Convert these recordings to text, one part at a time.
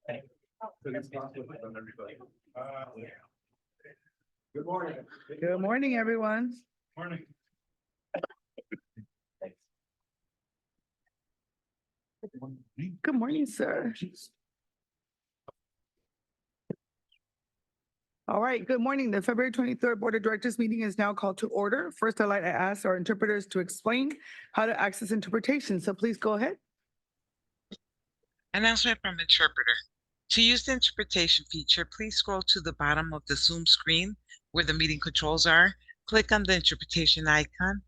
Good morning. Good morning, everyone. Morning. Good morning, sir. All right, good morning. The February 23rd Board of Directors meeting is now called to order. First, I'd like to ask our interpreters to explain how to access interpretation. So please go ahead. Announcement from interpreter. To use the interpretation feature, please scroll to the bottom of the Zoom screen where the meeting controls are. Click on the interpretation icon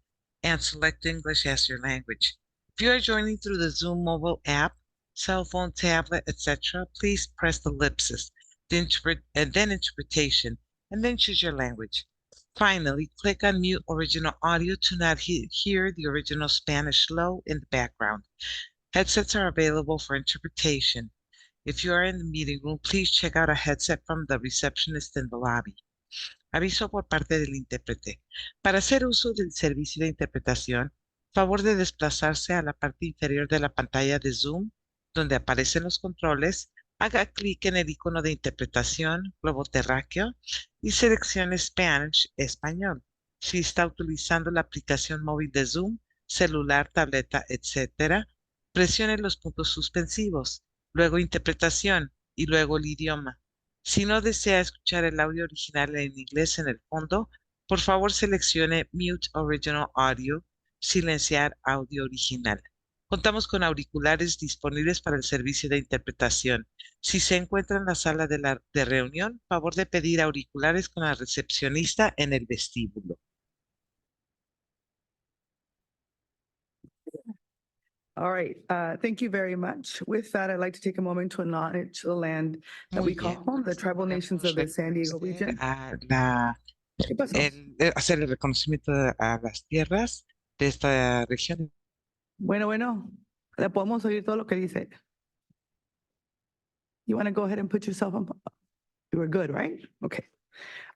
and select English as your language. If you are joining through the Zoom mobile app, cell phone, tablet, etc., please press the ellipsis, then interpretation, and then choose your language. Finally, click on mute original audio to not hear the original Spanish low in the background. Headsets are available for interpretation. If you are in the meeting room, please check out a headset from the receptionist in the lobby. Aviso por parte del intérprete. Para hacer uso del servicio de interpretación, favor de desplazarse a la parte inferior de la pantalla de Zoom, donde aparecen los controles, haga clic en el icono de interpretación, globo terráqueo, y seleccione Spanish, español. Si está utilizando la aplicación móvil de Zoom, celular, tableta, etc., presione los puntos suspensivos, luego interpretación y luego el idioma. Si no desea escuchar el audio original en inglés en el fondo, por favor seleccione Mute Original Audio, silenciar audio original. Contamos con auriculares disponibles para el servicio de interpretación. Si se encuentra en la sala de reunión, favor de pedir auriculares con la recepcionista en el vestíbulo. All right, thank you very much. With that, I'd like to take a moment to acknowledge the land that we call home, the tribal nations of the San Diego region. ¿Qué pasó? Hacer el reconocimiento a las tierras de esta región. Bueno, le podemos oír todo lo que dice. You want to go ahead and put yourself on? You were good, right? Okay.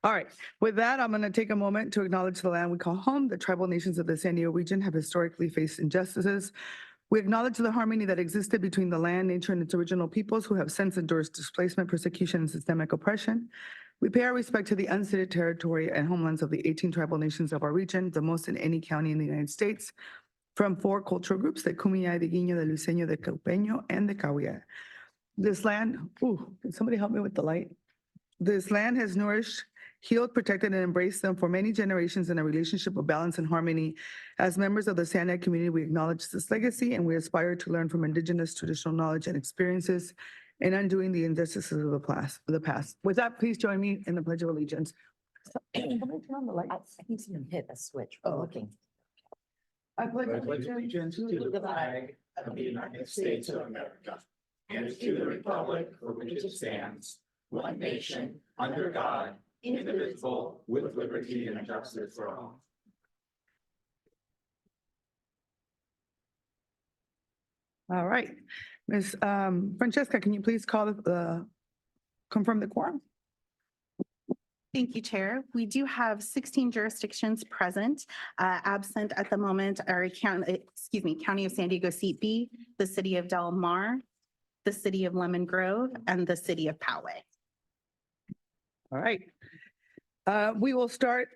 All right. With that, I'm going to take a moment to acknowledge the land we call home. The tribal nations of the San Diego region have historically faced injustices. We acknowledge the harmony that existed between the land, nature, and its original peoples who have since endured displacement, persecution, and systemic oppression. We pay our respect to the unceded territory and homelands of the 18 tribal nations of our region, the most in any county in the United States, from 4 cultural groups, the Kumeyaay, the Guiño, the Luiseño, the Caupeño, and the Cahuilla. This land, can somebody help me with the light? This land has nourished, healed, protected, and embraced them for many generations in a relationship of balance and harmony. As members of the SANDAG community, we acknowledge this legacy and we aspire to learn from indigenous traditional knowledge and experiences in undoing the injustices of the past. With that, please join me in the Pledge of Allegiance. Somebody turn on the light. I think someone hit a switch. Oh, We're looking. I pledge Allegiance to the flag of the United States of America and to the republic for which it stands, one nation, under God, indivisible, with liberty and justice for all. All right. Ms. Francesca, can you please confirm the quorum? Thank you, Chair. We do have 16 jurisdictions present. Absent at the moment are County of San Diego Seat B, the City of Del Mar, the City of Lemon Grove, and the City of Poway. All right. We will start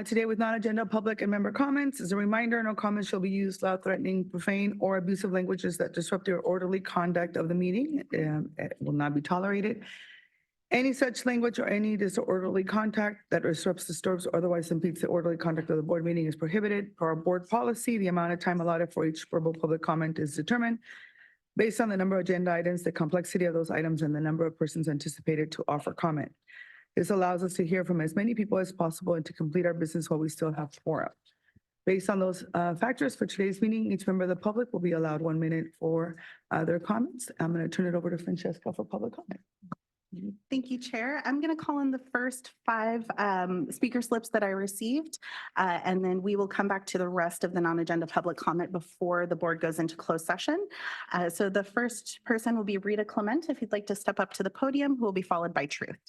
today with non-agenda public and member comments. As a reminder, no comments shall be used loud, threatening, profane, or abusive languages that disrupt the orderly conduct of the meeting. It will not be tolerated. Any such language or any disorderly contact that disrupts, disturbs, or otherwise impedes the orderly conduct of the board meeting is prohibited. Per our board policy, the amount of time allotted for each verbal public comment is determined based on the number of agenda items, the complexity of those items, and the number of persons anticipated to offer comment. This allows us to hear from as many people as possible and to complete our business while we still have quorum. Based on those factors for today's meeting, each member of the public will be allowed 1 minute for their comments. I'm going to turn it over to Francesca for public comment. Thank you, Chair. I'm going to call in the first 5 speaker slips that I received, and then we will come back to the rest of the non-agenda public comment before the board goes into closed session. So the first person will be Rita Clement, if you'd like to step up to the podium, who will be followed by Truth.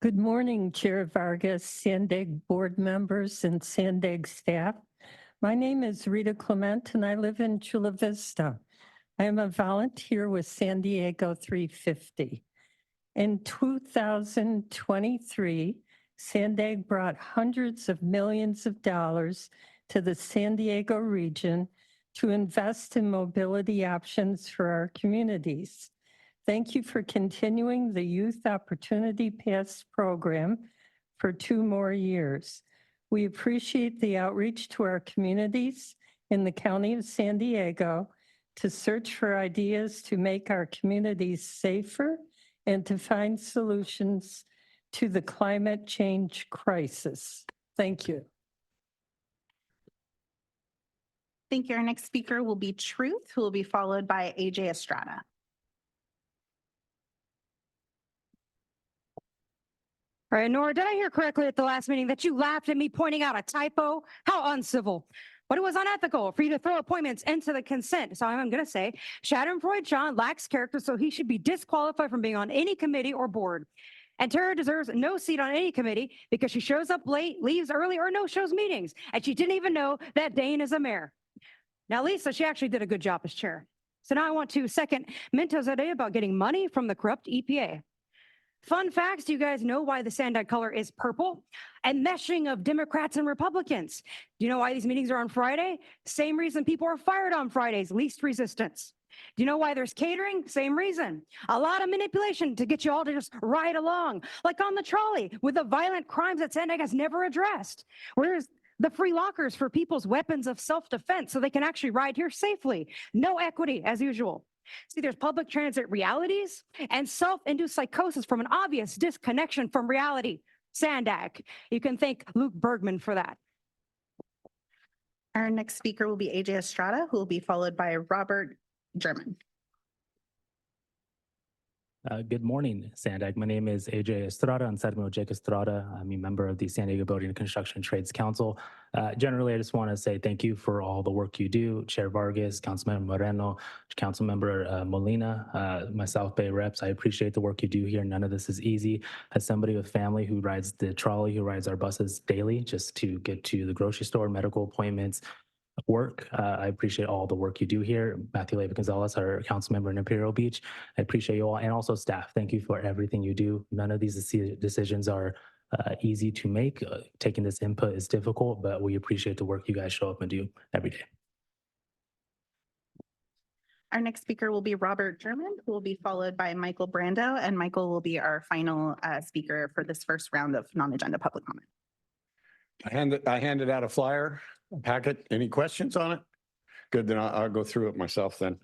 Good morning, Chair Vargas, SANDAG board members, and SANDAG staff. My name is Rita Clement and I live in Chula Vista. I am a volunteer with San Diego 350. In 2023, SANDAG brought hundreds of millions of dollars to the San Diego region to invest in mobility options for our communities. Thank you for continuing the Youth Opportunity Pass program for 2 more years. We appreciate the outreach to our communities in the County of San Diego to search for ideas to make our communities safer and to find solutions to the climate change crisis. Thank you. Thank you. Our next speaker will be Truth, who will be followed by AJ Estrada. All right, Nora, did I hear correctly at the last meeting that you laughed at me pointing out a typo? How uncivil. But it was unethical for you to throw appointments into the consent. So I'm going to say Schadenfreude John lacks character, so he should be disqualified from being on any committee or board. And Tara deserves no seat on any committee because she shows up late, leaves early, or no shows meetings. And she didn't even know that Dane is a mayor. Now, Lisa, she actually did a good job as chair. So now I want to second Minto's idea about getting money from the corrupt EPA. Fun facts, do you guys know why the SANDAG color is purple? And meshing of Democrats and Republicans. Do you know why these meetings are on Friday? Same reason people are fired on Fridays, least resistance. Do you know why there's catering? Same reason. A lot of manipulation to get you all to just ride along, like on the trolley with the violent crimes that SANDAG has never addressed. Where's the free lockers for people's weapons of self-defense so they can actually ride here safely? No equity, as usual. See, there's public transit realities and self-induced psychosis from an obvious disconnection from reality. SANDAG. You can thank Luke Bergman for that. Our next speaker will be AJ Estrada, who will be followed by Robert German. Good morning, SANDAG. My name is AJ Estrada. I'm Sergio Jake Estrada. I'm a member of the San Diego Building and Construction Trades Council. Generally, I just want to say thank you for all the work you do. Chair Vargas, Councilmember Moreno, Councilmember Molina, my South Bay reps. I appreciate the work you do here. None of this is easy. As somebody with family who rides the trolley, who rides our buses daily just to get to the grocery store, medical appointments, work. I appreciate all the work you do here. Matthew Leyva Gonzalez, our council member in Imperial Beach. I appreciate you all, and also staff. Thank you for everything you do. None of these decisions are easy to make. Taking this input is difficult, but we appreciate the work you guys show up and do every day. Our next speaker will be Robert German, who will be followed by Michael Brando, and Michael will be our final speaker for this first round of non-agenda public comment. I handed out a flyer, a packet. Any questions on it? Good, then I'll go through it myself then.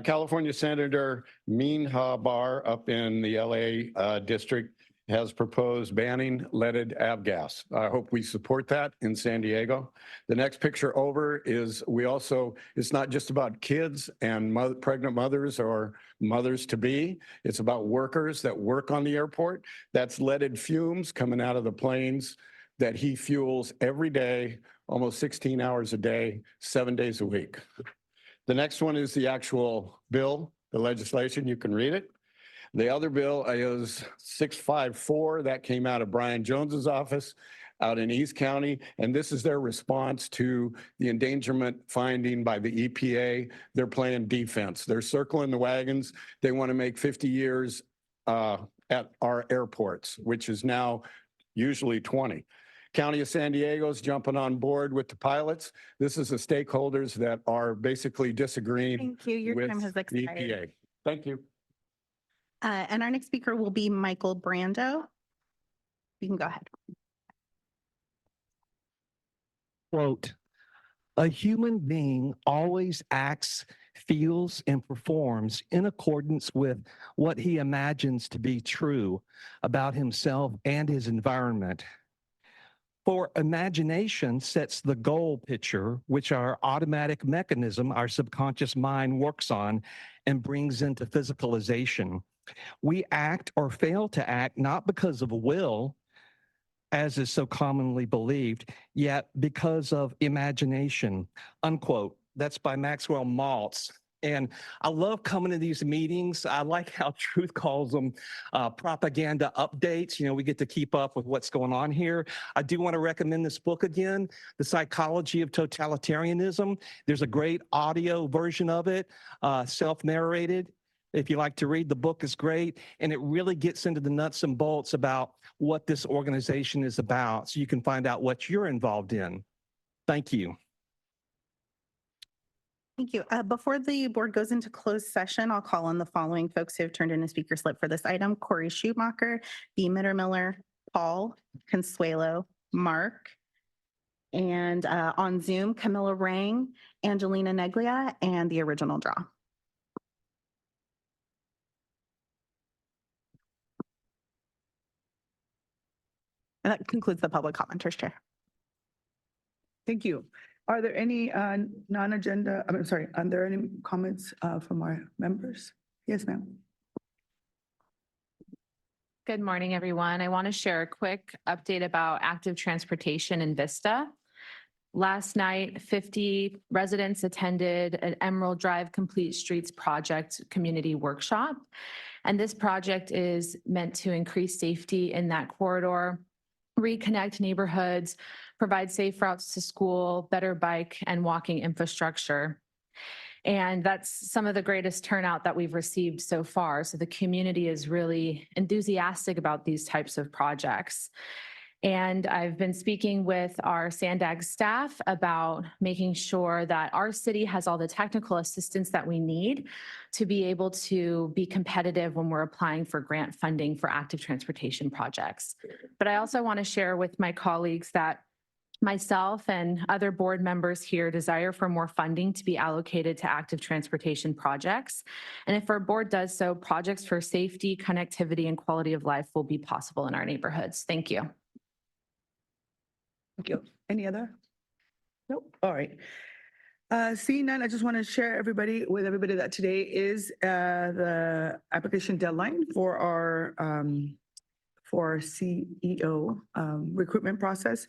California Senator Mean Bar up in the LA district has proposed banning leaded avgas. I hope we support that in San Diego. The next picture over is it's not just about kids and pregnant mothers or mothers to be. It's about workers that work on the airport. That's leaded fumes coming out of the planes that he fuels every day, almost 16 hours a day, 7 days a week. The next one is the actual bill, the legislation. You can read it. The other bill is 654. That came out of Brian Jones's office out in East County. And this is their response to the endangerment finding by the EPA. They're playing defense. They're circling the wagons. They want to make 50 years at our airports, which is now usually 20. County of San Diego's jumping on board with the pilots. This is the stakeholders that are basically disagreeing Thank you. Your with time has the expired. EPA. Thank you. And our next speaker will be Michael Brando. You can go ahead. Quote, a human being always acts, feels, and performs in accordance with what he imagines to be true about himself and his environment. For imagination sets the goal picture, which our automatic mechanism, our subconscious mind works on and brings into physicalization. We act or fail to act not because of will, as is so commonly believed, yet because of imagination, unquote. That's by Maxwell Maltz. And I love coming to these meetings. I like how Truth calls them propaganda updates. You know, we get to keep up with what's going on here. I do want to recommend this book again, The Psychology of Totalitarianism. There's a great audio version of it, self-narrated. If you like to read, the book is great, and it really gets into the nuts and bolts about what this organization is about, so you can find out what you're involved in. Thank you. Thank you. Before the board goes into closed session, I'll call on the following folks who have turned in a speaker slip for this item: Corey Schumacher, B. Mittermiller, Paul Consuelo, Mark, and on Zoom, Camilla Rang, Angelina Neglia, and the original draw. And that concludes the public commenters, Chair. Thank you. Are there any non-agenda, I'm sorry, are there any comments from our members? Yes, ma'am. Good morning, everyone. I want to share a quick update about active transportation in Vista. Last night, 50 residents attended an Emerald Drive Complete Streets Project community workshop. And this project is meant to increase safety in that corridor, reconnect neighborhoods, provide safe routes to school, better bike and walking infrastructure. And that's some of the greatest turnout that we've received so far. So the community is really enthusiastic about these types of projects. And I've been speaking with our SANDAG staff about making sure that our city has all the technical assistance that we need to be able to be competitive when we're applying for grant funding for active transportation projects. But I also want to share with my colleagues that myself and other board members here desire for more funding to be allocated to active transportation projects. And if our board does so, projects for safety, connectivity, and quality of life will be possible in our neighborhoods. Thank you. Thank you. Any other? Nope. All right. Seeing none, I just want to share with everybody that today is the application deadline for our CEO recruitment process.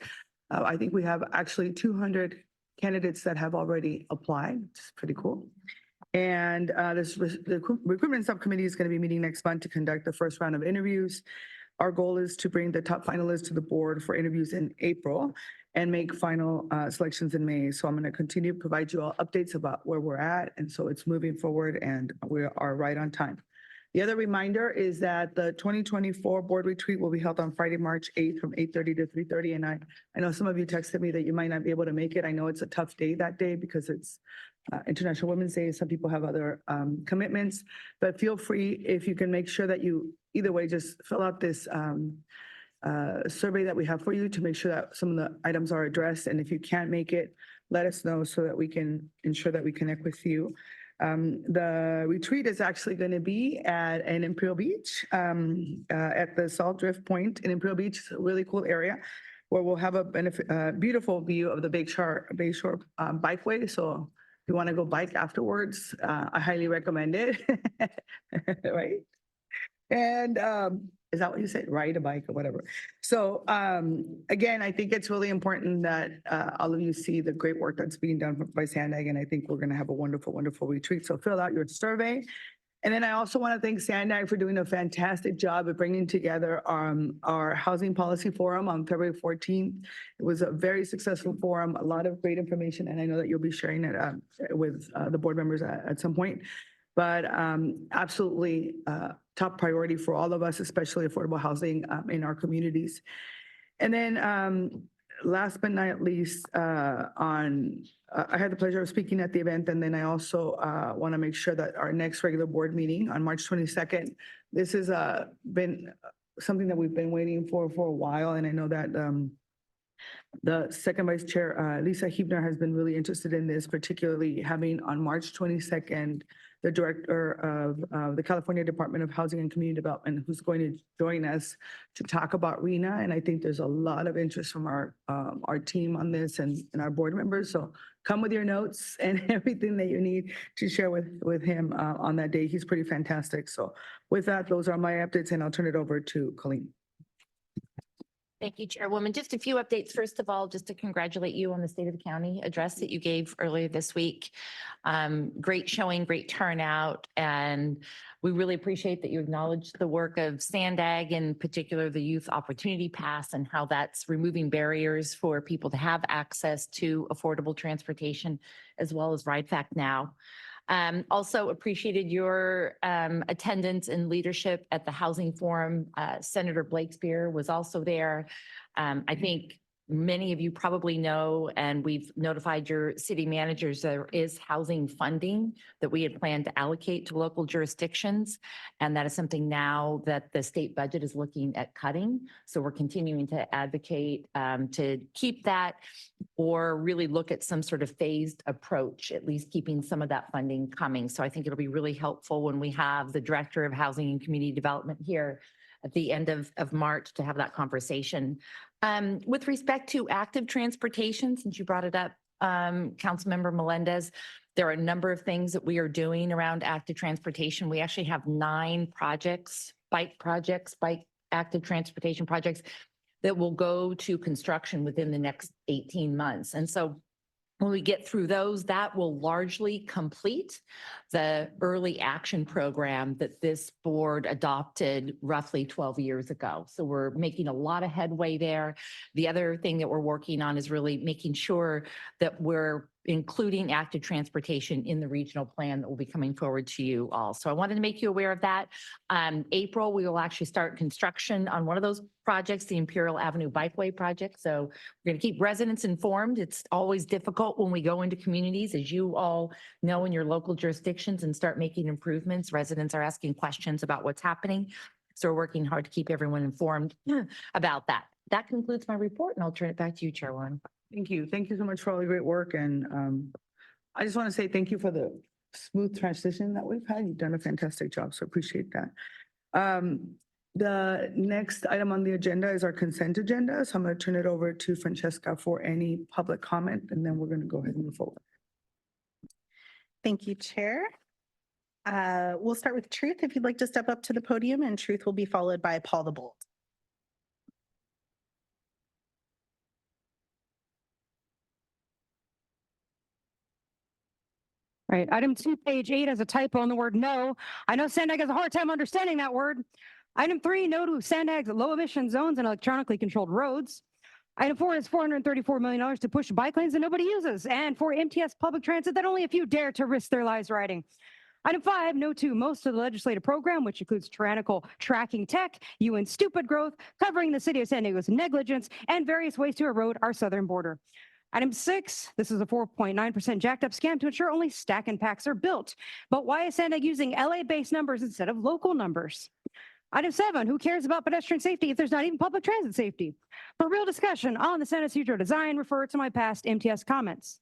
I think we have actually 200 candidates that have already applied, which is pretty cool. And the recruitment subcommittee is going to be meeting next month to conduct the first round of interviews. Our goal is to bring the top finalists to the board for interviews in April and make final selections in May. So I'm going to continue to provide you all updates about where we're at. And so it's moving forward and we are right on time. The other reminder is that the 2024 board retreat will be held on Friday, March 8th from 8:30 to 3:30. And I know some of you texted me that you might not be able to make it. I know it's a tough day that day because it's International Women's Day. Some people have other commitments, but feel free if you can make sure that you either way just fill out this survey that we have for you to make sure that some of the items are addressed. And if you can't make it, let us know so that we can ensure that we connect with you. The retreat is actually going to be in Imperial Beach, at the Salt Drift Point in Imperial Beach. It's a really cool area where we'll have a beautiful view of the Bayshore Bikeway. So if you want to go bike afterwards, I highly recommend it. Right? And is that what you said? Ride a bike or whatever. So again, I think it's really important that all of you see the great work that's being done by SANDAG, and I think we're going to have a wonderful, wonderful retreat. So fill out your survey. And then I also want to thank SANDAG for doing a fantastic job of bringing together our Housing Policy Forum on February 14th. It was a very successful forum, a lot of great information, and I know that you'll be sharing it with the board members at some point. But absolutely top priority for all of us, especially affordable housing in our communities. And then last but not least, I had the pleasure of speaking at the event, and then I also want to make sure that our next regular board meeting on March 22nd, this has been something that we've been waiting for a while, and I know that the second vice chair, Lisa Huebner, has been really interested in this, particularly having on March 22nd, the director of the California Department of Housing and Community Development, who's going to join us to talk about RENA. And I think there's a lot of interest from our team on this and our board members. So come with your notes and everything that you need to share with him on that day. He's pretty fantastic. So with that, those are my updates, and I'll turn it over to Colleen. Thank you, Chairwoman. Just a few updates. First of all, just to congratulate you on the State of the County address that you gave earlier this week. Great showing, great turnout, and we really appreciate that you acknowledged the work of SANDAG, in particular the Youth Opportunity Pass, and how that's removing barriers for people to have access to affordable transportation, as well as RideFact Now. Also appreciated your attendance and leadership at the Housing Forum. Senator Blakespear was also there. I think many of you probably know, and we've notified your city managers, there is housing funding that we had planned to allocate to local jurisdictions. And that is something now that the state budget is looking at cutting. So we're continuing to advocate to keep that, or really look at some sort of phased approach, at least keeping some of that funding coming. So I think it'll be really helpful when we have the Director of Housing and Community Development here at the end of March to have that conversation. With respect to active transportation, since you brought it up, Councilmember Melendez, there are a number of things that we are doing around active transportation. We actually have 9 projects, bike active transportation projects that will go to construction within the next 18 months. And so when we get through those, that will largely complete the early action program that this board adopted roughly 12 years ago. So we're making a lot of headway there. The other thing that we're working on is really making sure that we're including active transportation in the regional plan that will be coming forward to you all. So I wanted to make you aware of that. April, we will actually start construction on one of those projects, the Imperial Avenue Bikeway project. So we're going to keep residents informed. It's always difficult when we go into communities, as you all know, in your local jurisdictions, and start making improvements. Residents are asking questions about what's happening. So we're working hard to keep everyone informed about that. That concludes my report, and I'll turn it back to you, Chairwoman. Thank you. Thank you so much for all the great work. And I just want to say thank you for the smooth transition that we've had. You've done a fantastic job, so appreciate that. The next item on the agenda is our consent agenda. So I'm going to turn it over to Francesca for any public comment, and then we're going to go ahead and move forward. Thank you, Chair. We'll start with Truth. If you'd like to step up to the podium, and Truth will be followed by Paul the Bold. Right, item 2, page 8 has a typo on the word no. I know SANDAG has a hard time understanding that word. Item 3, no to SANDAG's low emission zones and electronically controlled roads. Item 4 is $434 million to push bike lanes that nobody uses, and for MTS public transit that only a few dare to risk their lives riding. Item 5, no to most of the legislative program, which includes tyrannical tracking tech, UN stupid growth, covering the city of San Diego's negligence, and various ways to erode our southern border. Item 6, this is a 4.9% jacked up scam to ensure only stack and packs are built. But why is SANDAG using LA-based numbers instead of local numbers? Item 7, who cares about pedestrian safety if there's not even public transit safety? For real discussion on the San Ysidro design, refer to my past MTS comments.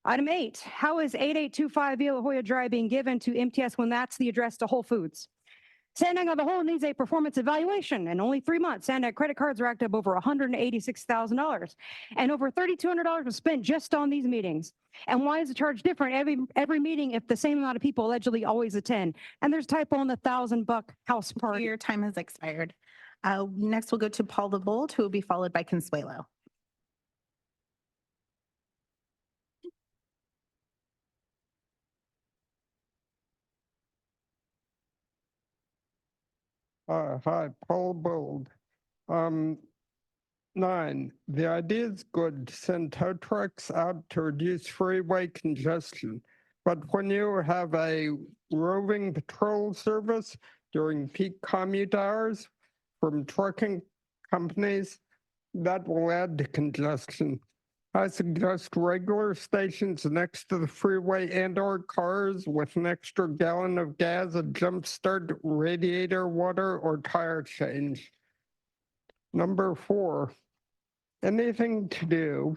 Item 8, how is 8825 Via La Jolla Drive being given to MTS when that's the address to Whole Foods? SANDAG on the whole needs a performance evaluation. In only 3 months, SANDAG credit cards racked up over $186,000, and over $3,200 was spent just on these meetings. And why is the charge different every meeting if the same amount of people allegedly always attend? And there's typo on the $1,000 house party. Your time has expired. Next, we'll go to Paul the Bold, who will be followed by Consuelo. Hi, Paul Bold. 9, the idea is good to send tow trucks out to reduce freeway congestion. But when you have a roving patrol service during peak commute hours from trucking companies, that will add to congestion. I suggest regular stations next to the freeway and/or cars with an extra gallon of gas, a jump start, radiator water, or tire change. Number 4, anything to do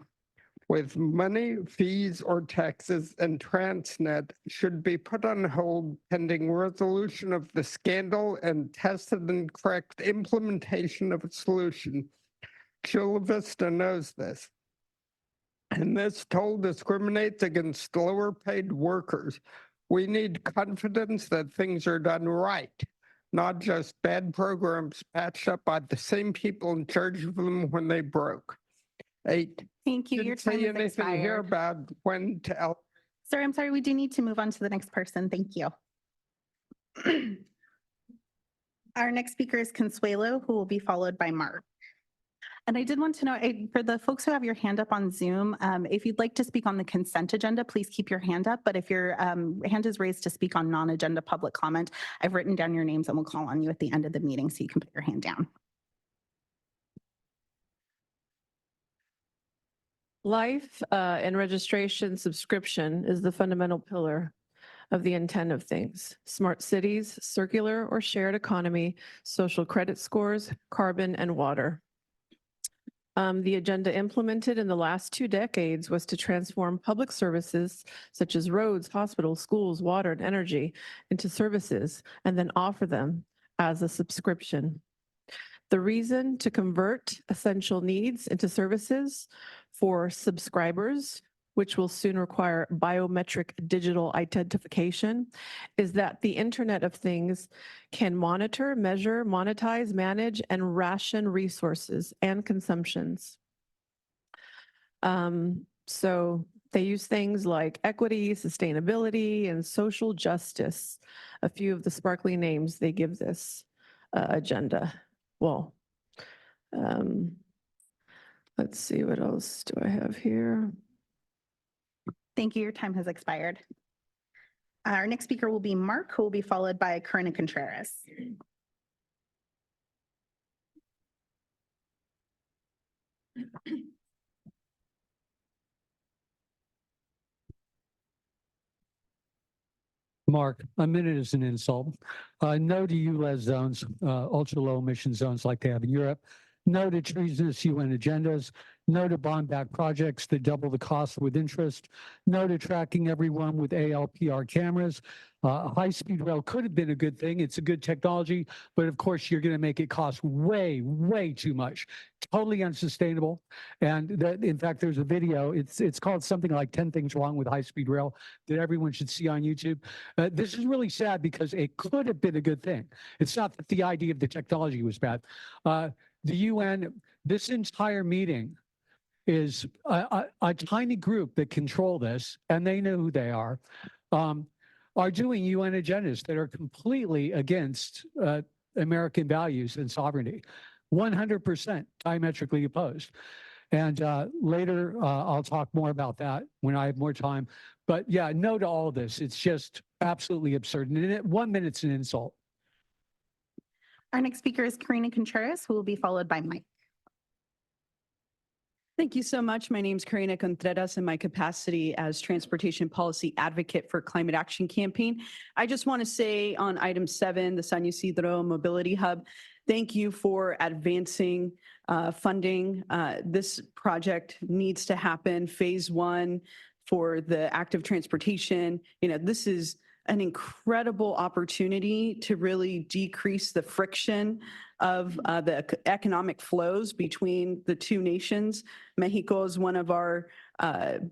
with money, fees, or taxes and Transnet should be put on hold pending resolution of the scandal and tested and correct implementation of a solution. Chula Vista knows this. And this toll discriminates against lower paid workers. We need confidence that things are done right. not just bad programs patched up by the same people in charge of them when they broke. 8. Thank you. Your Didn't time say has anything here expired. about when to. Sir, I'm sorry, we do need to move on to the next person. Thank you. Our next speaker is Consuelo, who will be followed by Mark. And I did want to know, for the folks who have your hand up on Zoom, if you'd like to speak on the consent agenda, please keep your hand up. But if your hand is raised to speak on non-agenda public comment, I've written down your names and we'll call on you at the end of the meeting so you can put your hand down. Life and registration subscription is the fundamental pillar of the intent of things. Smart cities, circular or shared economy, social credit scores, carbon, and water. The agenda implemented in the last 2 decades was to transform public services such as roads, hospitals, schools, water, and energy into services and then offer them as a subscription. The reason to convert essential needs into services for subscribers, which will soon require biometric digital identification, is that the Internet of Things can monitor, measure, monetize, manage, and ration resources and consumptions. So they use things like equity, sustainability, and social justice, a few of the sparkly names they give this agenda. Well, let's see, what else do I have here? Thank you. Your time has expired. Our next speaker will be Mark, who will be followed by Karina Contreras. Mark, a minute is an insult. No to ULEZ zones, ultra low emission zones like they have in Europe. No to treasonous UN agendas. No to bond-backed projects that double the cost with interest. No to tracking everyone with ALPR cameras. High-speed rail could have been a good thing. It's a good technology, but of course you're going to make it cost way, way too much. Totally unsustainable. And that, in fact, there's a video. It's called something like 10 Things Wrong with High-Speed Rail that everyone should see on YouTube. This is really sad because it could have been a good thing. It's not that the idea of the technology was bad. The UN, this entire meeting is a tiny group that control this, and they know who they are doing UN agendas that are completely against American values and sovereignty, 100% diametrically opposed. And later, I'll talk more about that when I have more time. But yeah, no to all of this. It's just absolutely absurd. And 1 minute's an insult. Our next speaker is Karina Contreras, who will be followed by Mike. Thank you so much. My name is Karina Contreras in my capacity as Transportation Policy Advocate for Climate Action Campaign. I just want to say on item 7, the San Ysidro Mobility Hub, thank you for advancing funding. This project needs to happen. Phase 1 for the active transportation. You know, this is an incredible opportunity to really decrease the friction of the economic flows between the two nations. Mexico is one of our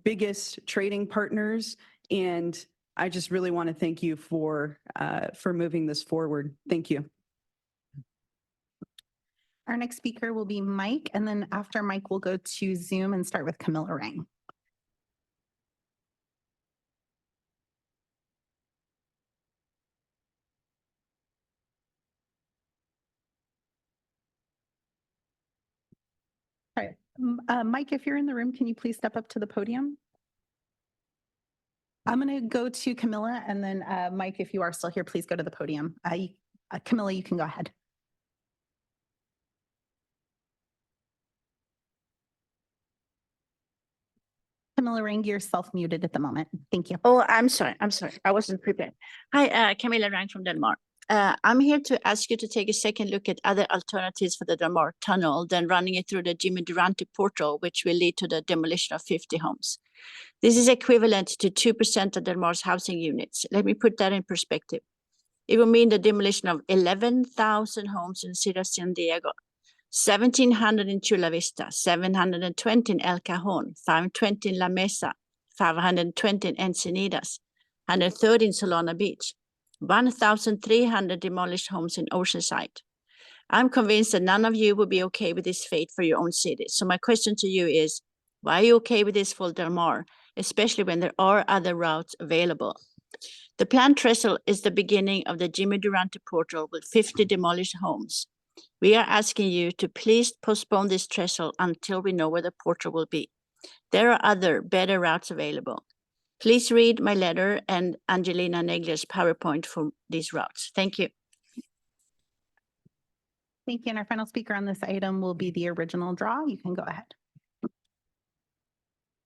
biggest trading partners, and I just really want to thank you for moving this forward. Thank you. Our next speaker will be Mike, and then after Mike, we'll go to Zoom and start with Camilla Rang. All right. Mike, if you're in the room, can you please step up to the podium? I'm going to go to Camilla, and then Mike, if you are still here, please go to the podium. Camilla, you can go ahead. Camilla Rang, you're self-muted at the moment. Thank you. Oh, I'm sorry. I wasn't prepared. Hi, Camilla Rang from Denmark. I'm here to ask you to take a second look at other alternatives for the Denmark Tunnel than running it through the Jimmy Durante portal, which will lead to the demolition of 50 homes. This is equivalent to 2% of Denmark's housing units. Let me put that in perspective. It will mean the demolition of 11,000 homes in City of San Diego, 1,700 in Chula Vista, 720 in El Cajon, 520 in La Mesa, 520 in Encinitas, 130 in Solana Beach. 1,300 demolished homes in Oceanside. I'm convinced that none of you will be okay with this fate for your own city. So my question to you is, why are you okay with this for Del Mar, especially when there are other routes available? The planned trestle is the beginning of the Jimmy Durante portal with 50 demolished homes. We are asking you to please postpone this trestle until we know where the portal will be. There are other better routes available. Please read my letter and Angelina Neglia's PowerPoint for these routes. Thank you. Thank you. And our final speaker on this item will be the original draw. You can go ahead.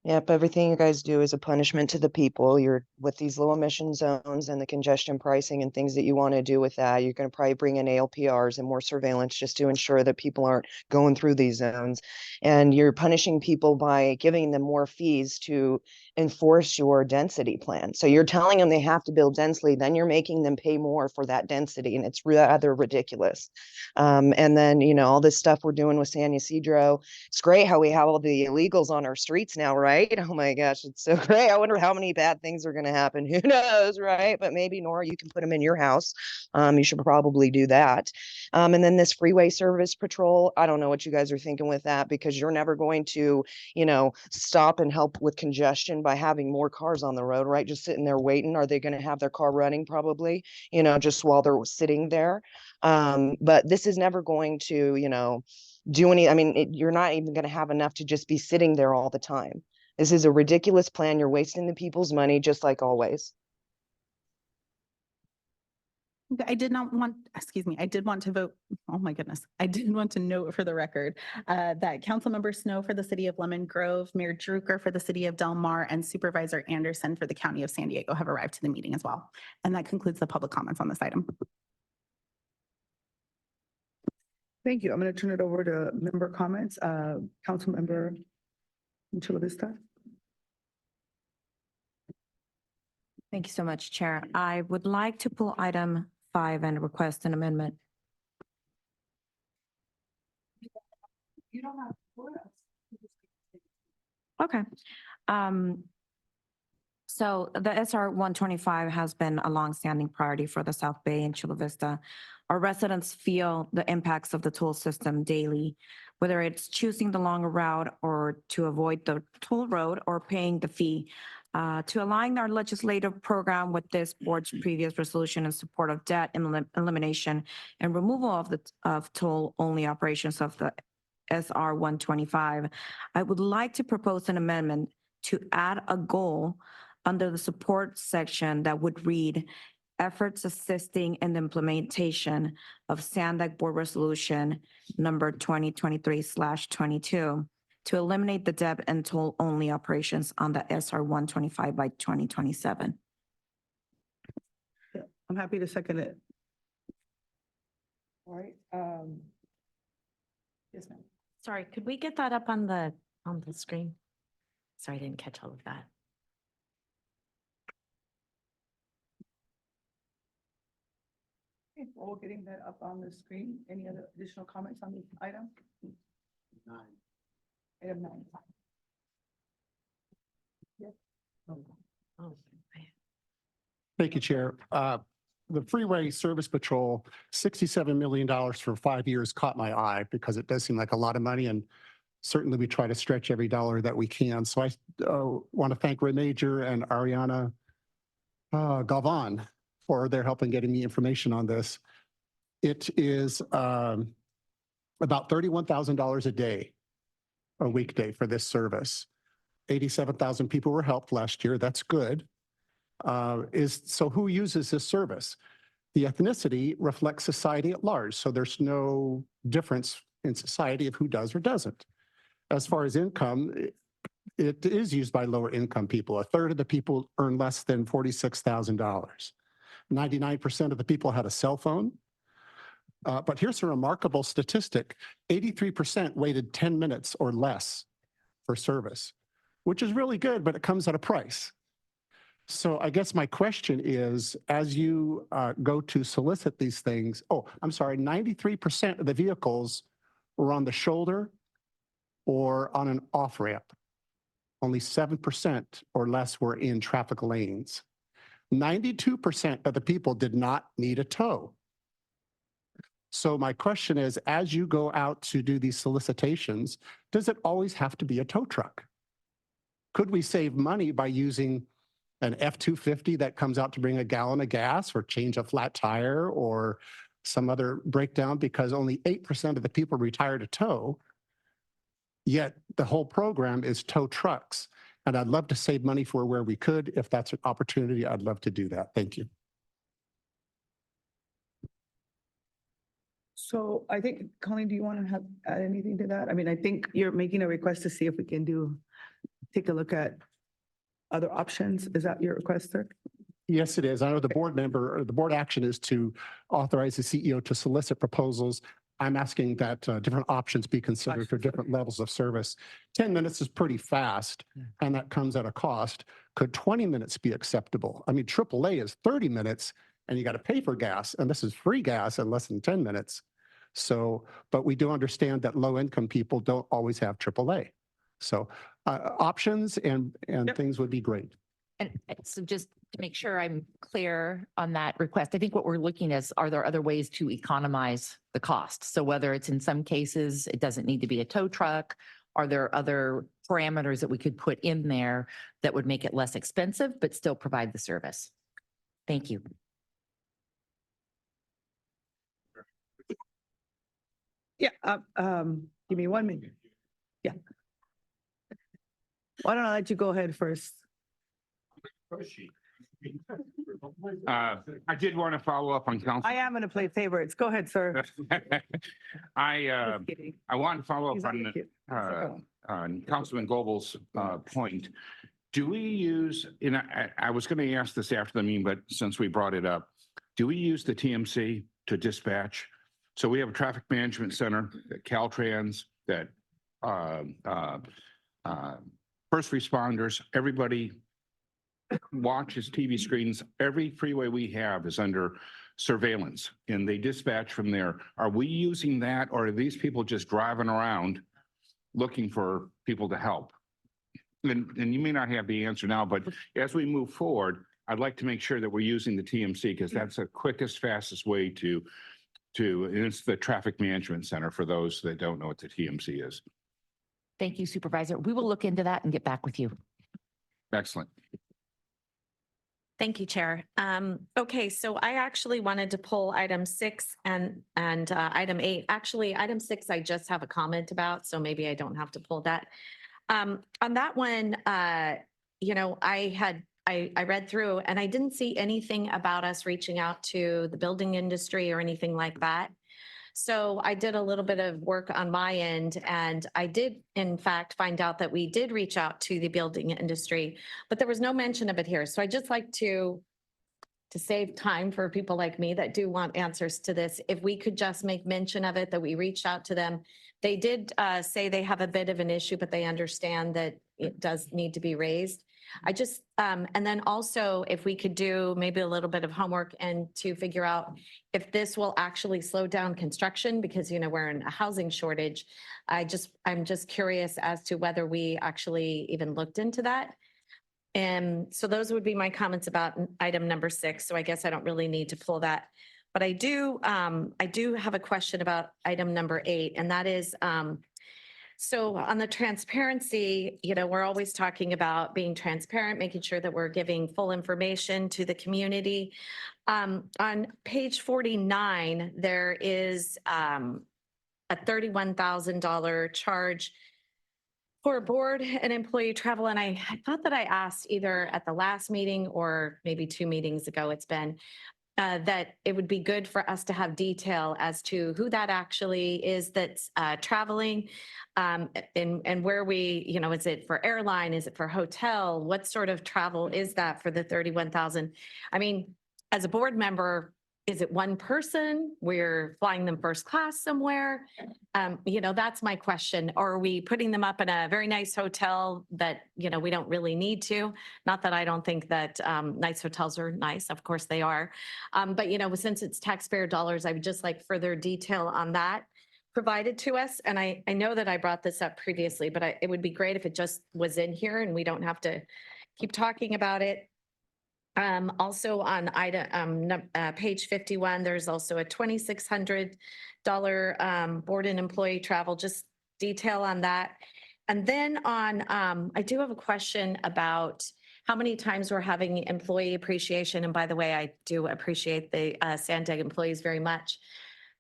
Yep, everything you guys do is a punishment to the people. You're with these low emission zones and the congestion pricing and things that you want to do with that. You're going to probably bring in ALPRs and more surveillance just to ensure that people aren't going through these zones. And you're punishing people by giving them more fees to enforce your density plan. So you're telling them they have to build densely, then you're making them pay more for that density. And it's rather ridiculous. And then, you know, all this stuff we're doing with San Ysidro. It's great how we have all the illegals on our streets now, right? Oh my gosh, it's so great. I wonder how many bad things are going to happen. Who knows, right? But maybe, Nora, you can put them in your house. You should probably do that. And then this freeway service patrol, I don't know what you guys are thinking with that, because you're never going to, you know, stop and help with congestion by having more cars on the road, right? Just sitting there waiting. Are they going to have their car running? Probably, you know, just while they're sitting there. But this is never going to, you know, do any, I mean, you're not even going to have enough to just be sitting there all the time. This is a ridiculous plan. You're wasting the people's money, just like always. I did not want, excuse me, I did want to vote. Oh my goodness. I did want to note for the record that Councilmember Snow for the city of Lemon Grove, Mayor Drucker for the city of Del Mar, and Supervisor Anderson for the county of San Diego have arrived to the meeting as well. And that concludes the public comments on this item. Thank you. I'm going to turn it over to member comments. Councilmember Chula Vista. Thank you so much, Chair. I would like to pull item 5 and request an amendment. You don't have Okay. So the SR 125 has been a longstanding priority for the South Bay and Chula Vista. Our residents feel the impacts of the toll system daily, whether it's choosing the longer route or to avoid the toll road or paying the fee. To align our legislative program with this board's previous resolution in support of debt elimination and removal of toll-only operations of the SR 125, I would like to propose an amendment to add a goal under the support section that would read, efforts assisting in the implementation of SANDAG Board Resolution number 2023/22 to eliminate the debt and toll-only operations on the SR 125 by 2027. I'm happy to second it. All right. Yes, ma'am. Sorry, could we get that up on the screen? Sorry, I didn't catch all of that. Okay, we're all getting that up on the screen. Any other additional comments on the item? 9. Item 9. Yes. Thank you, Chair. The Freeway Service Patrol, $67 million for 5 years caught my eye because it does seem like a lot of money, and certainly we try to stretch every dollar that we can. So I want to thank Major and Ariana Galvan for their help in getting me information on this. It is about $31,000 a day, a weekday for this service. 87,000 people were helped last year. That's good. So who uses this service? The ethnicity reflects society at large. So there's no difference in society of who does or doesn't. As far as income, it is used by lower income people. A third of the people earn less than $46,000. 99% of the people had a cell phone. But here's a remarkable statistic. 83% waited 10 minutes or less for service, which is really good, but it comes at a price. So I guess my question is, as you go to solicit these things, 93% of the vehicles were on the shoulder or on an off-ramp. Only 7% or less were in traffic lanes. 92% of the people did not need a tow. So my question is, as you go out to do these solicitations, does it always have to be a tow truck? Could we save money by using an F-250 that comes out to bring a gallon of gas or change a flat tire or some other breakdown, because only 8% of the people retire to tow, yet the whole program is tow trucks. And I'd love to save money for where we could. If that's an opportunity, I'd love to do that. Thank you. So I think, Colleen, do you want to add anything to that? I mean, I think you're making a request to see if we can take a look at other options. Is that your request, sir? Yes, it is. I know the board member, or the board action is to authorize the CEO to solicit proposals. I'm asking that different options be considered for different levels of service. 10 minutes is pretty fast, and that comes at a cost. Could 20 minutes be acceptable? I mean, AAA is 30 minutes, and you got to pay for gas, and this is free gas in less than 10 minutes. So, but we do understand that low-income people don't always have AAA. So options and things would be great. And so just to make sure I'm clear on that request, I think what we're looking at is, are there other ways to economize the cost? So whether it's in some cases, it doesn't need to be a tow truck. Are there other parameters that we could put in there that would make it less expensive, but still provide the service? Thank you. Yeah, give me 1 minute. Yeah. Why don't I let you go ahead first? I did want to follow up on council. I am going to play favorites. Go ahead, sir. I want to follow He's up not cute. on Councilman Goebel's point. Do we use, and I was going to ask this after the meeting, but since we brought it up, do we use the TMC to dispatch? So we have a traffic management center, that Caltrans, that first responders, everybody watches TV screens. Every freeway we have is under surveillance, and they dispatch from there. Are we using that, or are these people just driving around looking for people to help? And you may not have the answer now, but as we move forward, I'd like to make sure that we're using the TMC, because that's the quickest, fastest way to it's the traffic management center for those that don't know what the TMC is. Thank you, Supervisor. We will look into that and get back with you. Excellent. Thank you, Chair. Okay, so I actually wanted to pull item 6 and item 8. Actually, item 6, I just have a comment about, so maybe I don't have to pull that. On that one, you know, I read through and I didn't see anything about us reaching out to the building industry or anything like that. So I did a little bit of work on my end, and I did in fact find out that we did reach out to the building industry, but there was no mention of it here. So I just like to save time for people like me that do want answers to this, if we could just make mention of it, that we reached out to them. They did say they have a bit of an issue, but they understand that it does need to be raised. I just, and then also if we could do maybe a little bit of homework and to figure out if this will actually slow down construction, because, you know, we're in a housing shortage. I'm just curious as to whether we actually even looked into that. And so those would be my comments about item number 6. So I guess I don't really need to pull that. But I do have a question about item number 8, and that is, so on the transparency, you know, we're always talking about being transparent, making sure that we're giving full information to the community. On page 49, there is a $31,000 charge for board and employee travel. And I thought that I asked either at the last meeting or maybe 2 meetings ago, it's been, that it would be good for us to have detail as to who that actually is that's traveling, and where we, you know, is it for airline? Is it for hotel? What sort of travel is that for the 31,000? I mean, as a board member, is it one person? We're flying them first class somewhere? You know, that's my question. Or are we putting them up in a very nice hotel that, you know, we don't really need to? Not that I don't think that nice hotels are nice. Of course they are. But, you know, since it's taxpayer dollars, I would just like further detail on that provided to us. And I know that I brought this up previously, but it would be great if it just was in here and we don't have to keep talking about it. Also on page 51, there's also a $2,600 board and employee travel, just detail on that. And then on, I do have a question about how many times we're having employee appreciation. And by the way, I do appreciate the SANDAG employees very much.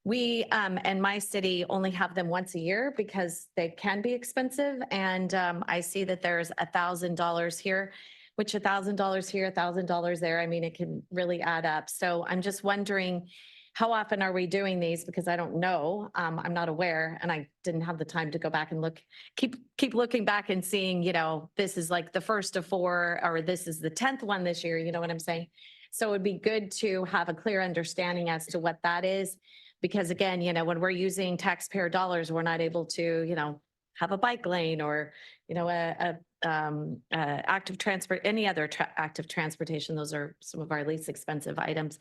We, in my city, only have them once a year because they can be expensive. And I see that there's $1,000 here, which $1,000 here, $1,000 there. I mean, it can really add up. So I'm just wondering, how often are we doing these? Because I don't know. I'm not aware, and I didn't have the time to go back and look, keep looking back and seeing, you know, this is like the first of 4, or this is the 10th one this year. You know what I'm saying? So it'd be good to have a clear understanding as to what that is. Because again, you know, when we're using taxpayer dollars, we're not able to, you know, have a bike lane or, you know, active transport, any other active transportation. Those are some of our least expensive items.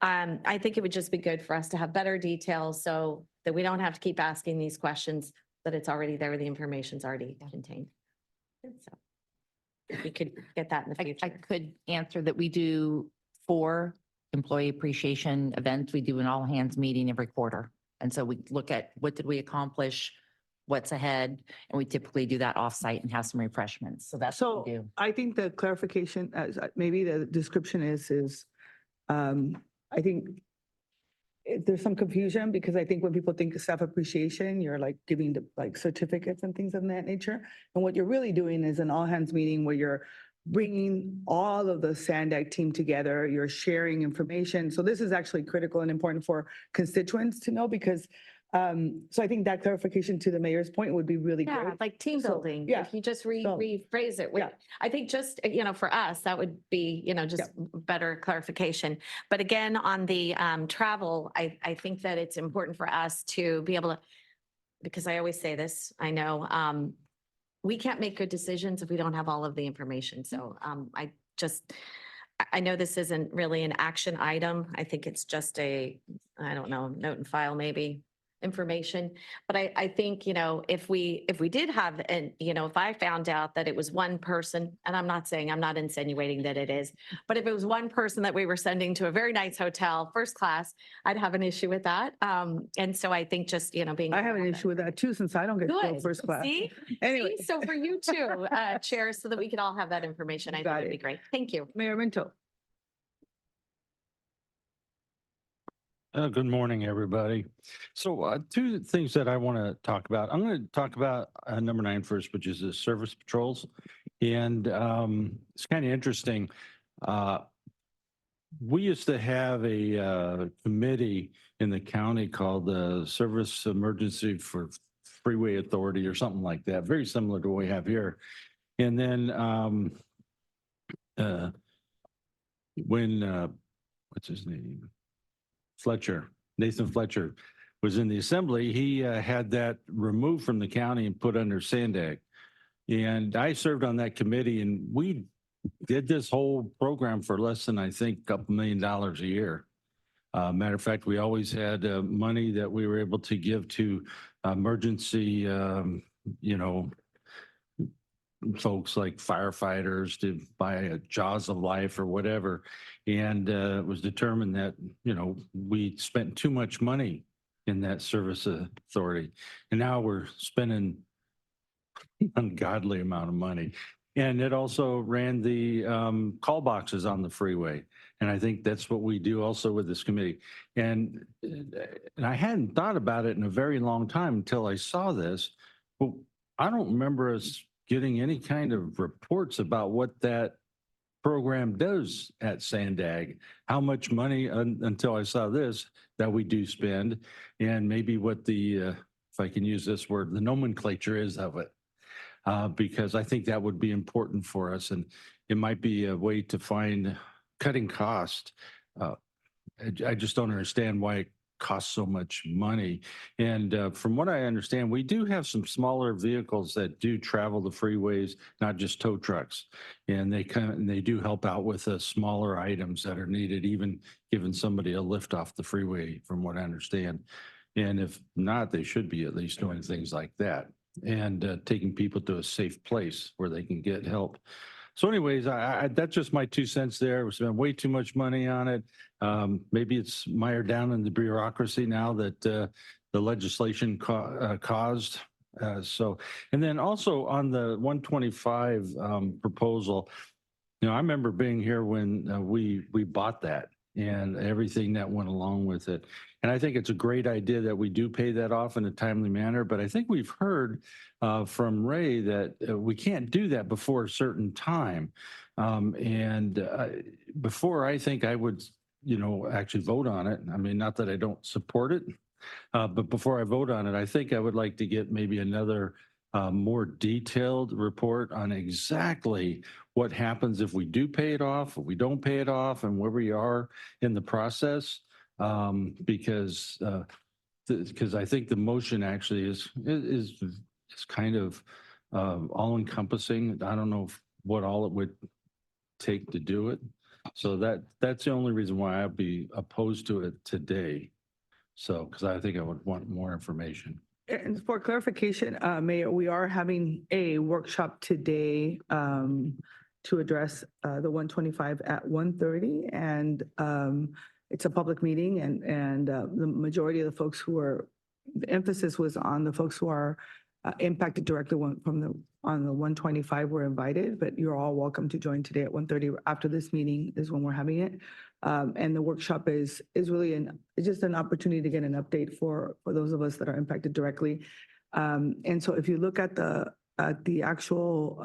I think it would just be good for us to have better details so that we don't have to keep asking these questions, that it's already there, the information's already contained. So if we could get that in the future. I could answer that we do 4 employee appreciation events. We do an all hands meeting every quarter. And so we look at what did we accomplish, what's ahead, and we typically do that offsite and have some refreshments. So that's what we do. I think the clarification, maybe the description is, I think there's some confusion because I think when people think of staff appreciation, you're like giving the like certificates and things of that nature. And what you're really doing is an all hands meeting where you're bringing all of the SANDAG team together, you're sharing information. So this is actually critical and important for constituents to know because so I think that clarification to the mayor's point would be really Yeah, good. like team So, building. yeah. If you just rephrase it. Yeah. I think just, you know, for us, that would be, you know, just better clarification. But again, on the travel, I think that it's important for us to be able to, because I always say this, I know, we can't make good decisions if we don't have all of the information. So I know this isn't really an action item. I think it's just I don't know, note and file maybe information. But I think, you know, if we did have, and, you know, if I found out that it was one person, and I'm not insinuating that it is, but if it was one person that we were sending to a very nice hotel, first class, I'd have an issue with that. And so I think just, you know, being. I have an issue with that too, since I don't get to go Good. first class. See? Anyway. See? So for you too, Chair, so that we could all have that information, I think Got it'd be it. great. Thank you. Mayor Minto. Good morning, everybody. So 2 things that I want to talk about. I'm going to talk about number 9 first, which is the service patrols. And it's kind of interesting. We used to have a committee in the county called the Service Emergency for Freeway Authority or something like that, very similar to what we have here. And then when, what's his name? Nathan Fletcher was in the assembly, he had that removed from the county and put under SANDAG. And I served on that committee and we did this whole program for less than, I think, a couple $1 million a year. Matter of fact, we always had money that we were able to give to emergency, you know, folks like firefighters to buy a Jaws of Life or whatever. And it was determined that, you know, we spent too much money in that service authority. And now we're spending ungodly amount of money. And it also ran the call boxes on the freeway. And I think that's what we do also with this committee. And I hadn't thought about it in a very long time until I saw this. But I don't remember us getting any kind of reports about what that program does at SANDAG, how much money until I saw this that we do spend, and maybe what the, if I can use this word, the nomenclature is of it. Because I think that would be important for us, and it might be a way to find cutting cost. I just don't understand why it costs so much money. And from what I understand, we do have some smaller vehicles that do travel the freeways, not just tow trucks. And they do help out with smaller items that are needed, even giving somebody a lift off the freeway, from what I understand. And if not, they should be at least doing things like that and taking people to a safe place where they can get help. So anyways, that's just my 2 cents there. We spent way too much money on it. Maybe it's mired down in the bureaucracy now that the legislation caused. So, and then also on the 125 proposal, you know, I remember being here when we bought that and everything that went along with it. And I think it's a great idea that we do pay that off in a timely manner. But I think we've heard from Ray that we can't do that before a certain time. Before I think I would, you know, actually vote on it. I mean, not that I don't support it, but before I vote on it, I think I would like to get maybe another more detailed report on exactly what happens if we do pay it off, or we don't pay it off, and where we are in the process. Because I think the motion actually is kind of all encompassing. I don't know what all it would take to do it. So that's the only reason why I'd be opposed to it today. So, because I think I would want more information. And for clarification, Mayor, we are having a workshop today to address the 125 at 1:30, and it's a public meeting, and the majority of the folks the emphasis was on the folks who are impacted directly on the 125 were invited, but you're all welcome to join today at 1:30. After this meeting is when we're having it. And the workshop is really it's just an opportunity to get an update for those of us that are impacted directly. And so if you look at the actual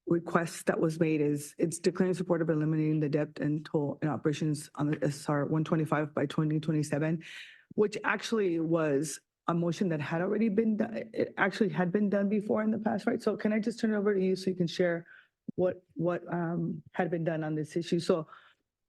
request that was made, it's declaring support of eliminating the debt and toll in operations on the SR 125 by 2027, which actually was a motion that had already been done. It actually had been done before in the past, right? So can I just turn it over to you so you can share what had been done on this issue? So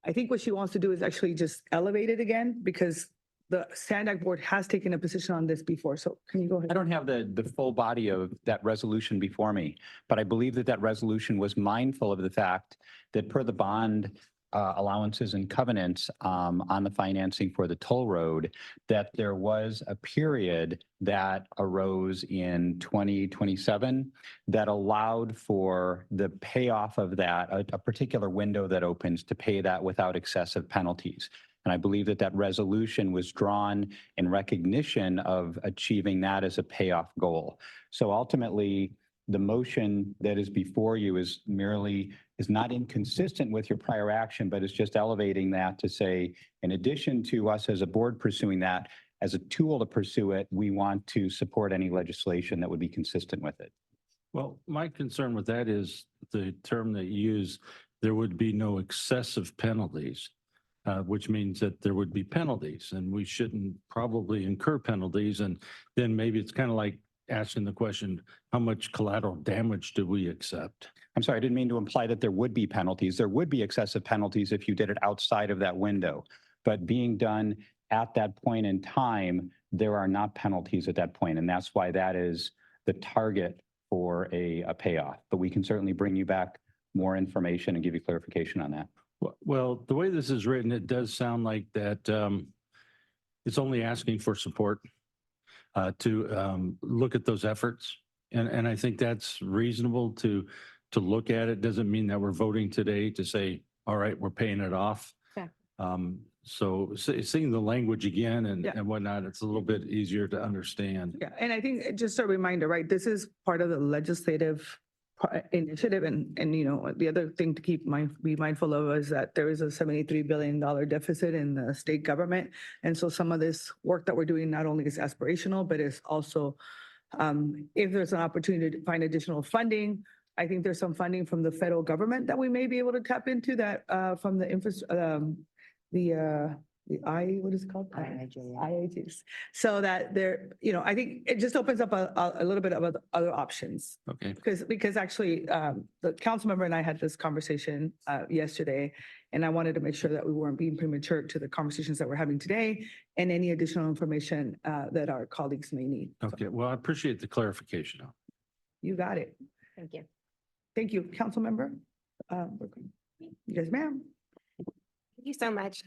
I think what she wants to do is actually just elevate it again, because the SANDAG board has taken a position on this before. So can you go ahead? I don't have the full body of that resolution before me, but I believe that resolution was mindful of the fact that per the bond allowances and covenants on the financing for the toll road, that there was a period that arose in 2027 that allowed for the payoff of that, a particular window that opens to pay that without excessive penalties. And I believe that resolution was drawn in recognition of achieving that as a payoff goal. So ultimately, the motion that is before you is not inconsistent with your prior action, but it's just elevating that to say, in addition to us as a board pursuing that as a tool to pursue it, we want to support any legislation that would be consistent with it. Well, my concern with that is the term that you use, there would be no excessive penalties. Which means that there would be penalties, and we shouldn't probably incur penalties. And then maybe it's kind of like asking the question, how much collateral damage do we accept? I'm sorry, I didn't mean to imply that there would be penalties. There would be excessive penalties if you did it outside of that window. But being done at that point in time, there are not penalties at that point. And that's why that is the target for a payoff. But we can certainly bring you back more information and give you clarification on that. Well, the way this is written, it does sound like that it's only asking for support to look at those efforts. And I think that's reasonable to look at it. Doesn't mean that we're voting today to say, all right, we're paying it off. Yeah. So seeing the language again and whatnot, it's a little bit easier to understand. Yeah, and I think just a reminder, right? This is part of the legislative initiative, and you know, the other thing to be mindful of is that there is a $73 billion deficit in the state government, and so some of this work that we're doing not only is aspirational, but it's also if there's an opportunity to find additional funding. I think there's some funding from the federal government that we may be able to tap into that from what is it called? IIJs. So that there, you know, I think it just opens up a little bit of other options. Okay. Because actually the council member and I had this conversation yesterday, and I wanted to make sure that we weren't being premature to the conversations that we're having today and any additional information that our colleagues may need. Okay, well, I appreciate the clarification. You got it. Thank you. Thank you, council member. Yes, ma'am. Thank you so much.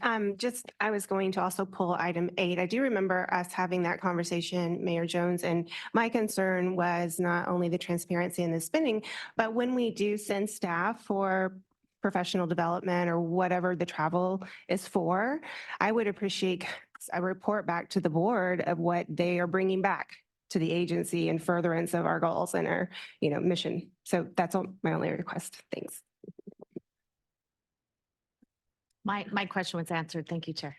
I was going to also pull item 8. I do remember us having that conversation, Mayor Jones, and my concern was not only the transparency in the spending, but when we do send staff for professional development or whatever the travel is for, I would appreciate a report back to the board of what they are bringing back to the agency in furtherance of our goals and our, mission. So that's my only request. Thanks. My question was answered. Thank you, Chair.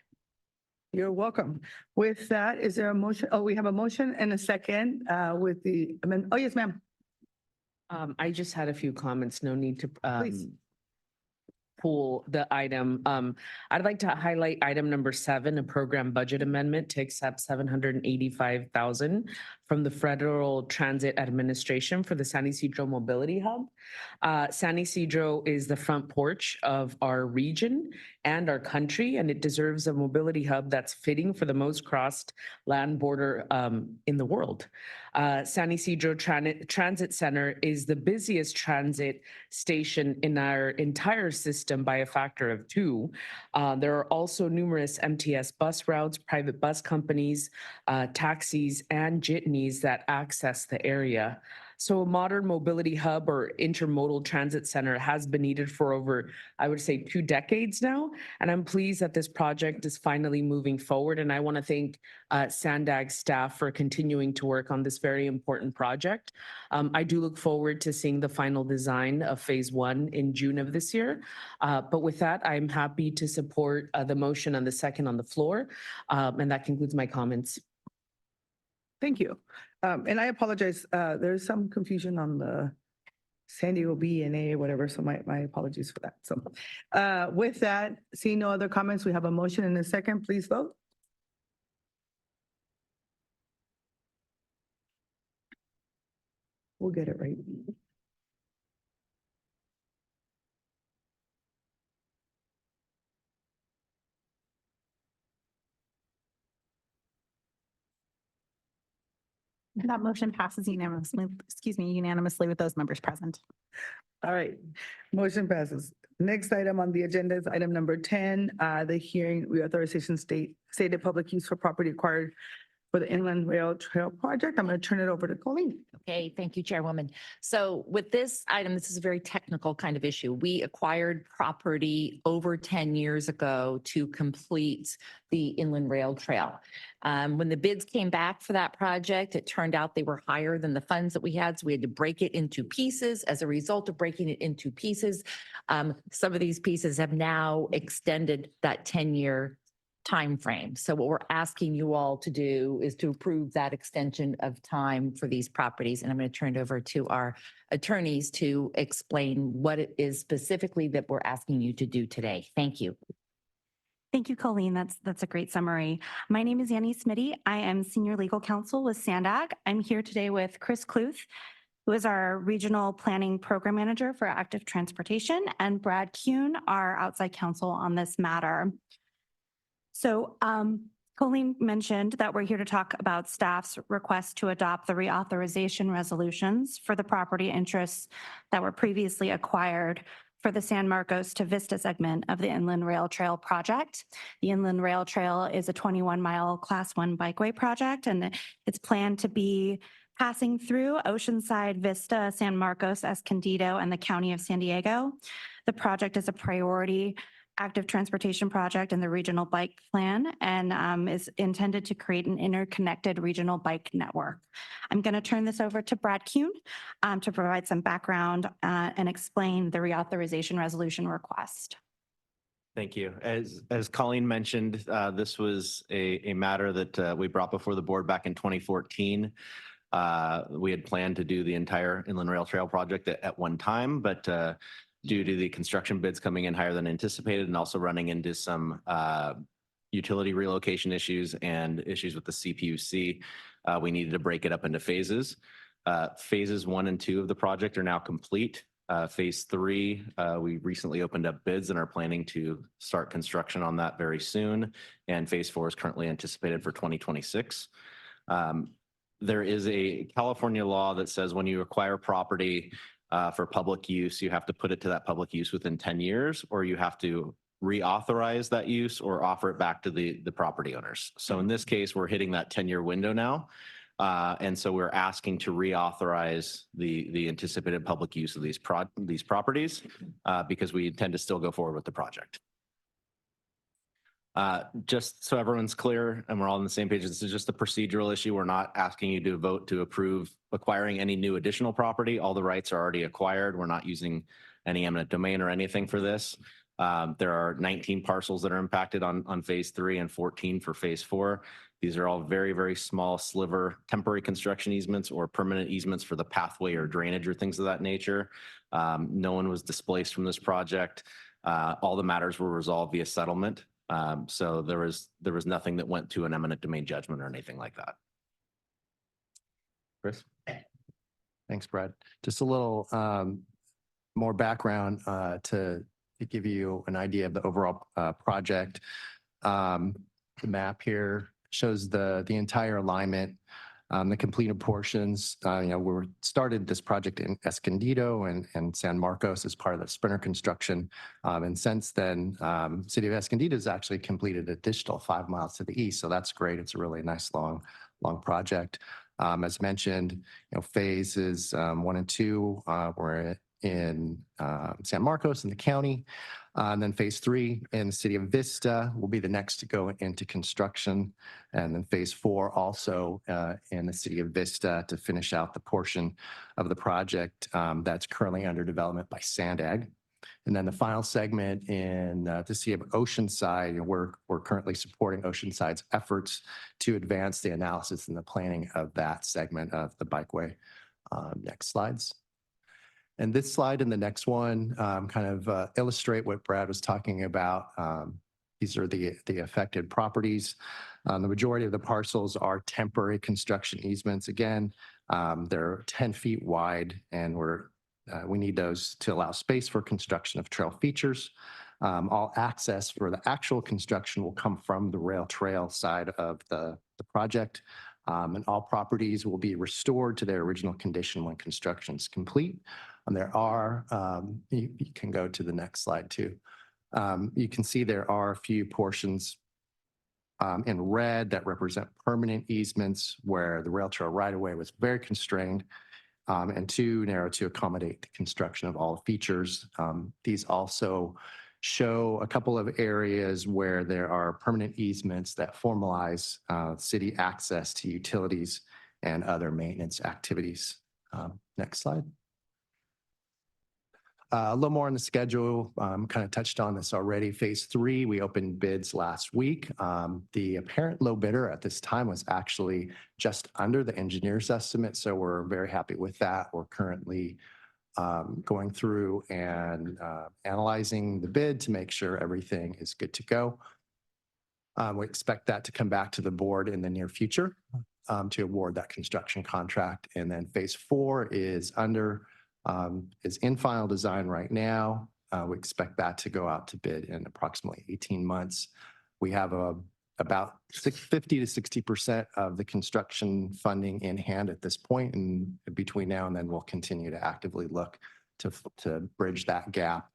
You're welcome. With that, is there a motion? Oh, we have a motion and a second with the amendment. Oh, yes, ma'am. I just had a few comments. No need to Please. pull the item. I'd like to highlight item number 7, a program budget amendment to accept 785,000 from the Federal Transit Administration for the San Ysidro Mobility Hub. San Ysidro is the front porch of our region and our country, and it deserves a mobility hub that's fitting for the most crossed land border in the world. San Ysidro Transit Center is the busiest transit station in our entire system by a factor of 2. There are also numerous MTS bus routes, private bus companies, taxis, and jitneys that access the area. So a modern mobility hub or intermodal transit center has been needed for over, I would say, 2 decades now. And I'm pleased that this project is finally moving forward. And I want to thank SANDAG staff for continuing to work on this very important project. I do look forward to seeing the final design of phase 1 in June of this year. But with that, I'm happy to support the motion and the second on the floor. And that concludes my comments. Thank you. And I apologize. There's some confusion on the San Diego B and A, whatever. So my apologies for that. So with that, seeing no other comments, we have a motion and a second. Please vote. We'll get it right. That motion passes unanimously with those members present. All right, motion passes. Next item on the agenda is item number 10, the hearing reauthorization stated public use for property acquired for the Inland Rail Trail project. I'm going to turn it over to Colleen. Okay, thank you, Chairwoman. So with this item, this is a very technical kind of issue. We acquired property over 10 years ago to complete the Inland Rail Trail. When the bids came back for that project, it turned out they were higher than the funds that we had, so we had to break it into pieces. As a result of breaking it into pieces, some of these pieces have now extended that 10-year time frame. So what we're asking you all to do is to approve that extension of time for these properties. And I'm going to turn it over to our attorneys to explain what it is specifically that we're asking you to do today. Thank you. Thank you, Colleen. That's a great summary. My name is Yanni Smitty. I am Senior Legal Counsel with SANDAG. I'm here today with Chris Kluth, who is our Regional Planning Program Manager for Active Transportation, and Brad Kuhn, our outside counsel on this matter. So Colleen mentioned that we're here to talk about staff's request to adopt the reauthorization resolutions for the property interests that were previously acquired for the San Marcos to Vista segment of the Inland Rail Trail project. The Inland Rail Trail is a 21-mile Class 1 bikeway project, and it's planned to be passing through Oceanside, Vista, San Marcos, Escondido, and the County of San Diego. The project is a priority active transportation project in the regional bike plan and is intended to create an interconnected regional bike network. I'm going to turn this over to Brad Kuhn to provide some background and explain the reauthorization resolution request. Thank you. As Colleen mentioned, this was a matter that we brought before the board back in 2014. We had planned to do the entire Inland Rail Trail project at one time, but due to the construction bids coming in higher than anticipated and also running into some utility relocation issues and issues with the CPUC, we needed to break it up into phases. Phases 1 and 2 of the project are now complete. Phase 3, we recently opened up bids and are planning to start construction on that very soon. And phase 4 is currently anticipated for 2026. There is a California law that says when you acquire property for public use, you have to put it to that public use within 10 years, or you have to reauthorize that use or offer it back to the property owners. So in this case, we're hitting that 10-year window now. And so we're asking to reauthorize the anticipated public use of these properties because we intend to still go forward with the project. Just so everyone's clear and we're all on the same page, this is just a procedural issue. We're not asking you to vote to approve acquiring any new additional property. All the rights are already acquired. We're not using any eminent domain or anything for this. There are 19 parcels that are impacted on phase 3 and 14 for phase 4. These are all very, very small sliver temporary construction easements or permanent easements for the pathway or drainage or things of that nature. No one was displaced from this project. All the matters were resolved via settlement. So there was nothing that went to an eminent domain judgment or anything like that. Chris? Thanks, Brad. Just a little more background to give you an idea of the overall project. The map here shows the entire alignment, the completed portions. We started this project in Escondido and San Marcos as part of the Sprinter construction. And since then, City of Escondido has actually completed an additional 5 miles to the east. So that's great. It's a really nice, long project. As mentioned, phases 1 and 2 were in San Marcos in the county. And then phase 3 in the city of Vista will be the next to go into construction. And then phase 4 also in the city of Vista to finish out the portion of the project that's currently under development by SANDAG. And then the final segment in the city of Oceanside, we're currently supporting Oceanside's efforts to advance the analysis and the planning of that segment of the bikeway. Next slides. And this slide and the next one kind of illustrate what Brad was talking about. These are the affected properties. The majority of the parcels are temporary construction easements. Again, they're 10 feet wide, and we need those to allow space for construction of trail features. All access for the actual construction will come from the rail trail side of the project. And all properties will be restored to their original condition when construction is complete. And there are, you can go to the next slide too. You can see there are a few portions in red that represent permanent easements where the rail trail right-of-way was very constrained and too narrow to accommodate the construction of all features. These also show a couple of areas where there are permanent easements that formalize city access to utilities and other maintenance activities. Next slide. A little more on the schedule, kind of touched on this already. Phase 3, we opened bids last week. The apparent low bidder at this time was actually just under the engineer's estimate, so we're very happy with that. We're currently going through and analyzing the bid to make sure everything is good to go. We expect that to come back to the board in the near future to award that construction contract. And then phase 4 is in final design right now. We expect that to go out to bid in approximately 18 months. We have about 50 to 60% of the construction funding in hand at this point. And between now and then, we'll continue to actively look to bridge that gap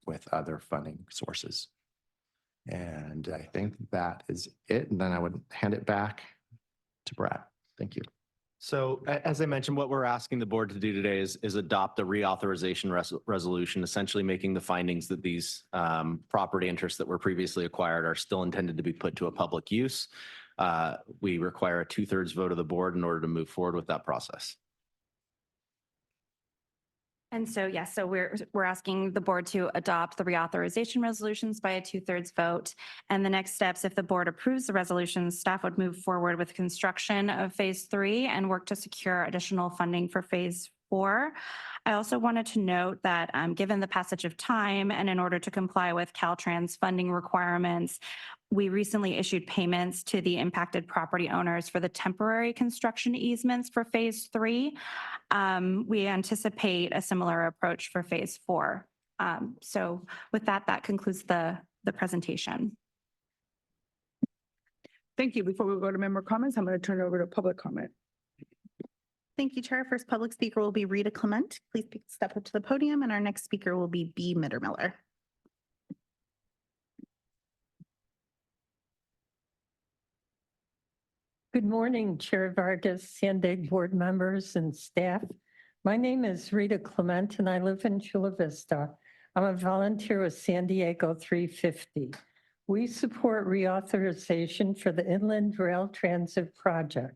with other funding sources. And I think that is it. And then I would hand it back to Brad. Thank you. So as I mentioned, what we're asking the board to do today is adopt a reauthorization resolution, essentially making the findings that these property interests that were previously acquired are still intended to be put to a public use. We require a 2/3 vote of the board in order to move forward with that process. And so, yes, so we're asking the board to adopt the reauthorization resolutions by a 2/3 vote. And the next steps, if the board approves the resolutions, staff would move forward with construction of phase 3 and work to secure additional funding for phase 4. I also wanted to note that given the passage of time and in order to comply with Caltrans funding requirements, we recently issued payments to the impacted property owners for the temporary construction easements for phase 3. We anticipate a similar approach for phase 4. So with that, that concludes the presentation. Thank you. Before we go to member comments, I'm going to turn it over to public comment. Thank you, Chair. First public speaker will be Rita Clement. Please step up to the podium, and our next speaker will be B. Mittermiller. Good morning, Chair Vargas, SANDAG board members and staff. My name is Rita Clement and I live in Chula Vista. I'm a volunteer with San Diego 350. We support reauthorization for the Inland Rail Transit Project.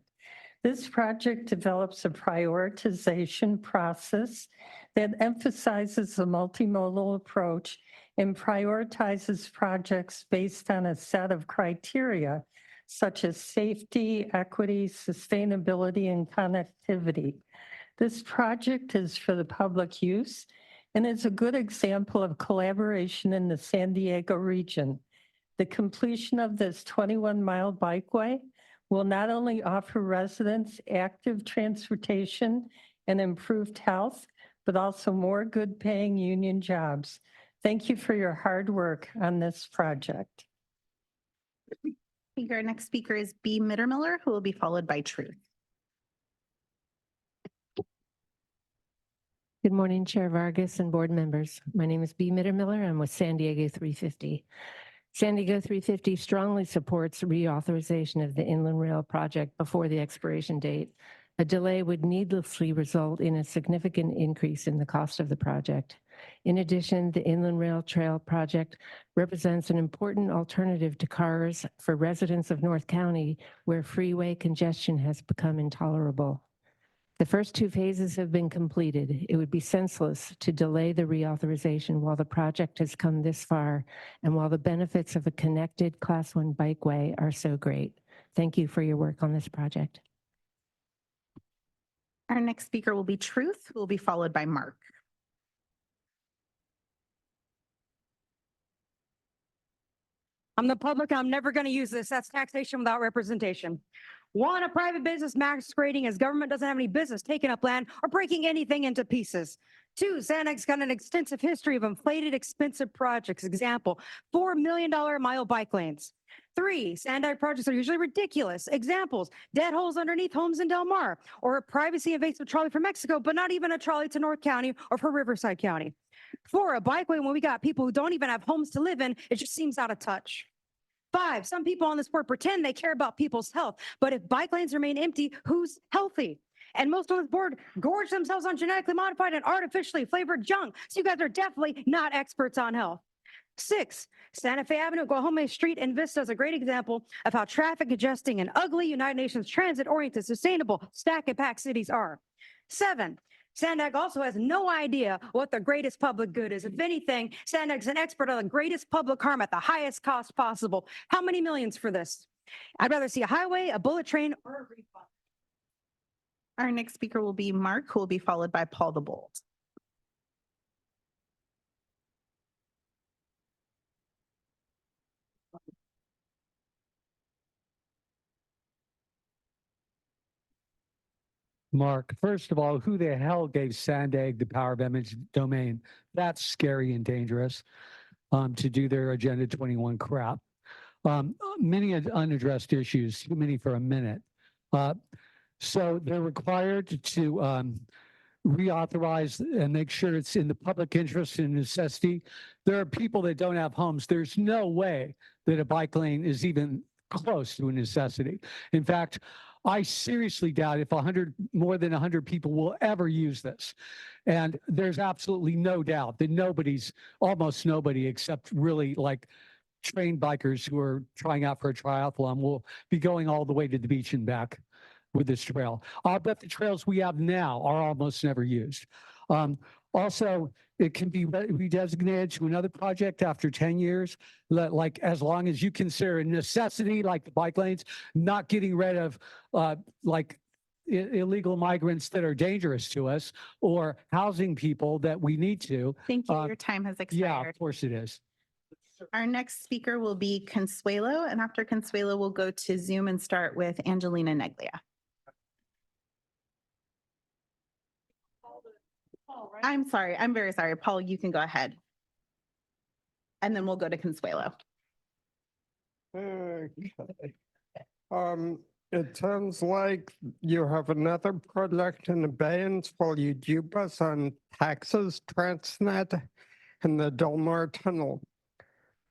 This project develops a prioritization process that emphasizes a multimodal approach and prioritizes projects based on a set of criteria such as safety, equity, sustainability, and connectivity. This project is for the public use and is a good example of collaboration in the San Diego region. The completion of this 21-mile bikeway will not only offer residents active transportation and improved health, but also more good-paying union jobs. Thank you for your hard work on this project. Our next speaker is B. Mittermiller, who will be followed by Truth. Good morning, Chair Vargas and board members. My name is B. Mittermiller. I'm with San Diego 350. San Diego 350 strongly supports reauthorization of the Inland Rail project before the expiration date. A delay would needlessly result in a significant increase in the cost of the project. In addition, the Inland Rail Trail project represents an important alternative to cars for residents of North County, where freeway congestion has become intolerable. The first two phases have been completed. It would be senseless to delay the reauthorization while the project has come this far and while the benefits of a connected Class 1 bikeway are so great. Thank you for your work on this project. Our next speaker will be Truth, who will be followed by Mark. I'm the public. I'm never going to use this. That's taxation without representation. One, a private business masquerading as government doesn't have any business taking up land or breaking anything into pieces. Two, SANDAG's got an extensive history of inflated, expensive projects. Example, $4 million mile bike lanes. Three, SANDAG projects are usually ridiculous. Examples, dead holes underneath homes in Del Mar, or a privacy invasive trolley from Mexico, but not even a trolley to North County or for Riverside County. Four, a bikeway when we got people who don't even have homes to live in, it just seems out of touch. Five, some people on this board pretend they care about people's health, but if bike lanes remain empty, who's healthy? And most on this board gorge themselves on genetically modified and artificially flavored junk. So you guys are definitely not experts on health. Six, Santa Fe Avenue, Guajome Street, and Vista is a great example of how traffic congesting and ugly United Nations transit-oriented, sustainable, stack and pack cities are. Seven, SANDAG also has no idea what the greatest public good is. If anything, SANDAG's an expert on the greatest public harm at the highest cost possible. How many millions for this? I'd rather see a highway, a bullet train, or a refund. Our next speaker will be Mark, who will be followed by Paul the Bold. Mark, first of all, who the hell gave SANDAG the power of eminent domain? That's scary and dangerous to do their Agenda 21 crap. Many unaddressed issues, too many for a minute. So they're required to reauthorize and make sure it's in the public interest and necessity. There are people that don't have homes. There's no way that a bike lane is even close to a necessity. In fact, I seriously doubt if more than 100 people will ever use this. And there's absolutely no doubt that almost nobody except really like trained bikers who are trying out for a triathlon will be going all the way to the beach and back with this trail. I'll bet the trails we have now are almost never used. Also, it can be redesignated to another project after 10 years, like as long as you consider a necessity, like the bike lanes, not getting rid of illegal migrants that are dangerous to us or housing people that we need to. Thank you. Your time has expired. Yeah, of course it is. Our next speaker will be Consuelo, and after Consuelo, we'll go to Zoom and start with Angelina Neglia. I'm sorry. I'm very sorry. Paul, you can go ahead. And then we'll go to Consuelo. Okay. It sounds like you have another project in abeyance while you debus on taxes, Transnet, and the Del Mar Tunnel.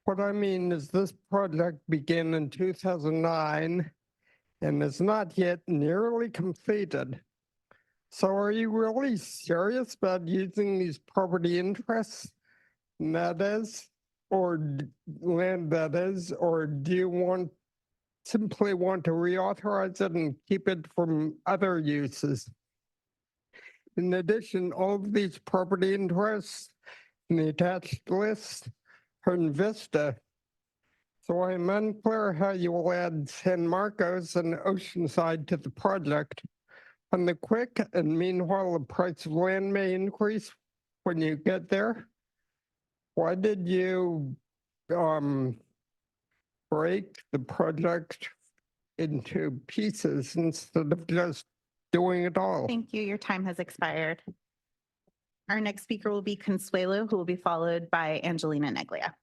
What I mean is this project began in 2009 and is not yet nearly completed. So are you really serious about using these property interests, that is, land that is, or do you simply want to reauthorize it and keep it from other uses? In addition, all of these property interests in the attached list are in Vista. So I'm unclear how you will add San Marcos and Oceanside to the project. On the quick, and meanwhile, the price of land may increase when you get there. Why did you break the project into pieces instead of just doing it all? Thank you. Your time has expired. Our next speaker will be Consuelo, who will be followed by Angelina Neglia.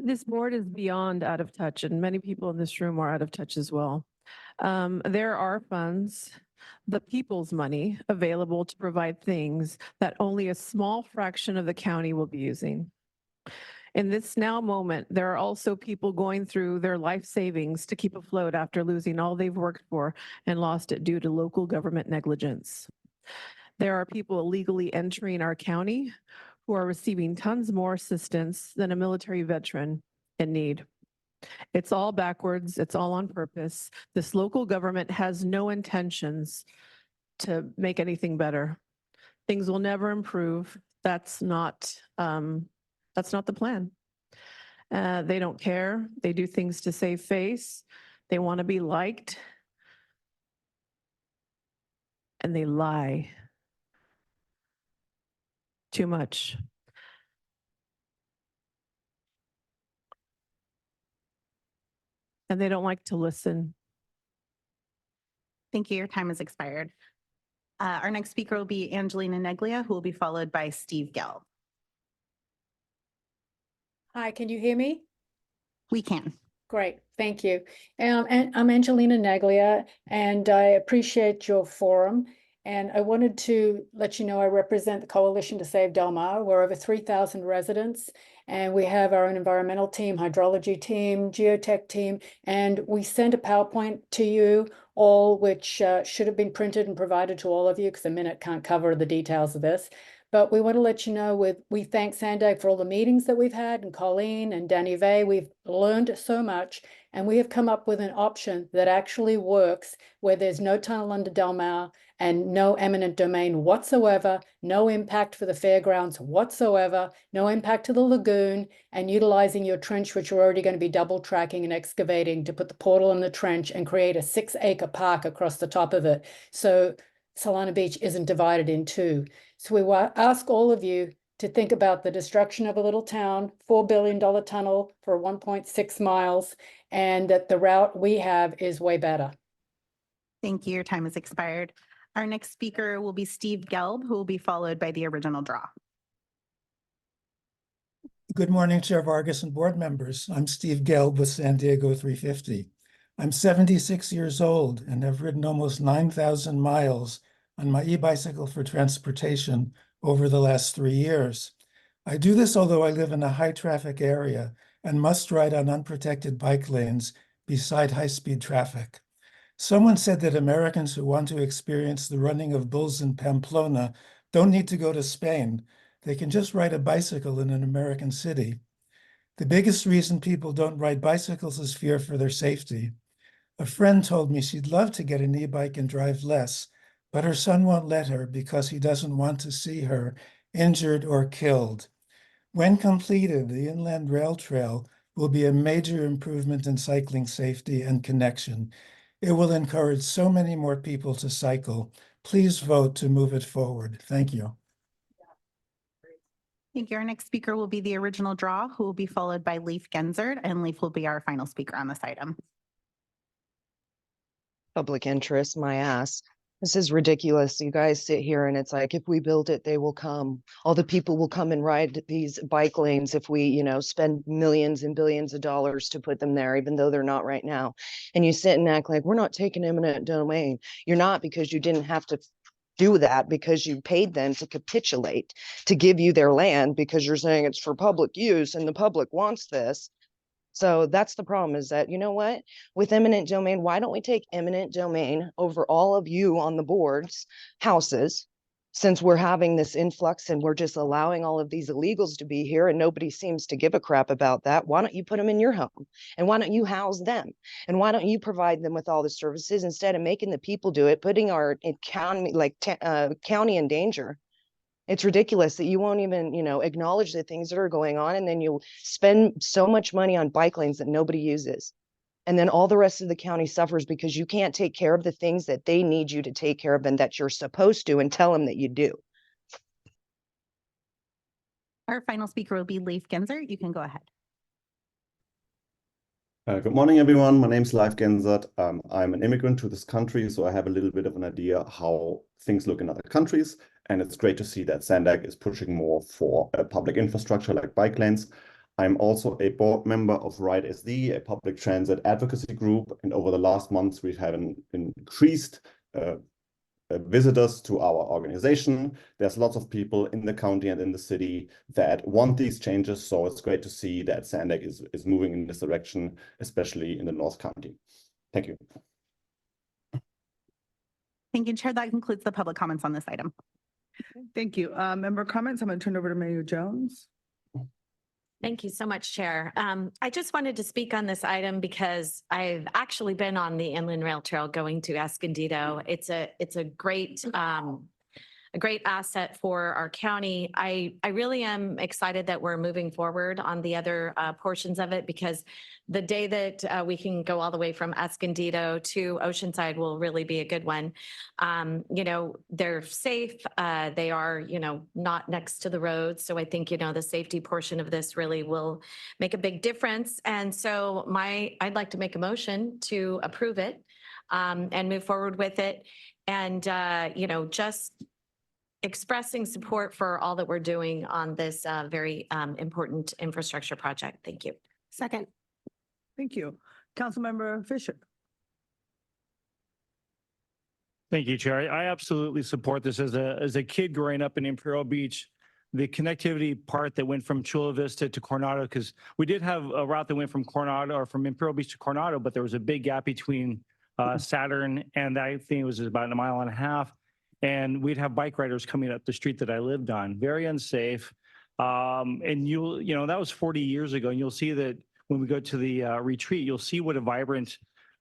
This board is beyond out of touch, and many people in this room are out of touch as well. There are funds, the people's money, available to provide things that only a small fraction of the county will be using. In this now moment, there are also people going through their life savings to keep afloat after losing all they've worked for and lost it due to local government negligence. There are people illegally entering our county who are receiving tons more assistance than a military veteran in need. It's all backwards. It's all on purpose. This local government has no intentions to make anything better. Things will never improve. That's not the plan. They don't care. They do things to save face. They want to be liked. And they lie. Too much. And they don't like to listen. Thank you. Your time has expired. Our next speaker will be Angelina Neglia, who will be followed by Steve Gelb. Hi, can you hear me? We can. Great, thank you. And I'm Angelina Neglia, and I appreciate your forum. And I wanted to let you know I represent the Coalition to Save Del Mar. We're over 3,000 residents, and we have our own environmental team, hydrology team, geotech team, and we sent a PowerPoint to you all, which should have been printed and provided to all of you because a minute can't cover the details of this. But we want to let you know we thank SANDAG for all the meetings that we've had, and Colleen and Danny Vey. We've learned so much, and we have come up with an option that actually works where there's no tunnel under Del Mar and no eminent domain whatsoever, no impact for the fairgrounds whatsoever, no impact to the lagoon, and utilizing your trench, which we're already going to be double tracking and excavating to put the portal in the trench and create a 6-acre park across the top of it. So Solana Beach isn't divided in two. So we ask all of you to think about the destruction of a little town, $4 billion tunnel for 1.6 miles, and that the route we have is way better. Thank you. Your time has expired. Our next speaker will be Steve Gelb, who will be followed by the original draw. Good morning, Chair Vargas and board members. I'm Steve Gelb with San Diego 350. I'm 76 years old and have ridden almost 9,000 miles on my e-bicycle for transportation over the last 3 years. I do this although I live in a high-traffic area and must ride on unprotected bike lanes beside high-speed traffic. Someone said that Americans who want to experience the running of bulls in Pamplona don't need to go to Spain. They can just ride a bicycle in an American city. The biggest reason people don't ride bicycles is fear for their safety. A friend told me she'd love to get an e-bike and drive less, but her son won't let her because he doesn't want to see her injured or killed. When completed, the Inland Rail Trail will be a major improvement in cycling safety and connection. It will encourage so many more people to cycle. Please vote to move it forward. Thank you. Thank you. Our next speaker will be the original draw, who will be followed by Leif Genzert, and Leif will be our final speaker on this item. Public interest, my ass. This is ridiculous. You guys sit here and it's like, if we build it, they will come. All the people will come and ride these bike lanes if we, spend millions and billions of dollars to put them there, even though they're not right now. And you sit and act like we're not taking eminent domain. You're not, because you didn't have to do that, because you paid them to capitulate, to give you their land, because you're saying it's for public use and the public wants this. So that's the problem, is that, you know what, with eminent domain, why don't we take eminent domain over all of you on the board's houses, since we're having this influx and we're just allowing all of these illegals to be here and nobody seems to give a crap about that? Why don't you put them in your home? And why don't you house them? And why don't you provide them with all the services instead of making the people do it, putting our county in danger? It's ridiculous that you won't even, acknowledge the things that are going on, and then you'll spend so much money on bike lanes that nobody uses. And then all the rest of the county suffers because you can't take care of the things that they need you to take care of and that you're supposed to, and tell them that you do. Our final speaker will be Leif Genzer. You can go ahead. Good morning, everyone. My name is Leif Genzer. I'm an immigrant to this country, so I have a little bit of an idea how things look in other countries. And it's great to see that SANDAG is pushing more for public infrastructure like bike lanes. I'm also a board member of Ride SD, a public transit advocacy group. And over the last months, we have increased visitors to our organization. There's lots of people in the county and in the city that want these changes. So it's great to see that SANDAG is moving in this direction, especially in the North County. Thank you. Thank you, Chair. That concludes the public comments on this item. Thank you. Member comments. I'm going to turn over to Mayor Jones. Thank you so much, Chair. I just wanted to speak on this item because I've actually been on the Inland Rail Trail going to Escondido. It's a great asset for our county. I really am excited that we're moving forward on the other portions of it, because the day that we can go all the way from Escondido to Oceanside will really be a good one. They're safe. They are, not next to the road. So I think, the safety portion of this really will make a big difference. And so I'd like to make a motion to approve it and move forward with it. And, just expressing support for all that we're doing on this very important infrastructure project. Thank you. Second. Thank you. Councilmember Fisher. Thank you, Chair. I absolutely support this. As a kid growing up in Imperial Beach, the connectivity part that went from Chula Vista to Coronado, because we did have a route that went from Coronado or from Imperial Beach to Coronado, but there was a big gap between Saturn, and I think it was about 1.5 miles. And we'd have bike riders coming up the street that I lived on, very unsafe. And that was 40 years ago. And you'll see that when we go to the retreat, you'll see what a vibrant,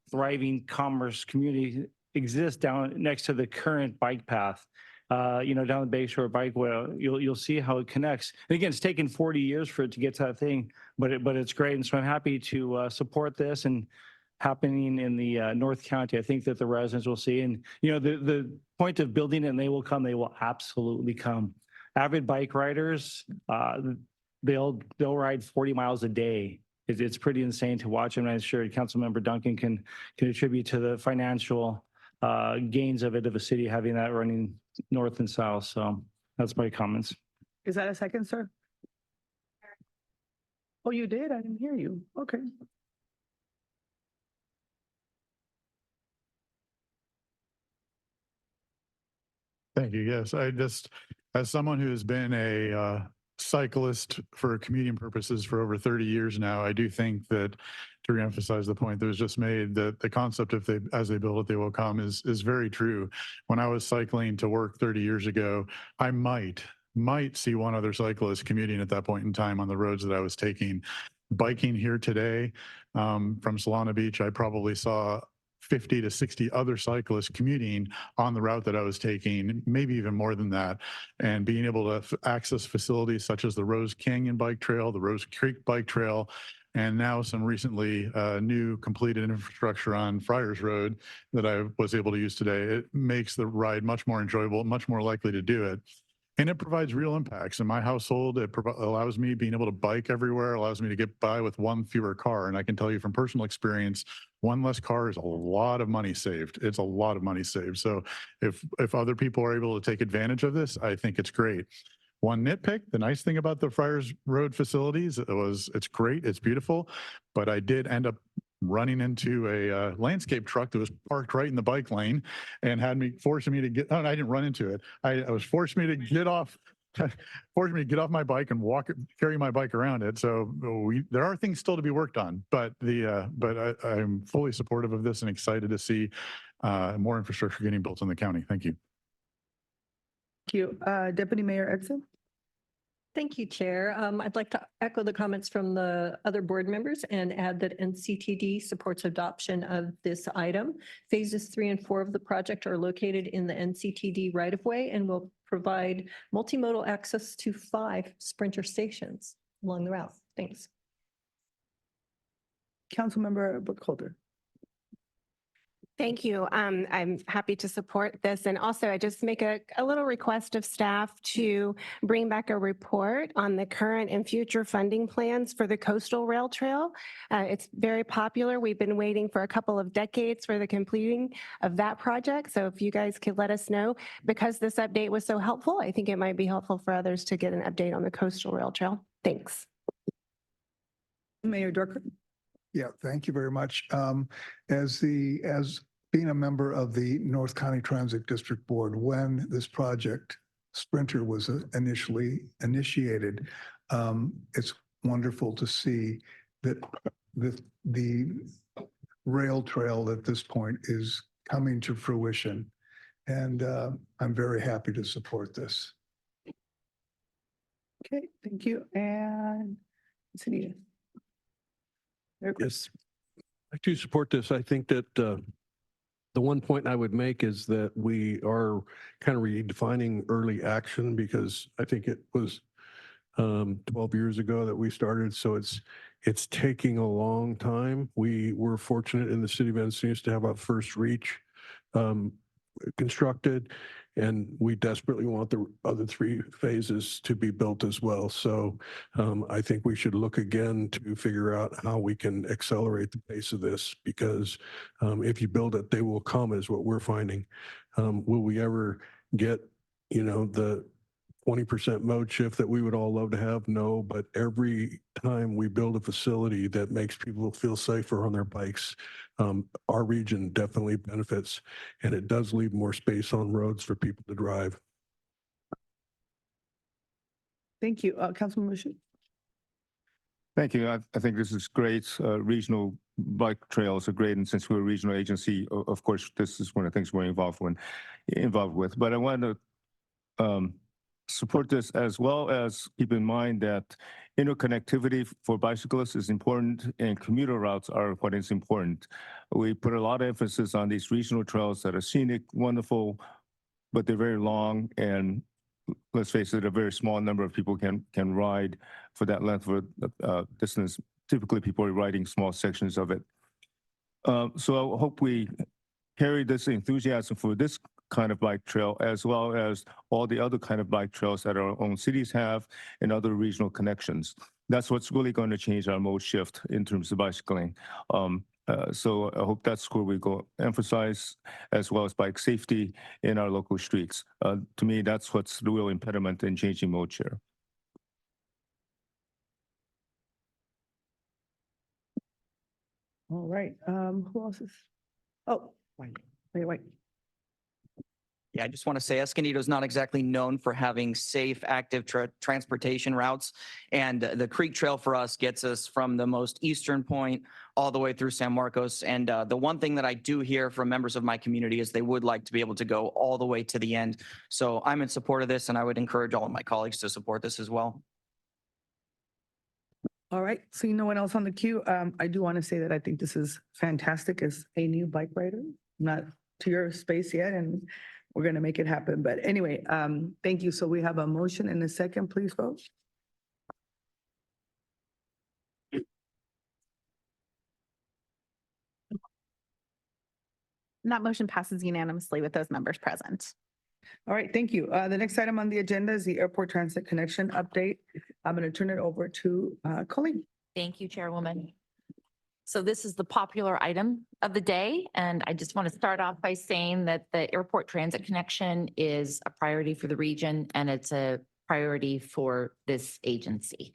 thriving commerce community exists down next to the current bike path. Down the Bayshore Bikeway, you'll see how it connects. And again, it's taken 40 years for it to get to that thing, but it's great. And so I'm happy to support this and happening in the North County. I think that the residents will see, and the point of building it, and they will come, they will absolutely come. Avid bike riders, they'll ride 40 miles a day. It's pretty insane to watch. And I'm sure Councilmember Duncan can attribute to the financial gains of a city having that running north and south. So that's my comments. Is that a second, sir? Oh, you did? I didn't hear you. Okay. Thank you. Yes, as someone who has been a cyclist for commuting purposes for over 30 years now, I do think that, to reemphasize the point that was just made, that the concept of as they build it, they will come is very true. When I was cycling to work 30 years ago, I might see one other cyclist commuting at that point in time on the roads that I was taking. Biking here today from Solana Beach, I probably saw 50 to 60 other cyclists commuting on the route that I was taking, maybe even more than that, and being able to access facilities such as the Rose Canyon Bike Trail, the Rose Creek Bike Trail, and now some recently new completed infrastructure on Friars Road that I was able to use today. It makes the ride much more enjoyable, much more likely to do it. And it provides real impacts. In my household, it allows me being able to bike everywhere, allows me to get by with one fewer car. And I can tell you from personal experience, one less car is a lot of money saved. It's a lot of money saved. So if other people are able to take advantage of this, I think it's great. One nitpick, the nice thing about the Friars Road facilities it's great, it's beautiful, but I did end up running into a landscape truck that was parked right in the bike lane and forcing me to get, oh, I didn't run into it. I was forced me to get off, forced me to get off my bike and carry my bike around it. So there are things still to be worked on, but I'm fully supportive of this and excited to see more infrastructure getting built in the county. Thank you. Thank you. Deputy Mayor Edson? Thank you, Chair. I'd like to echo the comments from the other board members and add that NCTD supports adoption of this item. Phases 3 and 4 of the project are located in the NCTD right-of-way and will provide multimodal access to 5 Sprinter stations along the route. Thanks. Councilmember Burkholder. Thank you. I'm happy to support this. And also, I just make a little request of staff to bring back a report on the current and future funding plans for the Coastal Rail Trail. It's very popular. We've been waiting for a couple of decades for the completing of that project. So if you guys could let us know, because this update was so helpful, I think it might be helpful for others to get an update on the Coastal Rail Trail. Thanks. Mayor Dorker. Yeah, thank you very much. As being a member of the North County Transit District Board, when this project Sprinter was initially initiated, it's wonderful to see that the rail trail at this point is coming to fruition. And I'm very happy to support this. Okay, thank you. And Sunita. Yes, I do support this. I think that the one point I would make is that we are kind of redefining early action, because I think it was 12 years ago that we started. So it's taking a long time. We were fortunate in the city of Encinitas to have our first reach constructed, and we desperately want the other 3 phases to be built as well. So I think we should look again to figure out how we can accelerate the pace of this, because if you build it, they will come, is what we're finding. Will we ever get, the 20% mode shift that we would all love to have? No, but every time we build a facility that makes people feel safer on their bikes, our region definitely benefits, and it does leave more space on roads for people to drive. Thank you. Councilman Rashid. Thank you. I think this is great. Regional bike trails are great, and since we're a regional agency, of course, this is one of the things we're involved with. But I want to support this, as well as keep in mind that interconnectivity for bicyclists is important, and commuter routes are what is important. We put a lot of emphasis on these regional trails that are scenic, wonderful, but they're very long, and let's face it, a very small number of people can ride for that length of distance. Typically, people are riding small sections of it. So I hope we carry this enthusiasm for this kind of bike trail, as well as all the other kind of bike trails that our own cities have and other regional connections. That's what's really going to change our mode shift in terms of bicycling. So I hope that's where we go emphasize, as well as bike safety in our local streets. To me, that's what's the real impediment in changing mode share. All right. Who else is? Oh, wait. Yeah, I just want to say Escondido is not exactly known for having safe, active transportation routes. And the Creek Trail for us gets us from the most eastern point all the way through San Marcos. And the one thing that I do hear from members of my community is they would like to be able to go all the way to the end. So I'm in support of this, and I would encourage all of my colleagues to support this as well. All right, seeing no one else on the queue, I do want to say that I think this is fantastic as a new bike rider. Not to your space yet, and we're going to make it happen. But anyway, thank you. So we have a motion and a second. Please vote. And that motion passes unanimously with those members present. All right, thank you. The next item on the agenda is the airport transit connection update. I'm going to turn it over to Colleen. Thank you, Chairwoman. So this is the popular item of the day, and I just want to start off by saying that the airport transit connection is a priority for the region, and it's a priority for this agency.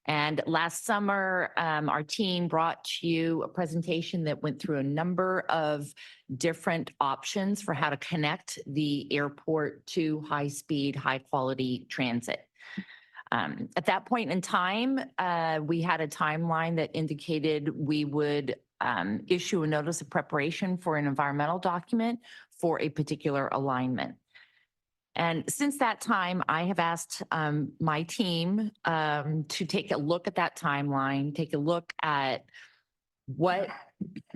And last summer, our team brought to you a presentation that went through a number of different options for how to connect the airport to high-speed, high-quality transit. At that point in time, we had a timeline that indicated we would issue a notice of preparation for an environmental document for a particular alignment. And since that time, I have asked my team to take a look at that timeline, take a look at what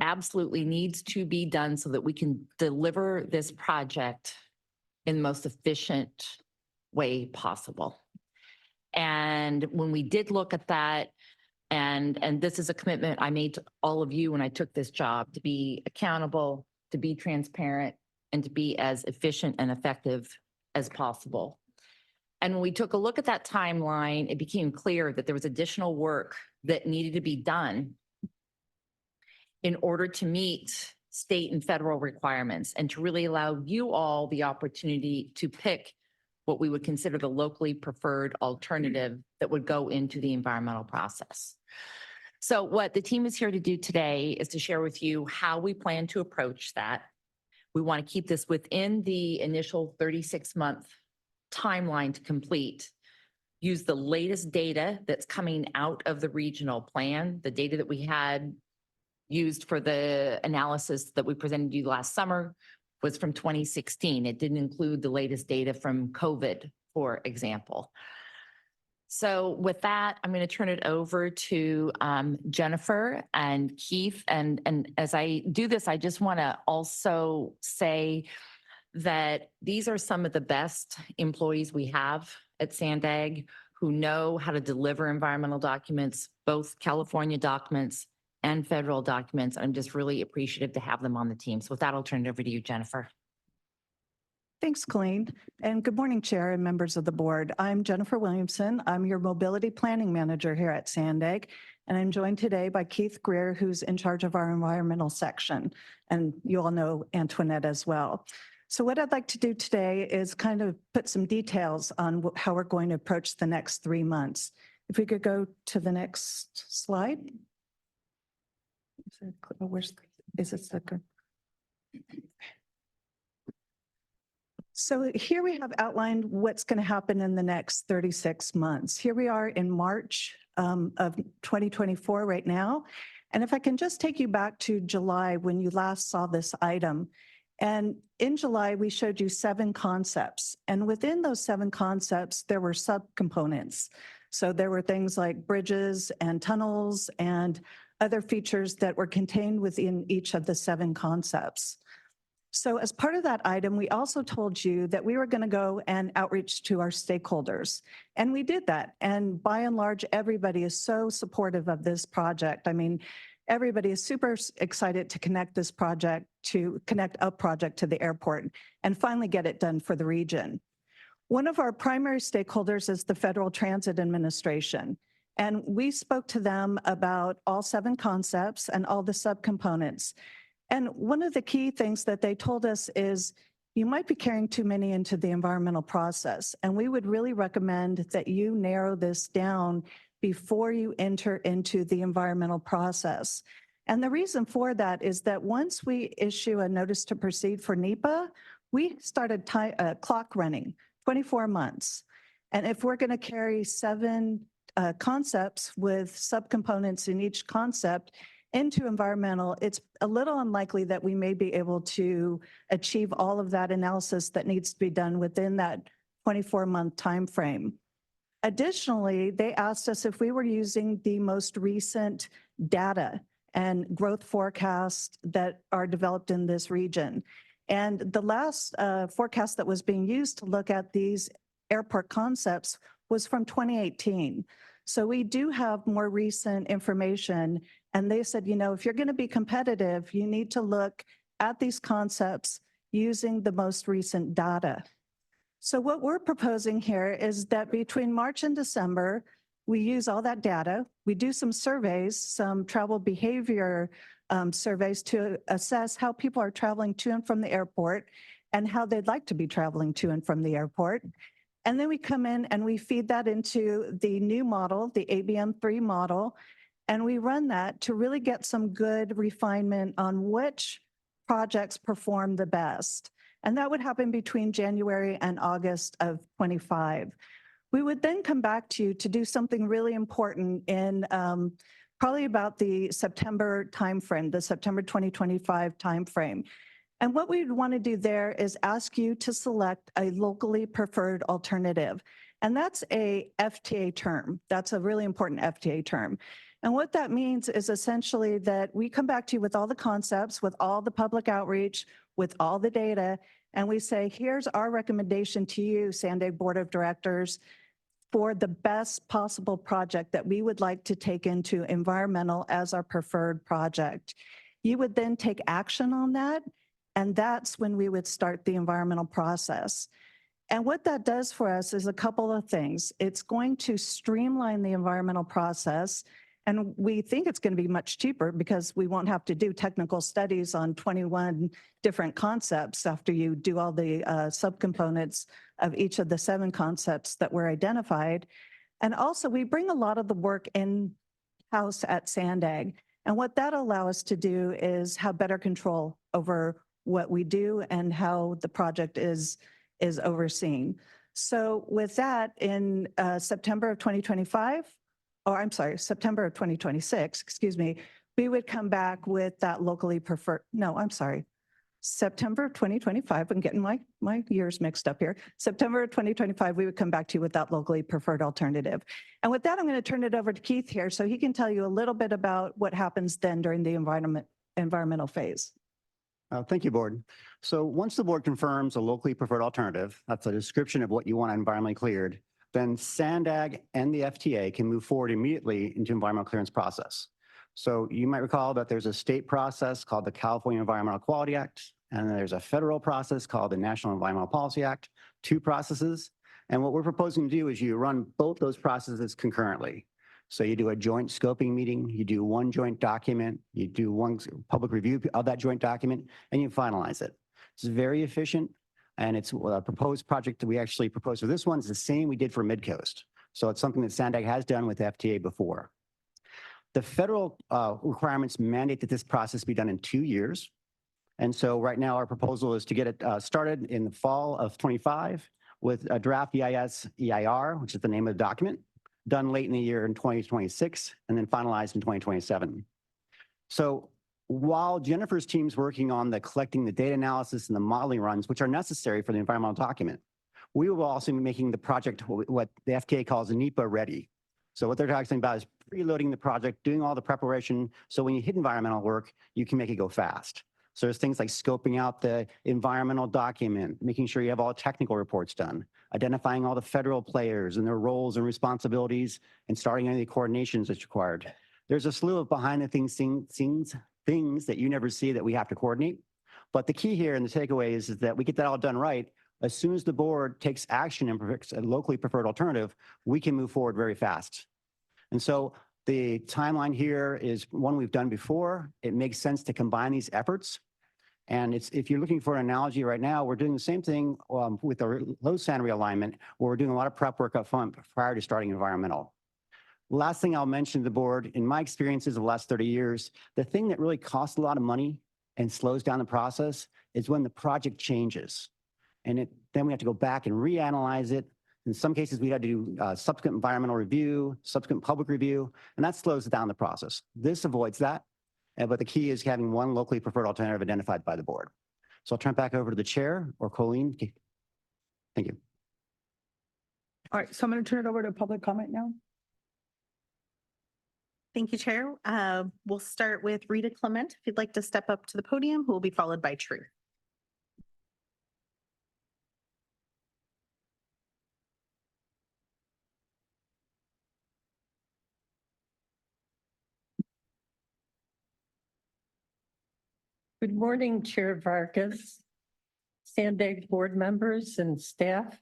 absolutely needs to be done so that we can deliver this project in the most efficient way possible. And when we did look at that, and this is a commitment I made to all of you when I took this job, to be accountable, to be transparent, and to be as efficient and effective as possible. And when we took a look at that timeline, it became clear that there was additional work that needed to be done in order to meet state and federal requirements and to really allow you all the opportunity to pick what we would consider the locally preferred alternative that would go into the environmental process. So what the team is here to do today is to share with you how we plan to approach that. We want to keep this within the initial 36-month timeline to complete. Use the latest data that's coming out of the regional plan, the data that we had used for the analysis that we presented to you last summer was from 2016. It didn't include the latest data from COVID, for example. So with that, I'm going to turn it over to Jennifer and Keith. And as I do this, I just want to also say that these are some of the best employees we have at SANDAG who know how to deliver environmental documents, both California documents and federal documents. I'm just really appreciative to have them on the team. So with that, I'll turn it over to you, Jennifer. Thanks, Colleen. And good morning, Chair and members of the board. I'm Jennifer Williamson. I'm your Mobility Planning Manager here at SANDAG. And I'm joined today by Keith Greer, who's in charge of our environmental section. And you all know Antoinette as well. So what I'd like to do today is kind of put some details on how we're going to approach the next 3 months. If we could go to the next slide. Is it stuck? So here we have outlined what's going to happen in the next 36 months. Here we are in March of 2024 right now. And if I can just take you back to July when you last saw this item. And in July, we showed you 7 concepts. And within those 7 concepts, there were subcomponents. So there were things like bridges and tunnels and other features that were contained within each of the 7 concepts. So as part of that item, we also told you that we were going to go and outreach to our stakeholders. And we did that. And by and large, everybody is so supportive of this project. I mean, everybody is super excited to connect a project to the airport and finally get it done for the region. One of our primary stakeholders is the Federal Transit Administration. And we spoke to them about all 7 concepts and all the subcomponents. And one of the key things that they told us is you might be carrying too many into the environmental process. And we would really recommend that you narrow this down before you enter into the environmental process. And the reason for that is that once we issue a notice to proceed for NEPA, we started clock running 24 months. And if we're going to carry 7 concepts with subcomponents in each concept into environmental, it's a little unlikely that we may be able to achieve all of that analysis that needs to be done within that 24-month time frame. Additionally, they asked us if we were using the most recent data and growth forecasts that are developed in this region. And the last forecast that was being used to look at these airport concepts was from 2018. So we do have more recent information. And they said, you know, if you're going to be competitive, you need to look at these concepts using the most recent data. So what we're proposing here is that between March and December, we use all that data. We do some surveys, some travel behavior surveys to assess how people are traveling to and from the airport and how they'd like to be traveling to and from the airport. And then we come in and we feed that into the new model, the ABM3 model, and we run that to really get some good refinement on which projects perform the best. And that would happen between January and August of 25. We would then come back to you to do something really important in probably about the September timeframe, the September 2025 timeframe. And what we'd want to do there is ask you to select a locally preferred alternative. And that's a FTA term. That's a really important FTA term. And what that means is essentially that we come back to you with all the concepts, with all the public outreach, with all the data, and we say, here's our recommendation to you, SANDAG Board of Directors, for the best possible project that we would like to take into environmental as our preferred project. You would then take action on that, and that's when we would start the environmental process. And what that does for us is a couple of things. It's going to streamline the environmental process, and we think it's going to be much cheaper because we won't have to do technical studies on 21 different concepts after you do all the subcomponents of each of the 7 concepts that were identified. And also we bring a lot of the work in-house at SANDAG. And what that allows us to do is have better control over what we do and how the project is overseen. So with that, in September of 2025, or I'm sorry, September of 2026, excuse me, we would come back with that locally preferred, no, I'm sorry, September of 2025, I'm getting my years mixed up here. September of 2025, we would come back to you with that locally preferred alternative. And with that, I'm going to turn it over to Keith here so he can tell you a little bit about what happens then during the environmental phase. Thank you, Board. So once the Board confirms a locally preferred alternative, that's a description of what you want environmentally cleared, then SANDAG and the FTA can move forward immediately into environmental clearance process. So you might recall that there's a state process called the California Environmental Quality Act, and there's a federal process called the National Environmental Policy Act, 2 processes. And what we're proposing to do is you run both those processes concurrently. So you do a joint scoping meeting, you do 1 joint document, you do 1 public review of that joint document, and you finalize it. It's very efficient, and it's a proposed project that we actually proposed for this one is the same we did for Midcoast. So it's something that SANDAG has done with FTA before. The federal requirements mandate that this process be done in 2 years. And so right now our proposal is to get it started in the fall of 25 with a draft EIR, which is the name of the document, done late in the year in 2026, and then finalized in 2027. So while Jennifer's team's working on collecting the data analysis and the modeling runs, which are necessary for the environmental document, we will also be making the project what the FTA calls NEPA ready. So what they're talking about is preloading the project, doing all the preparation, so when you hit environmental work, you can make it go fast. So there's things like scoping out the environmental document, making sure you have all technical reports done, identifying all the federal players and their roles and responsibilities, and starting any coordinations that's required. There's a slew of behind the things that you never see that we have to coordinate. But the key here and the takeaway is that we get that all done right. As soon as the board takes action and picks a locally preferred alternative, we can move forward very fast. And so the timeline here is one we've done before. It makes sense to combine these efforts. And if you're looking for an analogy right now, we're doing the same thing with the low SAN realignment, where we're doing a lot of prep work up front prior to starting environmental. Last thing I'll mention to the board, in my experiences of the last 30 years, the thing that really costs a lot of money and slows down the process is when the project changes. And then we have to go back and reanalyze it. In some cases, we had to do subsequent environmental review, subsequent public review, and that slows down the process. This avoids that. But the key is having 1 locally preferred alternative identified by the board. So I'll turn it back over to the chair or Colleen. Thank you. All right, so I'm going to turn it over to public comment now. Thank you, Chair. We'll start with Rita Clement. If you'd like to step up to the podium, who will be followed by Truth. Good morning, Chair Vargas, SANDAG board members and staff.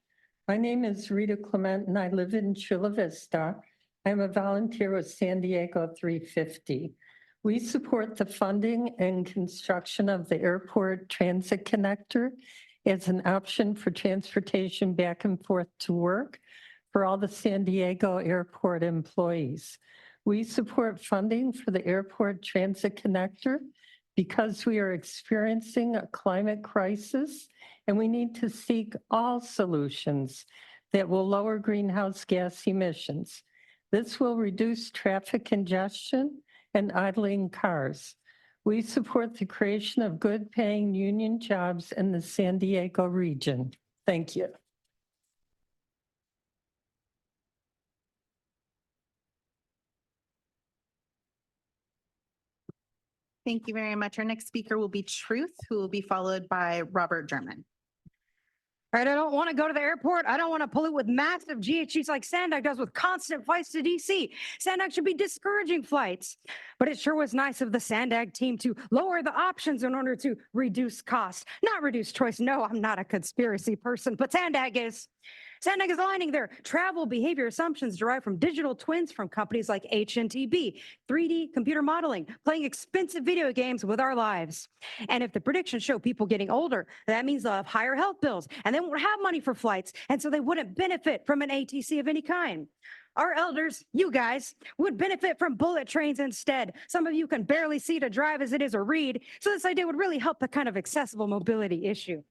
My name is Rita Clement and I live in Chula Vista. I'm a volunteer with San Diego 350. We support the funding and construction of the airport transit connector as an option for transportation back and forth to work for all the San Diego airport employees. We support funding for the airport transit connector because we are experiencing a climate crisis and we need to seek all solutions that will lower greenhouse gas emissions. This will reduce traffic congestion and idling cars. We support the creation of good-paying union jobs in the San Diego region. Thank you. Thank you very much. Our next speaker will be Truth, who will be followed by Robert German. All right, I don't want to go to the airport. I don't want to pollute with massive GHGs like SANDAG does with constant flights to DC. SANDAG should be discouraging flights. But it sure was nice of the SANDAG team to lower the options in order to reduce cost, not reduce choice. No, I'm not a conspiracy person, but SANDAG is. SANDAG is aligning their travel behavior assumptions derived from digital twins from companies like HNTB, 3D computer modeling, playing expensive video games with our lives. And if the predictions show people getting older, that means they'll have higher health bills and they won't have money for flights. And so they wouldn't benefit from an ATC of any kind. Our elders, you guys, would benefit from bullet trains instead. Some of you can barely see to drive as it is or read. So this idea would really help the kind of accessible mobility issue.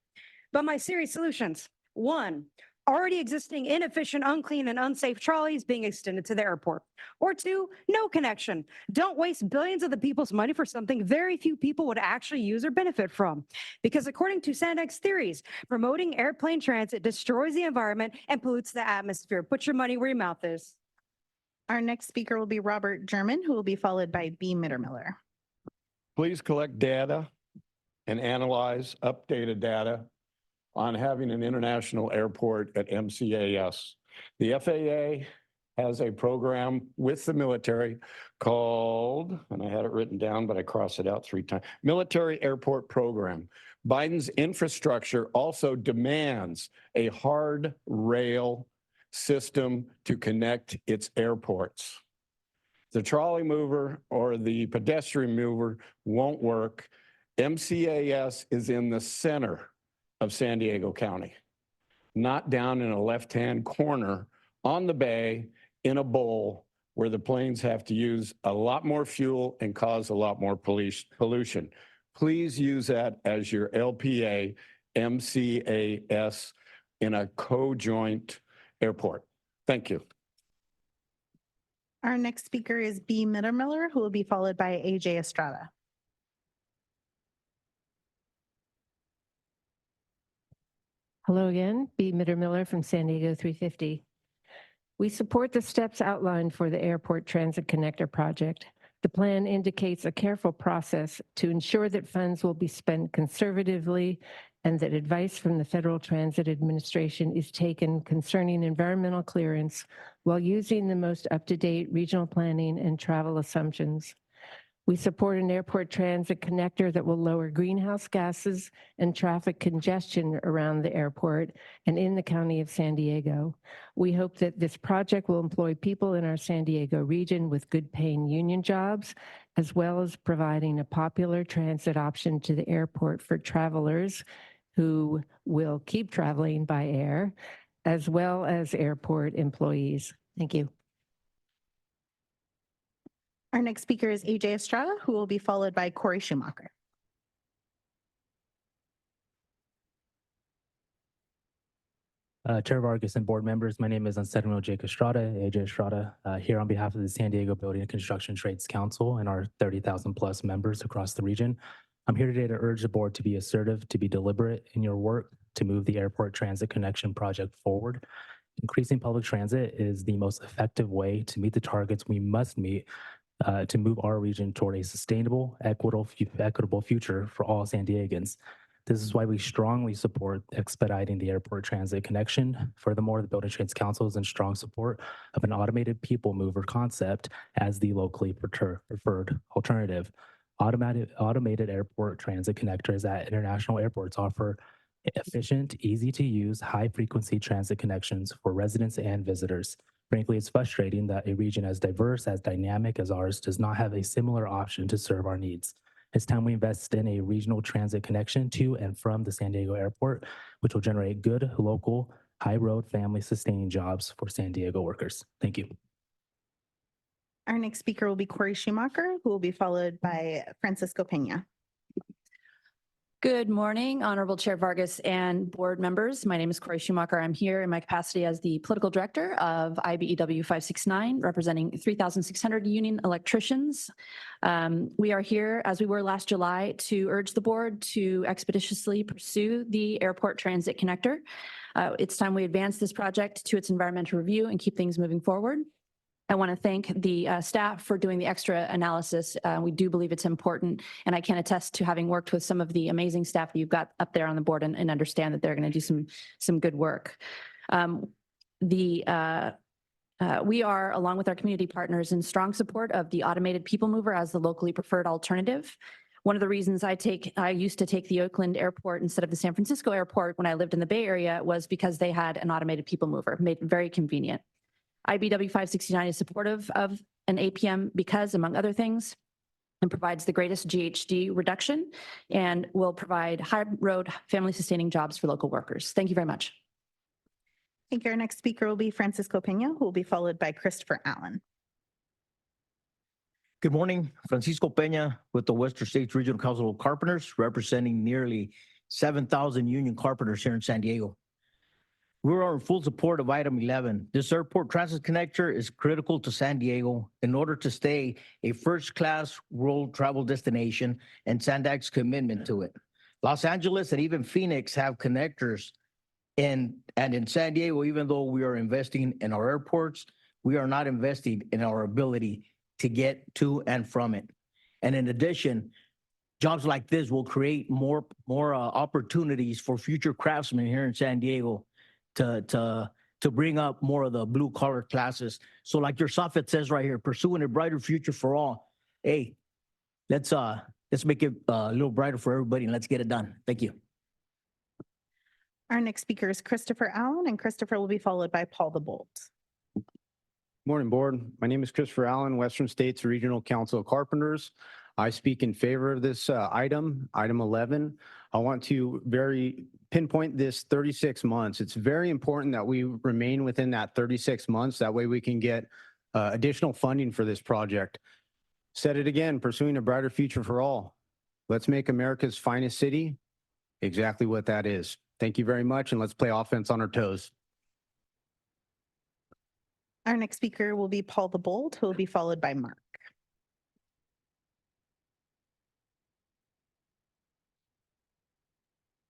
But my series solutions, 1, already existing inefficient, unclean, and unsafe trolleys being extended to the airport. Or 2, no connection. Don't waste billions of the people's money for something very few people would actually use or benefit from. Because according to SANDAG's theories, promoting airplane transit destroys the environment and pollutes the atmosphere. Put your money where your mouth is. Our next speaker will be Robert German, who will be followed by B. Mittermiller. Please collect data and analyze updated data on having an international airport at MCAS. The FAA has a program with the military called, and I had it written down, but I crossed it out 3 times, Military Airport Program. Biden's infrastructure also demands a hard rail system to connect its airports. The trolley mover or the pedestrian mover won't work. MCAS is in the center of San Diego County, not down in a left-hand corner on the bay in a bowl where the planes have to use a lot more fuel and cause a lot more pollution. Please use that as your LPA MCAS in a co-joint airport. Thank you. Our next speaker is B. Mittermiller, who will be followed by AJ Estrada. Hello again, B. Mittermiller from San Diego 350. We support the steps outlined for the Airport Transit Connector project. The plan indicates a careful process to ensure that funds will be spent conservatively and that advice from the Federal Transit Administration is taken concerning environmental clearance while using the most up-to-date regional planning and travel assumptions. We support an airport transit connector that will lower greenhouse gases and traffic congestion around the airport and in the county of San Diego. We hope that this project will employ people in our San Diego region with good paying union jobs, as well as providing a popular transit option to the airport for travelers who will keep traveling by air, as well as airport employees. Thank you. Our next speaker is AJ Estrada, who will be followed by Corey Schumacher. Chair Vargas and board members, my name is Anselmo Jake Estrada, AJ Estrada, here on behalf of the San Diego Building and Construction Trades Council and our 30,000 plus members across the region. I'm here today to urge the board to be assertive, to be deliberate in your work to move the airport transit connection project forward. Increasing public transit is the most effective way to meet the targets we must meet to move our region toward a sustainable, equitable future for all San Diegans. This is why we strongly support expediting the airport transit connection. Furthermore, the Building Trades Council is in strong support of an automated people mover concept as the locally preferred alternative. Automated airport transit connectors at international airports offer efficient, easy to use, high frequency transit connections for residents and visitors. Frankly, it's frustrating that a region as diverse, as dynamic as ours does not have a similar option to serve our needs. It's time we invest in a regional transit connection to and from the San Diego airport, which will generate good local, high road, family sustaining jobs for San Diego workers. Thank you. Our next speaker will be Corey Schumacher, who will be followed by Francisco Peña. Good morning, Honorable Chair Vargas and board members. My name is Corey Schumacher. I'm here in my capacity as the political director of IBEW 569, representing 3,600 union electricians. We are here, as we were last July, to urge the board to expeditiously pursue the airport transit connector. It's time we advance this project to its environmental review and keep things moving forward. I want to thank the staff for doing the extra analysis. We do believe it's important, and I can attest to having worked with some of the amazing staff that you've got up there on the board and understand that they're going to do some good work. We are, along with our community partners, in strong support of the automated people mover as the locally preferred alternative. One of the reasons I used to take the Oakland airport instead of the San Francisco airport when I lived in the Bay Area was because they had an automated people mover, made it very convenient. IBEW 569 is supportive of an APM because, among other things, it provides the greatest GHG reduction and will provide high road family sustaining jobs for local workers. Thank you very much. I think our next speaker will be Francisco Peña, who will be followed by Christopher Allen. Good morning, Francisco Peña with the Western States Regional Council of Carpenters, representing nearly 7,000 union carpenters here in San Diego. We're in full support of item 11. This airport transit connector is critical to San Diego in order to stay a first-class world travel destination and SANDAG's commitment to it. Los Angeles and even Phoenix have connectors, and in San Diego, even though we are investing in our airports, we are not investing in our ability to get to and from it. And in addition, jobs like this will create more opportunities for future craftsmen here in San Diego to bring up more of the blue collar classes. So like your soffit says right here, pursuing a brighter future for all. Hey, let's make it a little brighter for everybody and let's get it done. Thank you. Our next speaker is Christopher Allen, and Christopher will be followed by Paul the Bolt. Morning, board. My name is Christopher Allen, Western States Regional Council of Carpenters. I speak in favor of this item 11. I want to pinpoint this 36 months. It's very important that we remain within that 36 months. That way we can get additional funding for this project. Said it again, pursuing a brighter future for all. Let's make America's finest city exactly what that is. Thank you very much, and let's play offense on our toes. Our next speaker will be Paul the Bold, who will be followed by Mark.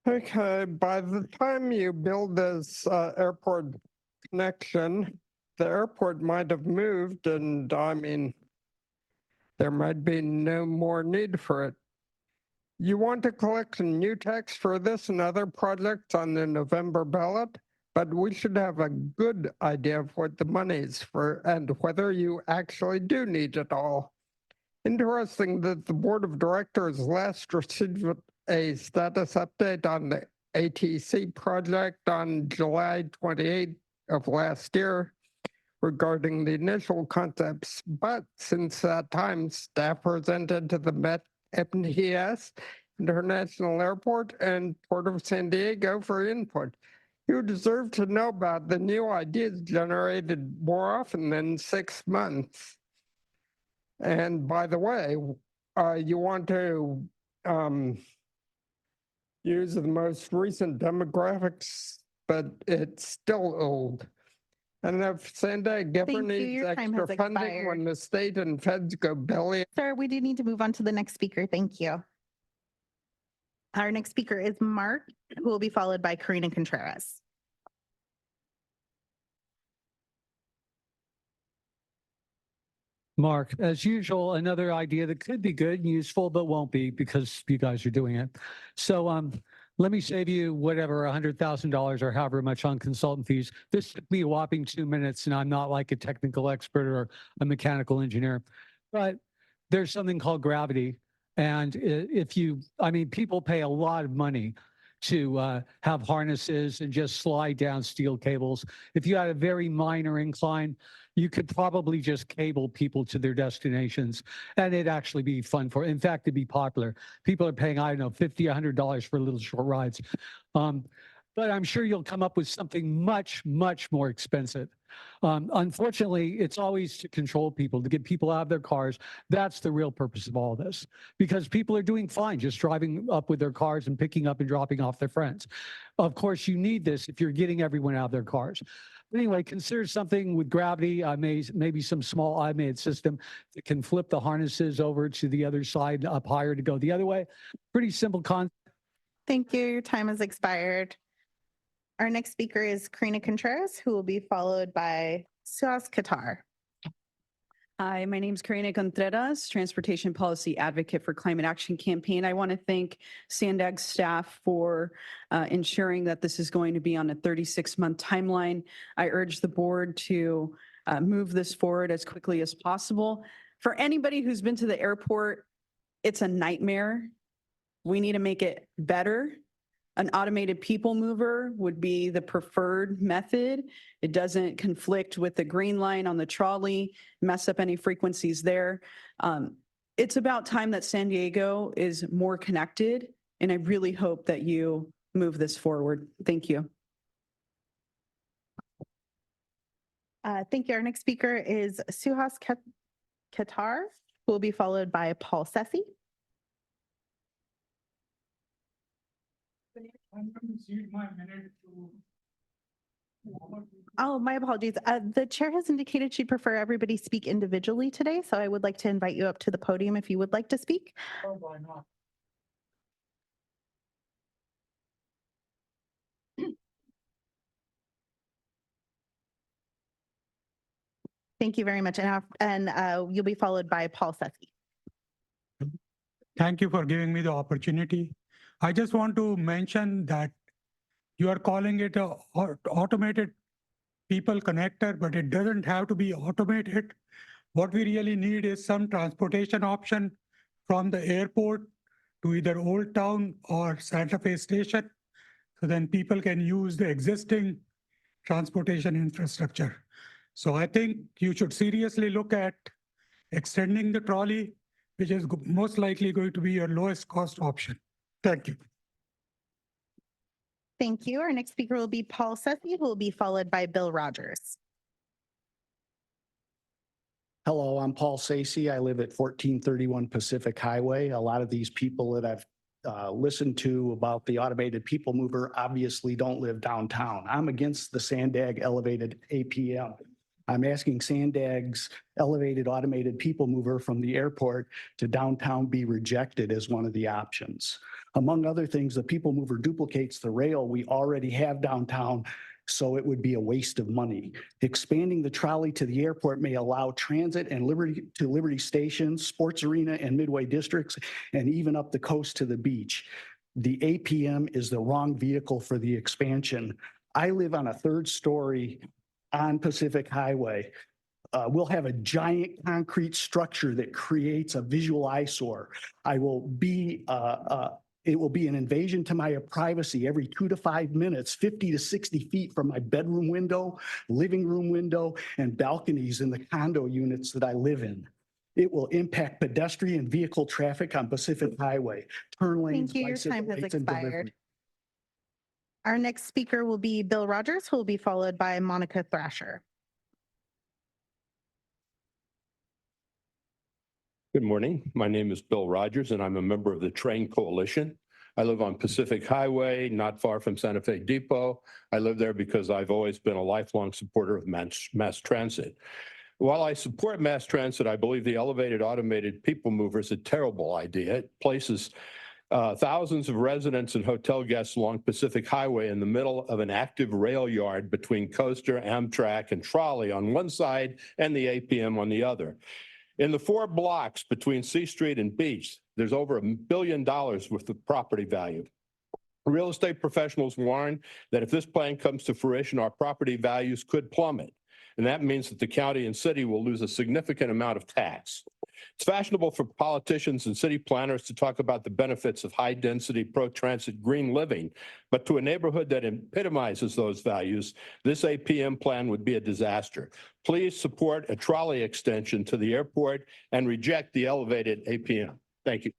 Okay, by the time you build this airport connection, the airport might have moved, and I mean, there might be no more need for it. You want to collect some new text for this and other projects on the November ballot, but we should have a good idea of what the money is for and whether you actually do need it all. Interesting that the board of directors last received a status update on the ATC project on July 28th of last year regarding the initial concepts. But since that time, staff presented to the MTS International Airport and Port of San Diego for input. You deserve to know about the new ideas generated more often than 6 months. And by the way, you want to use the most recent demographics, but it's still old. And if SANDAG ever needs extra funding when the state and feds go belly. Sir, we do need to move on to the next speaker. Thank you. Our next speaker is Mark, who will be followed by Karina Contreras. Mark, as usual, another idea that could be good and useful, but won't be because you guys are doing it. So let me save you whatever, $100,000 or however much on consultant fees. This took me a whopping 2 minutes, and I'm not like a technical expert or a mechanical engineer, but there's something called gravity. And people pay a lot of money to have harnesses and just slide down steel cables. If you had a very minor incline, you could probably just cable people to their destinations, and it'd actually be fun for, in fact, it'd be popular. People are paying, I don't know, $50, $100 for little short rides. But I'm sure you'll come up with something much, much more expensive. Unfortunately, it's always to control people, to get people out of their cars. That's the real purpose of all this, because people are doing fine just driving up with their cars and picking up and dropping off their friends. Of course, you need this if you're getting everyone out of their cars. But anyway, consider something with gravity, maybe some small automated system that can flip the harnesses over to the other side, up higher to go the other way. Pretty simple concept. Thank you. Your time has expired. Our next speaker is Karina Contreras, who will be followed by Suhas Qatar. Hi, my name is Karina Contreras, Transportation Policy Advocate for Climate Action Campaign. I want to thank SANDAG staff for ensuring that this is going to be on a 36-month timeline. I urge the board to move this forward as quickly as possible. For anybody who's been to the airport, it's a nightmare. We need to make it better. An automated people mover would be the preferred method. It doesn't conflict with the green line on the trolley, mess up any frequencies there. It's about time that San Diego is more connected, and I really hope that you move this forward. Thank you. Thank you. Our next speaker is Suhas Qatar, who will be followed by Paul Sessi. Oh, my apologies. The chair has indicated she'd prefer everybody speak individually today, so I would like to invite you up to the podium if you would like to speak. Oh, why not? Thank you very much. And you'll be followed by Paul Sessi. Thank you for giving me the opportunity. I just want to mention that you are calling it a automated people connector, but it doesn't have to be automated. What we really need is some transportation option from the airport to either Old Town or Santa Fe Station. So then people can use the existing transportation infrastructure. So I think you should seriously look at extending the trolley, which is most likely going to be your lowest cost option. Thank you. Thank you. Our next speaker will be Paul Sessi, who will be followed by Bill Rogers. Hello, I'm Paul Sessi. I live at 1431 Pacific Highway. A lot of these people that I've listened to about the automated people mover obviously don't live downtown. I'm against the SANDAG elevated APM. I'm asking SANDAG's elevated automated people mover from the airport to downtown be rejected as one of the options. Among other things, the people mover duplicates the rail we already have downtown, so it would be a waste of money. Expanding the trolley to the airport may allow transit and Liberty Station, Sports Arena, and Midway districts, and even up the coast to the beach. The APM is the wrong vehicle for the expansion. I live on a third story on Pacific Highway. We'll have a giant concrete structure that creates a visual eyesore. It will be an invasion to my privacy every 2 to 5 minutes, 50 to 60 feet from my bedroom window, living room window, and balconies in the condo units that I live in. It will impact pedestrian vehicle traffic on Pacific Highway, turn lanes, Thank you. Your bicycle time has lanes, and delivery. expired. Our next speaker will be Bill Rogers, who will be followed by Monica Thrasher. Good morning. My name is Bill Rogers, and I'm a member of the Train Coalition. I live on Pacific Highway, not far from Santa Fe Depot. I live there because I've always been a lifelong supporter of mass transit. While I support mass transit, I believe the elevated automated people mover is a terrible idea. It places thousands of residents and hotel guests along Pacific Highway in the middle of an active rail yard between coaster, Amtrak, and trolley on one side and the APM on the other. In the 4 blocks between C Street and Beach, there's over $1 billion worth of property value. Real estate professionals warn that if this plan comes to fruition, our property values could plummet. And that means that the county and city will lose a significant amount of tax. It's fashionable for politicians and city planners to talk about the benefits of high-density pro-transit green living, but to a neighborhood that epitomizes those values, this APM plan would be a disaster. Please support a trolley extension to the airport and reject the elevated APM. Thank you.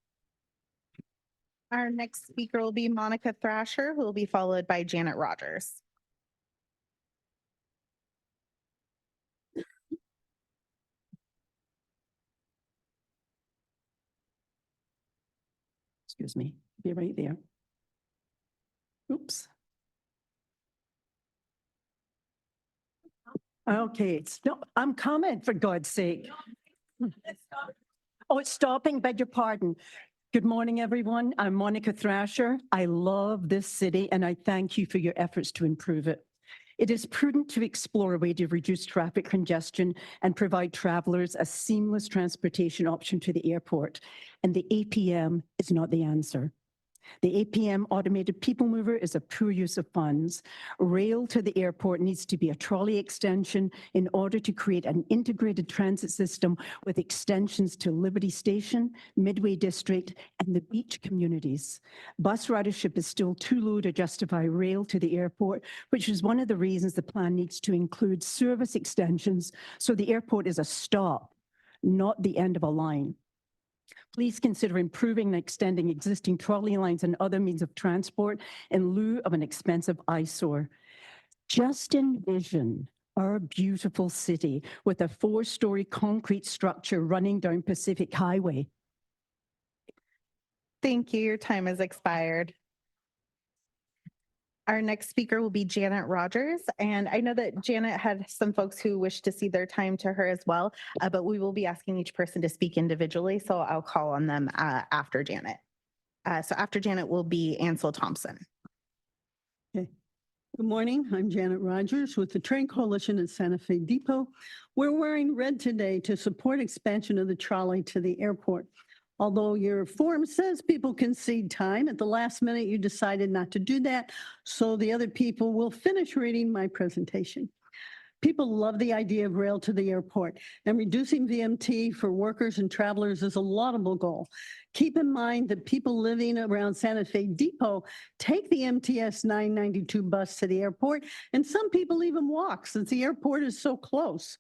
Our next speaker will be Monica Thrasher, who will be followed by Janet Rogers. Excuse me, be right there. Oops. Okay, I'm coming, for God's sake. Oh, it's stopping, beg your pardon. Good morning, everyone. I'm Monica Thrasher. I love this city and I thank you for your efforts to improve it. It is prudent to explore a way to reduce traffic congestion and provide travelers a seamless transportation option to the airport. And the APM is not the answer. The APM automated people mover is a poor use of funds. Rail to the airport needs to be a trolley extension in order to create an integrated transit system with extensions to Liberty Station, Midway District, and the beach communities. Bus ridership is still too low to justify rail to the airport, which is one of the reasons the plan needs to include service extensions so the airport is a stop, not the end of a line. Please consider improving and extending existing trolley lines and other means of transport in lieu of an expensive eyesore. Just envision our beautiful city with a 4-story concrete structure running down Pacific Highway. Thank you. Your time has expired. Our next speaker will be Janet Rogers. And I know that Janet had some folks who wish to see their time to her as well, but we will be asking each person to speak individually. So I'll call on them after Janet. So after Janet will be Ansel Thompson. Okay. Good morning. I'm Janet Rogers with the Train Coalition at Santa Fe Depot. We're wearing red today to support expansion of the trolley to the airport. Although your form says people concede time, at the last minute you decided not to do that, so the other people will finish reading my presentation. People love the idea of rail to the airport, and reducing VMT for workers and travelers is a laudable goal. Keep in mind that people living around Santa Fe Depot take the MTS 992 bus to the airport, and some people even walk since the airport is so close.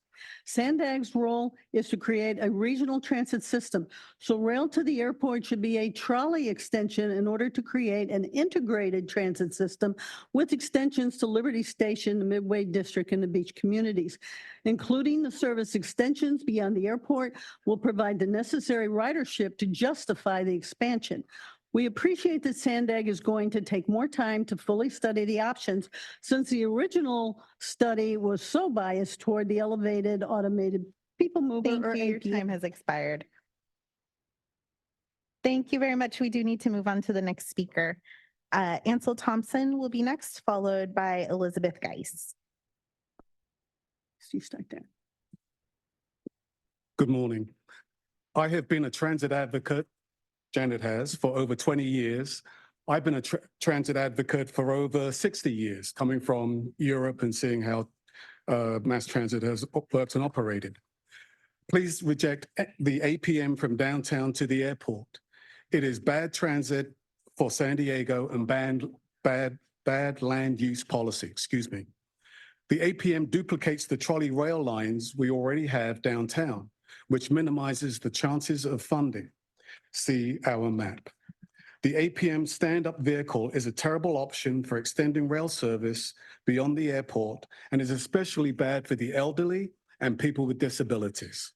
SANDAG's role is to create a regional transit system. So rail to the airport should be a trolley extension in order to create an integrated transit system with extensions to Liberty Station, the Midway District, and the beach communities. Including the service extensions beyond the airport will provide the necessary ridership to justify the expansion. We appreciate that SANDAG is going to take more time to fully study the options since the original study was so biased toward the elevated automated people mover. Thank you. Your time has expired. Thank you very much. We do need to move on to the next speaker. Ansel Thompson will be next, followed by Elizabeth Geis. You start there. Good morning. I have been a transit advocate, Janet has, for over 20 years. I've been a transit advocate for over 60 years, coming from Europe and seeing how mass transit has worked and operated. Please reject the APM from downtown to the airport. It is bad transit for San Diego and bad land use policy, excuse me. The APM duplicates the trolley rail lines we already have downtown, which minimizes the chances of funding. See our map. The APM stand-up vehicle is a terrible option for extending rail service beyond the airport and is especially bad for the elderly and people with disabilities.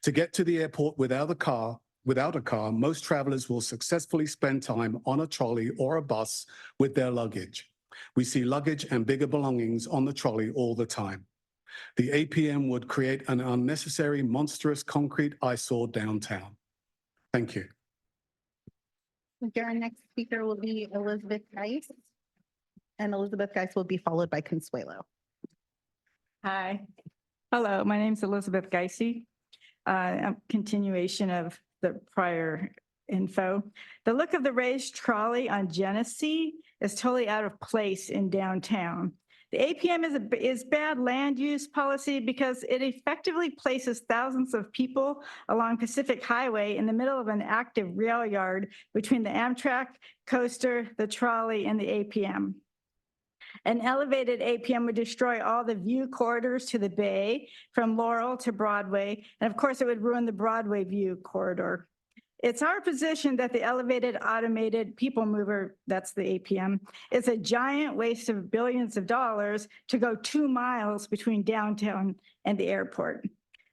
To get to the airport without a car, most travelers will successfully spend time on a trolley or a bus with their luggage. We see luggage and bigger belongings on the trolley all the time. The APM would create an unnecessary, monstrous concrete eyesore downtown. Thank you. Our next speaker will be Elizabeth Geis, and Elizabeth Geis will be followed by Consuelo. Hi. Hello, my name is Elizabeth Geisy. A continuation of the prior info. The look of the raised trolley on Genesee is totally out of place in downtown. The APM is bad land use policy because it effectively places thousands of people along Pacific Highway in the middle of an active rail yard between the Amtrak, coaster, the trolley, and the APM. An elevated APM would destroy all the view corridors to the bay from Laurel to Broadway, and of course it would ruin the Broadway view corridor. It's our position that the elevated automated people mover, that's the APM, is a giant waste of billions of dollars to go 2 miles between downtown and the airport.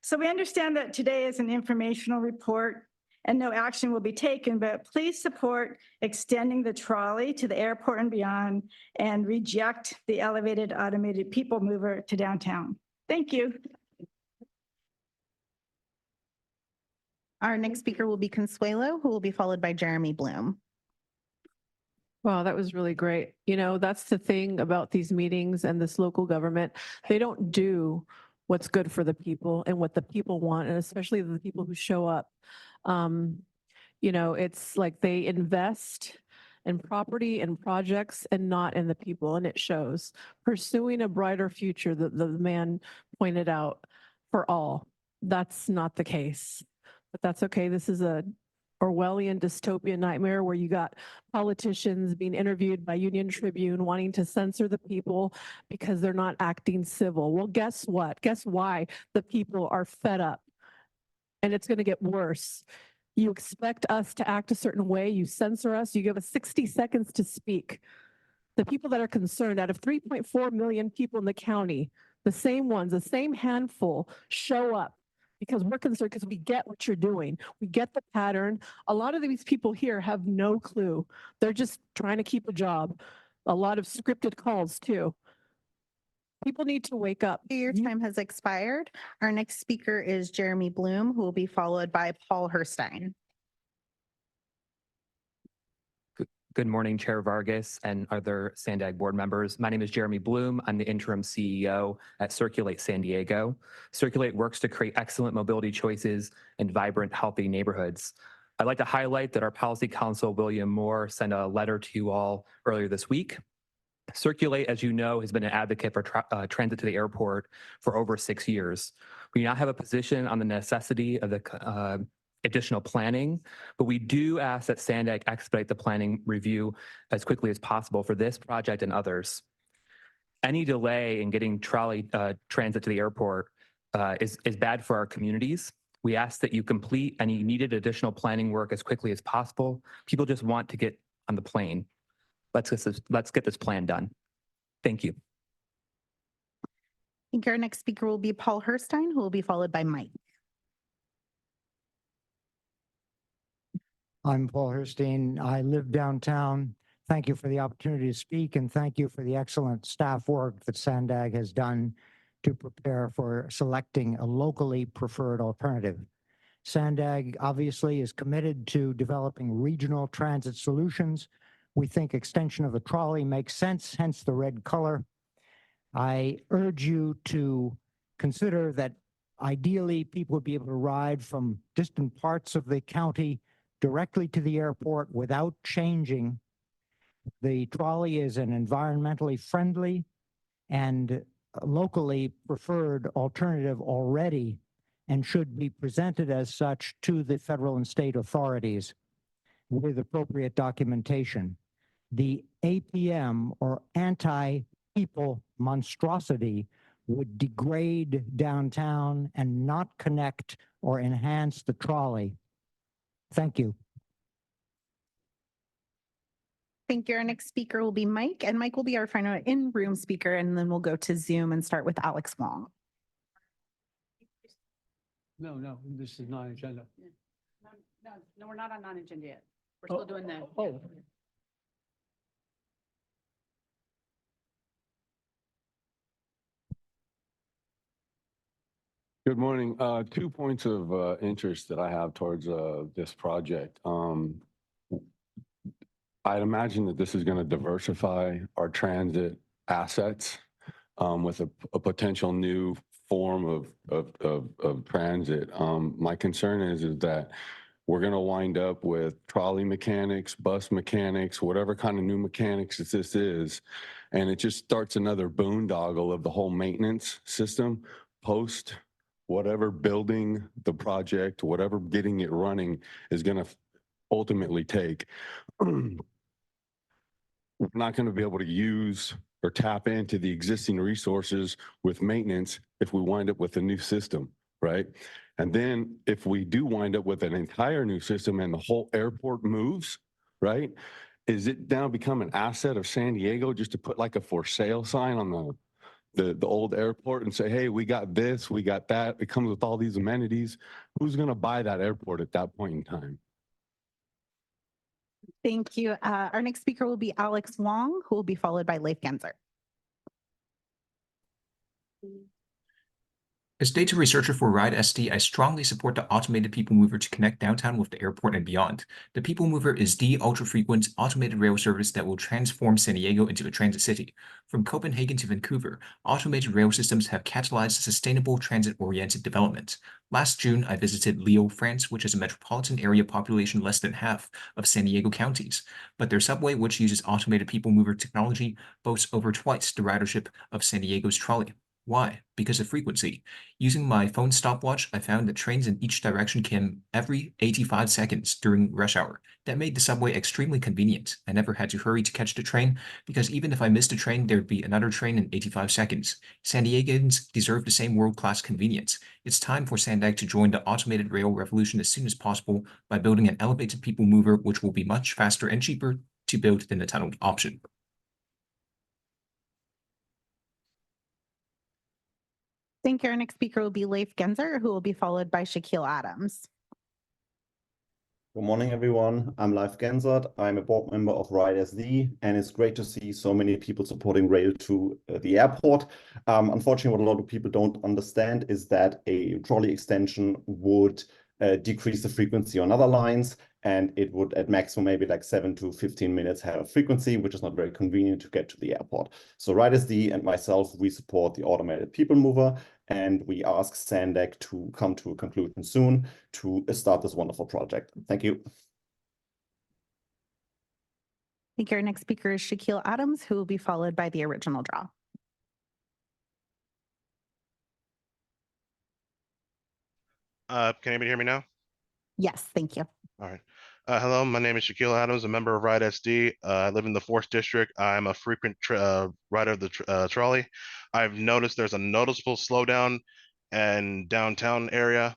So we understand that today is an informational report and no action will be taken, but please support extending the trolley to the airport and beyond and reject the elevated automated people mover to downtown. Thank you. Our next speaker will be Consuelo, who will be followed by Jeremy Bloom. Wow, that was really great. You know, that's the thing about these meetings and this local government. They don't do what's good for the people and what the people want, and especially the people who show up. You know, it's like they invest in property and projects and not in the people, and it shows. Pursuing a brighter future that the man pointed out for all. That's not the case. But that's okay. This is a Orwellian dystopian nightmare where you got politicians being interviewed by Union Tribune wanting to censor the people because they're not acting civil. Well, guess what? Guess why the people are fed up? And it's going to get worse. You expect us to act a certain way. You censor us. You give us 60 seconds to speak. The people that are concerned, out of 3.4 million people in the county, the same ones, the same handful show up. Because we're concerned because we get what you're doing. We get the pattern. A lot of these people here have no clue. They're just trying to keep a job. A lot of scripted calls too. People need to wake up. Your time has expired. Our next speaker is Jeremy Bloom, who will be followed by Paul Herstein. Good morning, Chair Vargas and other SANDAG board members. My name is Jeremy Bloom. I'm the interim CEO at Circulate San Diego. Circulate works to create excellent mobility choices and vibrant, healthy neighborhoods. I'd like to highlight that our policy counsel, William Moore, sent a letter to you all earlier this week. Circulate, as you know, has been an advocate for transit to the airport for over 6 years. We now have a position on the necessity of the additional planning, but we do ask that SANDAG expedite the planning review as quickly as possible for this project and others. Any delay in getting trolley transit to the airport is bad for our communities. We ask that you complete any needed additional planning work as quickly as possible. People just want to get on the plane. Let's get this plan done. Thank you. I think our next speaker will be Paul Herstein, who will be followed by Mike. I'm Paul Herstein. I live downtown. Thank you for the opportunity to speak, and thank you for the excellent staff work that SANDAG has done to prepare for selecting a locally preferred alternative. SANDAG obviously is committed to developing regional transit solutions. We think extension of the trolley makes sense, hence the red color. I urge you to consider that ideally people would be able to ride from distant parts of the county directly to the airport without changing. The trolley is an environmentally friendly and locally preferred alternative already and should be presented as such to the federal and state authorities with appropriate documentation. The APM, or anti-people monstrosity, would degrade downtown and not connect or enhance the trolley. Thank you. Thank you. Our next speaker will be Mike, and Mike will be our final in-room speaker, and then we'll go to Zoom and start with Alex Wong. No, this is non-agenda. No, we're not on non-agenda yet. We're still doing the. Oh. Good morning. 2 points of interest that I have towards this project. I'd imagine that this is going to diversify our transit assets with a potential new form of transit. My concern is that we're going to wind up with trolley mechanics, bus mechanics, whatever kind of new mechanics this is. And it just starts another boondoggle of the whole maintenance system post whatever building the project, whatever getting it running is going to ultimately take. We're not going to be able to use or tap into the existing resources with maintenance if we wind up with a new system, right? And then if we do wind up with an entire new system and the whole airport moves, right? Is it now become an asset of San Diego just to put like a for sale sign on the old airport and say, hey, we got this, we got that. It comes with all these amenities. Who's going to buy that airport at that point in time? Thank you. Our next speaker will be Alex Wong, who will be followed by Leif Genzer. As data researcher for RideSD, I strongly support the automated people mover to connect downtown with the airport and beyond. The people mover is the ultra-frequent automated rail service that will transform San Diego into a transit city. From Copenhagen to Vancouver, automated rail systems have catalyzed sustainable transit-oriented development. Last June, I visited Lyon, France, which is a metropolitan area population less than half of San Diego counties. But their subway, which uses automated people mover technology, boasts over twice the ridership of San Diego's trolley. Why? Because of frequency. Using my phone stopwatch, I found that trains in each direction came every 85 seconds during rush hour. That made the subway extremely convenient. I never had to hurry to catch the train because even if I missed a train, there'd be another train in 85 seconds. San Diegans deserve the same world-class convenience. It's time for SANDAG to join the automated rail revolution as soon as possible by building an elevated people mover, which will be much faster and cheaper to build than the tunneled option. Thank you. Our next speaker will be Leif Genzer, who will be followed by Shaquille Adams. Good morning, everyone. I'm Leif Genzer. I'm a board member of RideSD, and it's great to see so many people supporting rail to the airport. Unfortunately, what a lot of people don't understand is that a trolley extension would decrease the frequency on other lines, and it would at maximum maybe like 7 to 15 minutes have a frequency, which is not very convenient to get to the airport. So RideSD and myself, we support the automated people mover, and we ask SANDAG to come to a conclusion soon to start this wonderful project. Thank you. I think our next speaker is Shaquille Adams, who will be followed by the original draw. Can anybody hear me now? Yes, thank you. All right. Hello, my name is Shaquille Adams, a member of RideSD. I live in the 4th District. I'm a frequent rider of the trolley. I've noticed there's a noticeable slowdown in downtown area,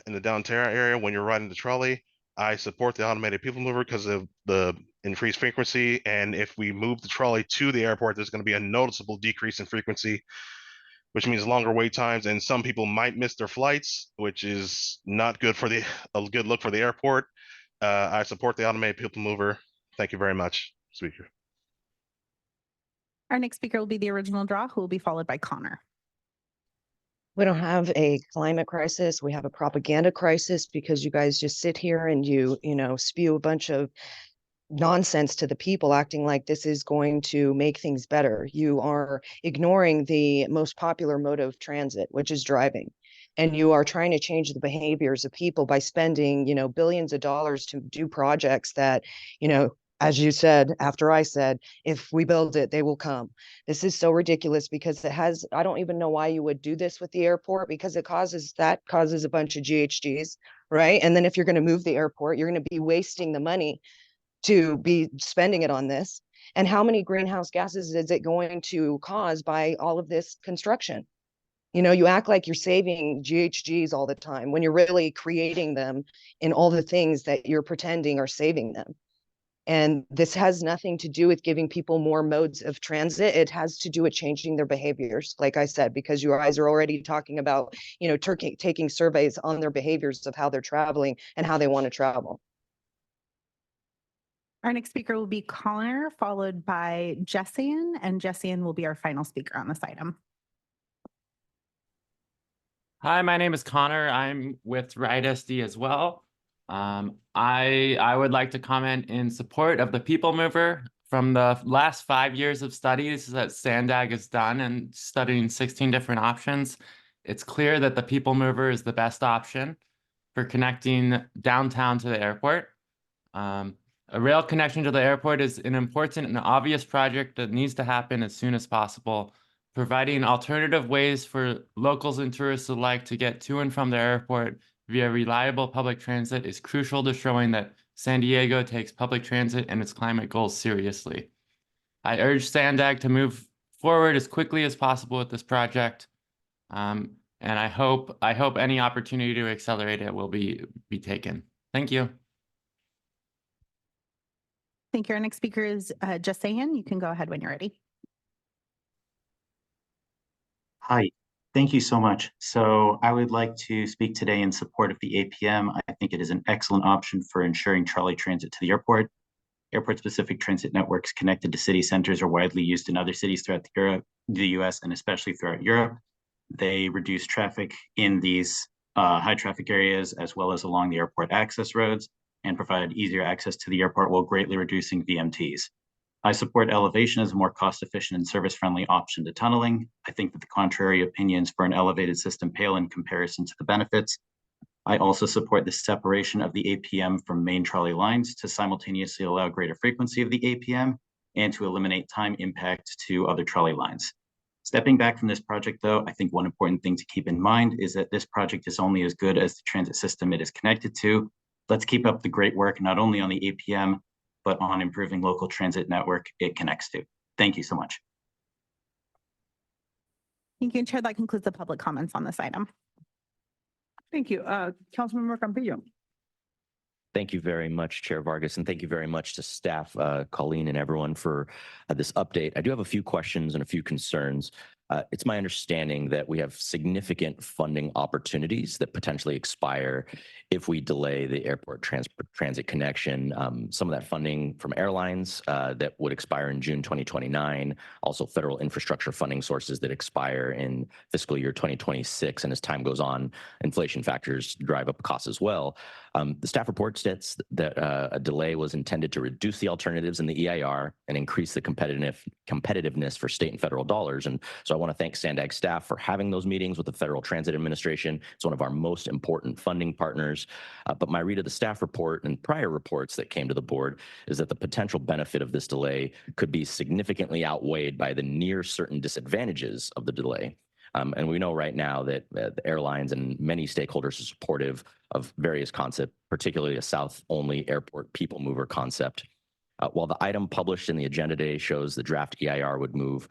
when you're riding the trolley. I support the automated people mover because of the increased frequency. And if we move the trolley to the airport, there's going to be a noticeable decrease in frequency, which means longer wait times, and some people might miss their flights, which is not good for a good look for the airport. I support the automated people mover. Thank you very much, Speaker. Our next speaker will be the original draw, who will be followed by Connor. We don't have a climate crisis. We have a propaganda crisis because you guys just sit here and you spew a bunch of nonsense to the people, acting like this is going to make things better. You are ignoring the most popular mode of transit, which is driving. And you are trying to change the behaviors of people by spending, billions of dollars to do projects that, as you said, after I said, if we build it, they will come. This is so ridiculous because I don't even know why you would do this with the airport, because it causes a bunch of GHGs, right? And then if you're going to move the airport, you're going to be wasting the money to be spending it on this. And how many greenhouse gases is it going to cause by all of this construction? You act like you're saving GHGs all the time when you're really creating them in all the things that you're pretending are saving them. And this has nothing to do with giving people more modes of transit. It has to do with changing their behaviors, like I said, because you guys are already talking about, taking surveys on their behaviors of how they're traveling and how they want to travel. Our next speaker will be Connor, followed by Jessian, and Jessian will be our final speaker on this item. Hi, my name is Connor. I'm with RideSD as well. I would like to comment in support of the people mover. From the last 5 years of studies that SANDAG has done and studying 16 different options, it's clear that the people mover is the best option. for connecting downtown to the airport. A rail connection to the airport is an important and obvious project that needs to happen as soon as possible. Providing alternative ways for locals and tourists alike to get to and from the airport via reliable public transit is crucial to showing that San Diego takes public transit and its climate goals seriously. I urge SANDAG to move forward as quickly as possible with this project. And I hope any opportunity to accelerate it will be taken. Thank you. Thank you. Our next speaker is Jasayan. You can go ahead when you're ready. Hi, thank you so much. So I would like to speak today in support of the APM. I think it is an excellent option for ensuring trolley transit to the airport. Airport-specific transit networks connected to city centers are widely used in other cities throughout the US, and especially throughout Europe. They reduce traffic in these high traffic areas, as well as along the airport access roads, and provide easier access to the airport while greatly reducing VMTs. I support elevation as a more cost-efficient and service-friendly option to tunneling. I think that the contrary opinions for an elevated system pale in comparison to the benefits. I also support the separation of the APM from main trolley lines to simultaneously allow greater frequency of the APM and to eliminate time impact to other trolley lines. Stepping back from this project, though, I think one important thing to keep in mind is that this project is only as good as the transit system it is connected to. Let's keep up the great work, not only on the APM, but on improving local transit network it connects to. Thank you so much. Thank you, Chair. That concludes the public comments on this item. Thank you. Councilmember Campillo. Thank you very much, Chair Vargas, and thank you very much to staff, Colleen and everyone for this update. I do have a few questions and a few concerns. It's my understanding that we have significant funding opportunities that potentially expire if we delay the airport transit connection. Some of that funding from airlines that would expire in June 2029, also federal infrastructure funding sources that expire in fiscal year 2026. And as time goes on, inflation factors drive up costs as well. The staff report states that a delay was intended to reduce the alternatives in the EIR and increase the competitiveness for state and federal dollars. And so I want to thank SANDAG staff for having those meetings with the Federal Transit Administration. It's one of our most important funding partners. But my read of the staff report and prior reports that came to the board is that the potential benefit of this delay could be significantly outweighed by the near certain disadvantages of the delay. And we know right now that the airlines and many stakeholders are supportive of various concepts, particularly a South-only airport people mover concept. While the item published in the agenda today shows the draft EIR would move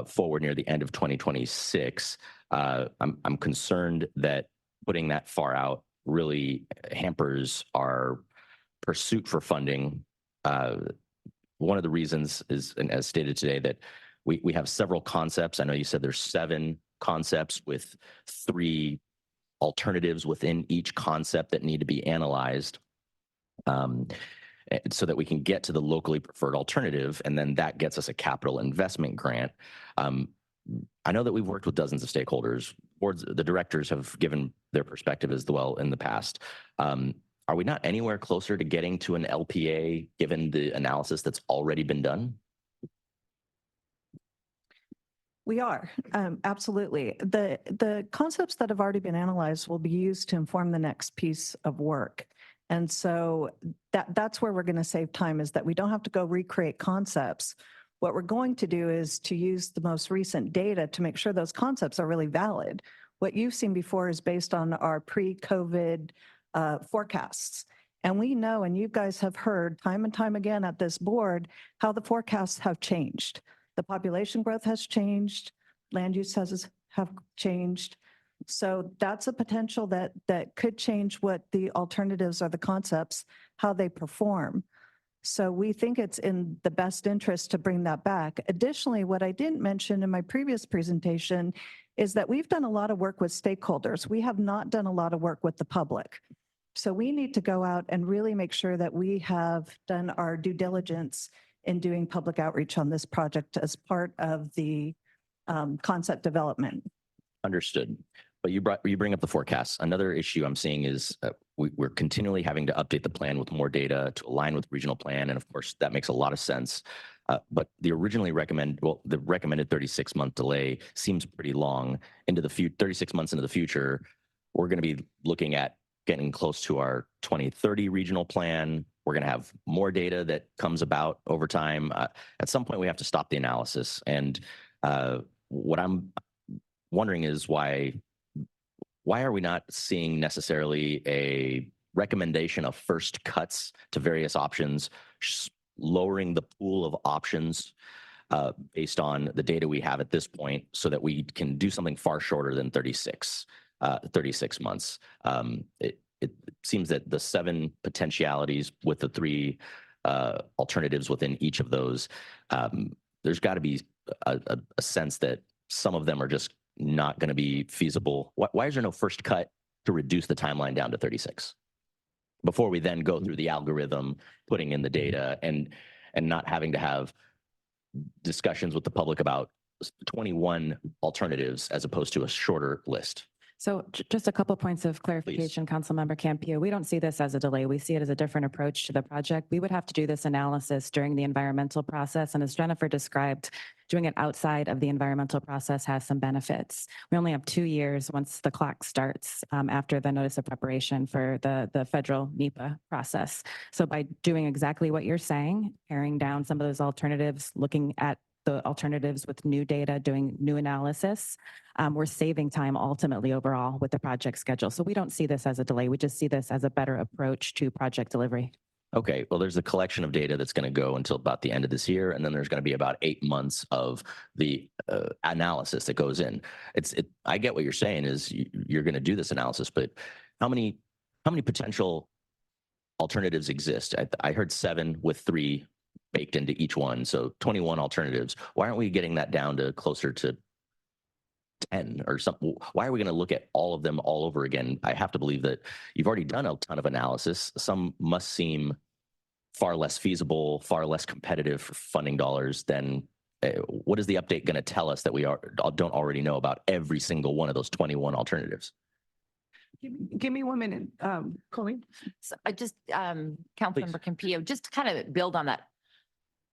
forward near the end of 2026, I'm concerned that putting that far out really hampers our pursuit for funding. One of the reasons is, and as stated today, that we have several concepts. I know you said there's 7 concepts with 3 alternatives within each concept that need to be analyzed so that we can get to the locally preferred alternative, and then that gets us a capital investment grant. I know that we've worked with dozens of stakeholders. Boards, the directors have given their perspective as well in the past. Are we not anywhere closer to getting to an LPA given the analysis that's already been done? We are, absolutely. The concepts that have already been analyzed will be used to inform the next piece of work. And so that's where we're going to save time, is that we don't have to go recreate concepts. What we're going to do is to use the most recent data to make sure those concepts are really valid. What you've seen before is based on our pre-COVID forecasts. And we know, and you guys have heard time and time again at this board, how the forecasts have changed. The population growth has changed, land use have changed. So that's a potential that could change what the alternatives or the concepts, how they perform. So we think it's in the best interest to bring that back. Additionally, what I didn't mention in my previous presentation is that we've done a lot of work with stakeholders. We have not done a lot of work with the public. So we need to go out and really make sure that we have done our due diligence in doing public outreach on this project as part of the concept development. Understood. But you bring up the forecasts. Another issue I'm seeing is we're continually having to update the plan with more data to align with regional plan. And of course, that makes a lot of sense. But the recommended 36-month delay seems pretty long. 36 months into the future, we're going to be looking at getting close to our 2030 regional plan. We're going to have more data that comes about over time. At some point, we have to stop the analysis. And what I'm wondering is why are we not seeing necessarily a recommendation of first cuts to various options, lowering the pool of options based on the data we have at this point so that we can do something far shorter than 36 months. It seems that the 7 potentialities with the 3 alternatives within each of those, there's got to be a sense that some of them are just not going to be feasible. Why is there no first cut to reduce the timeline down to 36 before we then go through the algorithm, putting in the data and not having to have discussions with the public about 21 alternatives as opposed to a shorter list? So just a couple of points of clarification, Councilmember Campio. We don't see this as a delay. We see it as a different approach to the project. We would have to do this analysis during the environmental process. And as Jennifer described, doing it outside of the environmental process has some benefits. We only have 2 years once the clock starts after the notice of preparation for the federal NEPA process. So by doing exactly what you're saying, paring down some of those alternatives, looking at the alternatives with new data, doing new analysis, we're saving time ultimately overall with the project schedule. So we don't see this as a delay. We just see this as a better approach to project delivery. Okay, well, there's a collection of data that's going to go until about the end of this year, and then there's going to be about 8 months of the analysis that goes in. I get what you're saying is you're going to do this analysis, but how many potential alternatives exist? I heard 7 with 3 baked into each one, so 21 alternatives. Why aren't we getting that down to closer to 10 or something? Why are we going to look at all of them all over again? I have to believe that you've already done a ton of analysis. Some must seem far less feasible, far less competitive for funding dollars than what is the update going to tell us that we don't already know about every single one of those 21 alternatives? Give me 1 minute, Colleen. So I just, Councilmember Campillo, just to kind of build on that.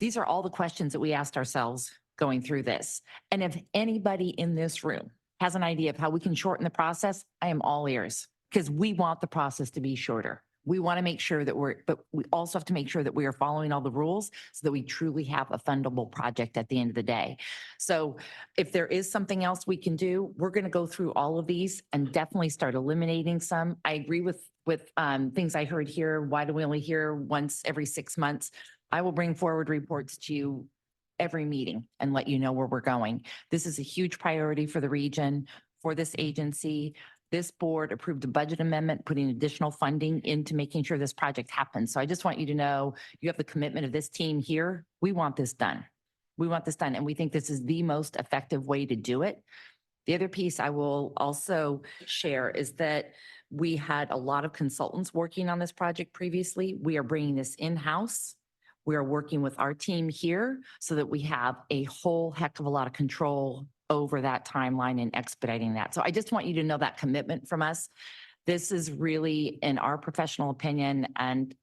These are all the questions that we asked ourselves going through this. And if anybody in this room has an idea of how we can shorten the process, I am all ears because we want the process to be shorter. We want to make sure that but we also have to make sure that we are following all the rules so that we truly have a fundable project at the end of the day. So if there is something else we can do, we're going to go through all of these and definitely start eliminating some. I agree with things I heard here. Why do we only hear once every 6 months? I will bring forward reports to you every meeting and let you know where we're going. This is a huge priority for the region, for this agency. This board approved a budget amendment, putting additional funding into making sure this project happens. So I just want you to know you have the commitment of this team here. We want this done. We want this done. And we think this is the most effective way to do it. The other piece I will also share is that we had a lot of consultants working on this project previously. We are bringing this in-house. We are working with our team here so that we have a whole heck of a lot of control over that timeline and expediting that. So I just want you to know that commitment from us. This is really, in our professional opinion, and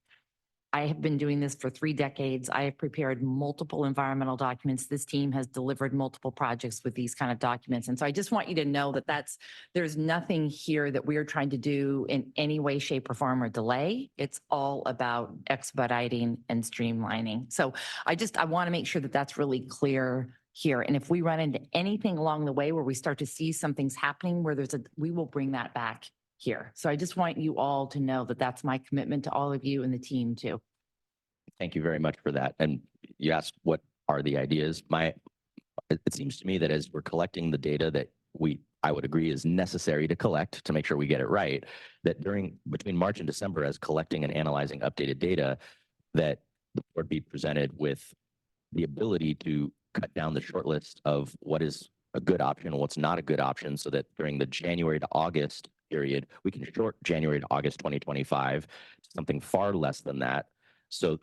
I have been doing this for 3 decades. I have prepared multiple environmental documents. This team has delivered multiple projects with these kind of documents. And so I just want you to know that there's nothing here that we are trying to do in any way, shape, or form or delay. It's all about expediting and streamlining. So I want to make sure that that's really clear here. And if we run into anything along the way where we start to see something's happening where we will bring that back here. So I just want you all to know that that's my commitment to all of you and the team too. Thank you very much for that. And you asked what are the ideas. It seems to me that as we're collecting the data that I would agree is necessary to collect to make sure we get it right, that between March and December, as collecting and analyzing updated data, that the board be presented with the ability to cut down the short list of what is a good option and what's not a good option, so that during the January to August period, we can short January to August 2025 to something far less than that. So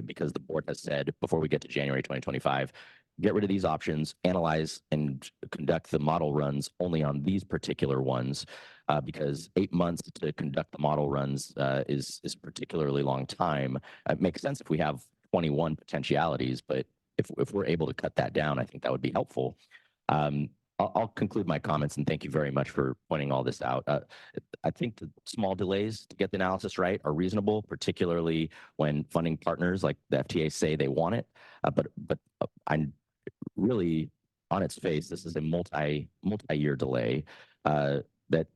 because the board has said before we get to January 2025, get rid of these options, analyze and conduct the model runs only on these particular ones, because 8 months to conduct the model runs is a particularly long time. It makes sense if we have 21 potentialities, but if we're able to cut that down, I think that would be helpful. I'll conclude my comments and thank you very much for pointing all this out. I think the small delays to get the analysis right are reasonable, particularly when funding partners like the FTA say they want it. But I'm really on its face, this is a multi-year delay that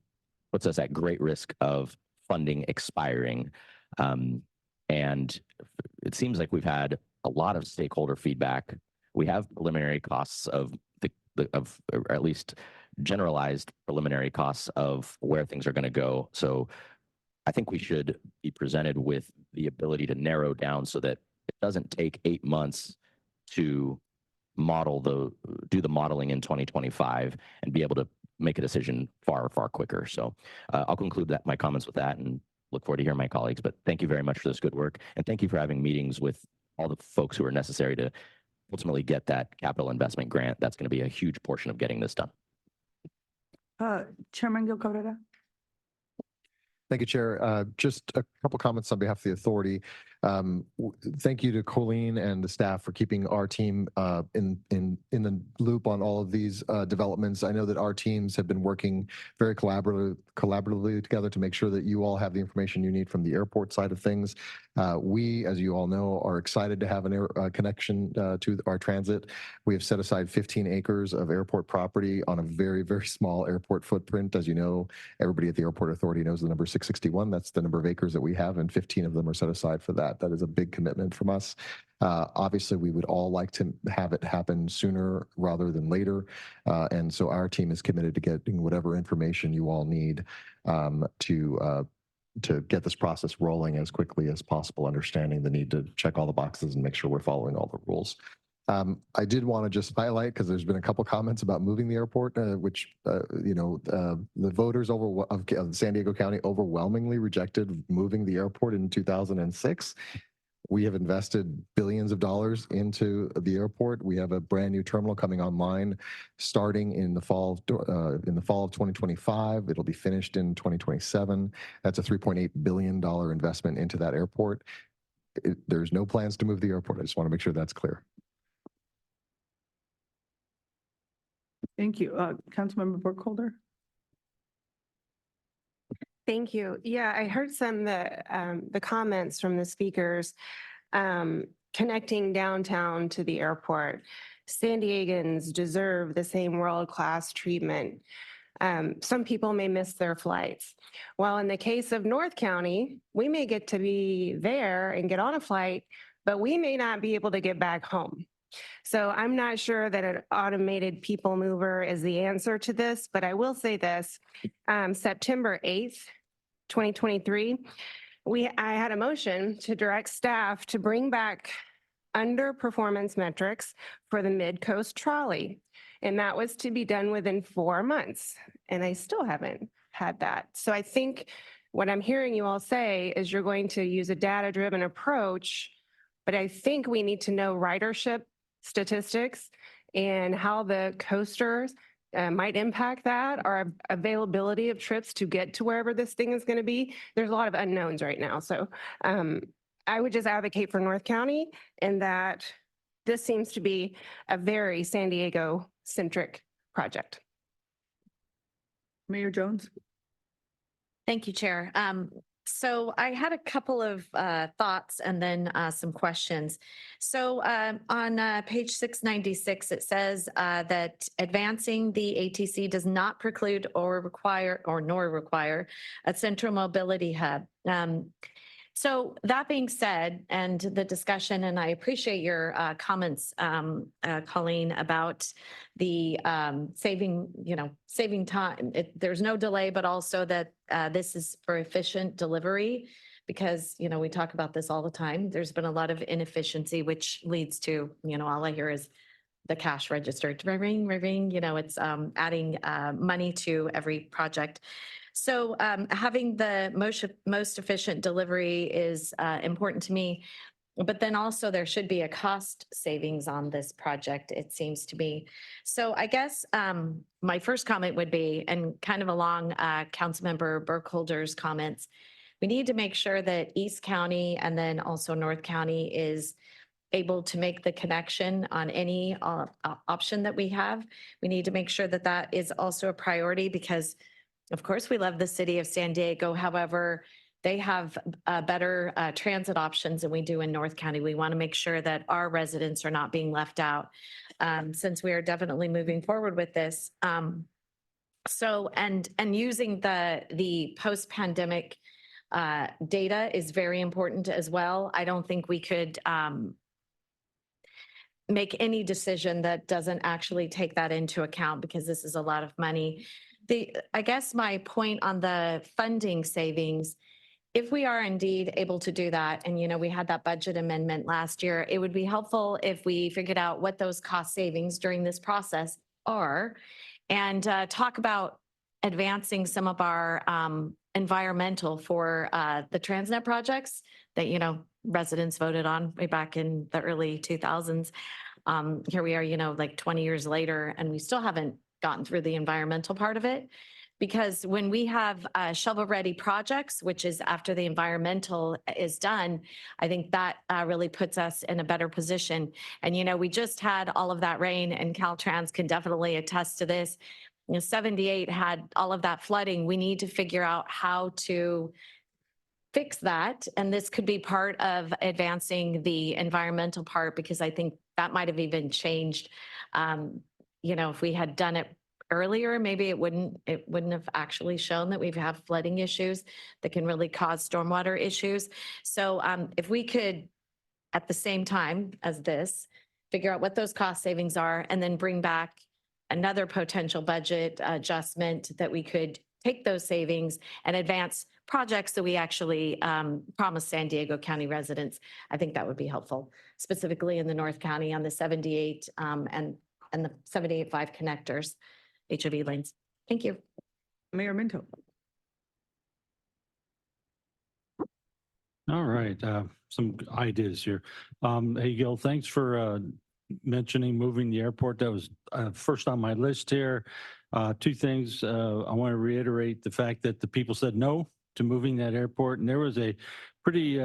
puts us at great risk of funding expiring. And it seems like we've had a lot of stakeholder feedback. We have preliminary costs of or at least generalized preliminary costs of where things are going to go. So I think we should be presented with the ability to narrow down so that it doesn't take 8 months to do the modeling in 2025 and be able to make a decision far quicker. So I'll conclude my comments with that and look forward to hearing my colleagues. But thank you very much for this good work. And thank you for having meetings with all the folks who are necessary to ultimately get that capital investment grant. That's going to be a huge portion of getting this done. Chairman Gil Cabrera. Thank you, Chair. Just a couple comments on behalf of the authority. Thank you to Colleen and the staff for keeping our team in the loop on all of these developments. I know that our teams have been working very collaboratively together to make sure that you all have the information you need from the airport side of things. We, as you all know, are excited to have a connection to our transit. We have set aside 15 acres of airport property on a very, very small airport footprint. As you know, everybody at the Airport Authority knows the number 661. That's the number of acres that we have, and 15 of them are set aside for that. That is a big commitment from us. Obviously, we would all like to have it happen sooner rather than later. And so our team is committed to getting whatever information you all need to get this process rolling as quickly as possible, understanding the need to check all the boxes and make sure we're following all the rules. I did want to just highlight, because there's been a couple comments about moving the airport, which, the voters of San Diego County overwhelmingly rejected moving the airport in 2006. We have invested billions of dollars into the airport. We have a brand new terminal coming online starting in the fall of 2025. It'll be finished in 2027. That's a $3.8 billion investment into that airport. There's no plans to move the airport. I just want to make sure that's clear. Thank you. Councilmember Burkholder. Thank you. Yeah, I heard some of the comments from the speakers connecting downtown to the airport. San Diegans deserve the same world-class treatment. Some people may miss their flights. While in the case of North County, we may get to be there and get on a flight, but we may not be able to get back home. So I'm not sure that an automated people mover is the answer to this, but I will say this. September 8th, 2023, I had a motion to direct staff to bring back underperformance metrics for the Mid-Coast Trolley. And that was to be done within 4 months. And I still haven't had that. So I think what I'm hearing you all say is you're going to use a data-driven approach, but I think we need to know ridership statistics and how the coasters might impact that, or availability of trips to get to wherever this thing is going to be. There's a lot of unknowns right now. So I would just advocate for North County in that this seems to be a very San Diego centric project. Mayor Jones. Thank you, Chair. So I had a couple of thoughts and then some questions. So on page 696, it says that advancing the ATC does not preclude or require a central mobility hub. So that being said, and the discussion, and I appreciate your comments, Colleen, about the saving time. There's no delay, but also that this is for efficient delivery, because, we talk about this all the time. There's been a lot of inefficiency, which leads to, all I hear is the cash register, ring, it's adding money to every project. So having the most efficient delivery is important to me, but then also there should be a cost savings on this project, it seems to me. So I guess my first comment would be, and kind of along Councilmember Burkholder's comments, we need to make sure that East County and then also North County is able to make the connection on any option that we have. We need to make sure that that is also a priority because, of course, we love the city of San Diego. However, they have better transit options than we do in North County. We want to make sure that our residents are not being left out since we are definitely moving forward with this. So, and using the post-pandemic data is very important as well. I don't think we could make any decision that doesn't actually take that into account because this is a lot of money. I guess my point on the funding savings, if we are indeed able to do that, and you know, we had that budget amendment last year, it would be helpful if we figured out what those cost savings during this process are and talk about advancing some of our environmental for the Transnet projects that, you know, residents voted on way back in the early 2000s. Here we are, you know, like 20 years later, and we still haven't gotten through the environmental part of it. Because when we have shovel-ready projects, which is after the environmental is done, I think that really puts us in a better position. And, you know, we just had all of that rain, and Caltrans can definitely attest to this. You know, 78 had all of that flooding. We need to figure out how to fix that. And this could be part of advancing the environmental part, because I think that might have even changed. You know, if we had done it earlier, maybe it wouldn't have actually shown that we've had flooding issues that can really cause stormwater issues. So if we could, at the same time as this, figure out what those cost savings are and then bring back another potential budget adjustment that we could take those savings and advance projects that we actually promise San Diego County residents, I think that would be helpful, specifically in the North County on the 78 and the 78.5 connectors, HOV lanes. Thank you. Mayor Minto. All right, some ideas here. Hey, Gil, thanks for mentioning moving the airport. That was first on my list here. Two things. I want to reiterate the fact that the people said no to moving that airport, and there was a pretty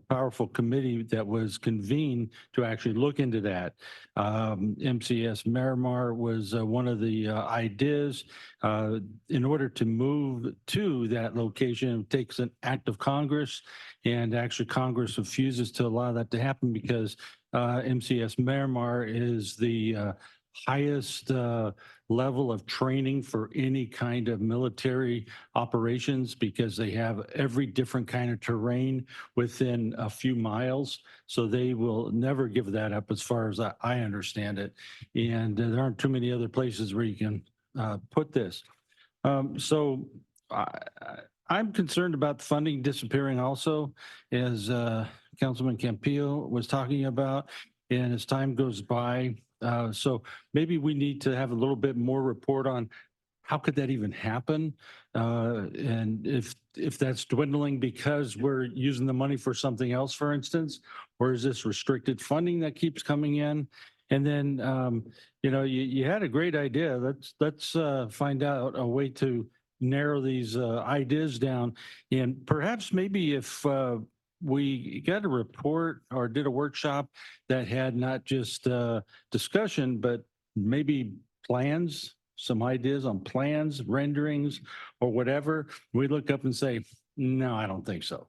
powerful committee that was convened to actually look into that. MCS Miramar was one of the ideas. In order to move to that location, it takes an act of Congress, and actually Congress refuses to allow that to happen because MCS Miramar is the highest level of training for any kind of military operations because they have every different kind of terrain within a few miles. So they will never give that up as far as I understand it. And there aren't too many other places where you can put this. So I'm concerned about funding disappearing also, as Councilman Campillo was talking about. And as time goes by, so maybe we need to have a little bit more report on how could that even happen? And if that's dwindling because we're using the money for something else, for instance, or is this restricted funding that keeps coming in? And then, you know, you had a great idea. Let's find out a way to narrow these ideas down. And perhaps maybe if we got a report or did a workshop that had not just discussion, but maybe plans, some ideas on plans, renderings, or whatever, we look up and say, no, I don't think so.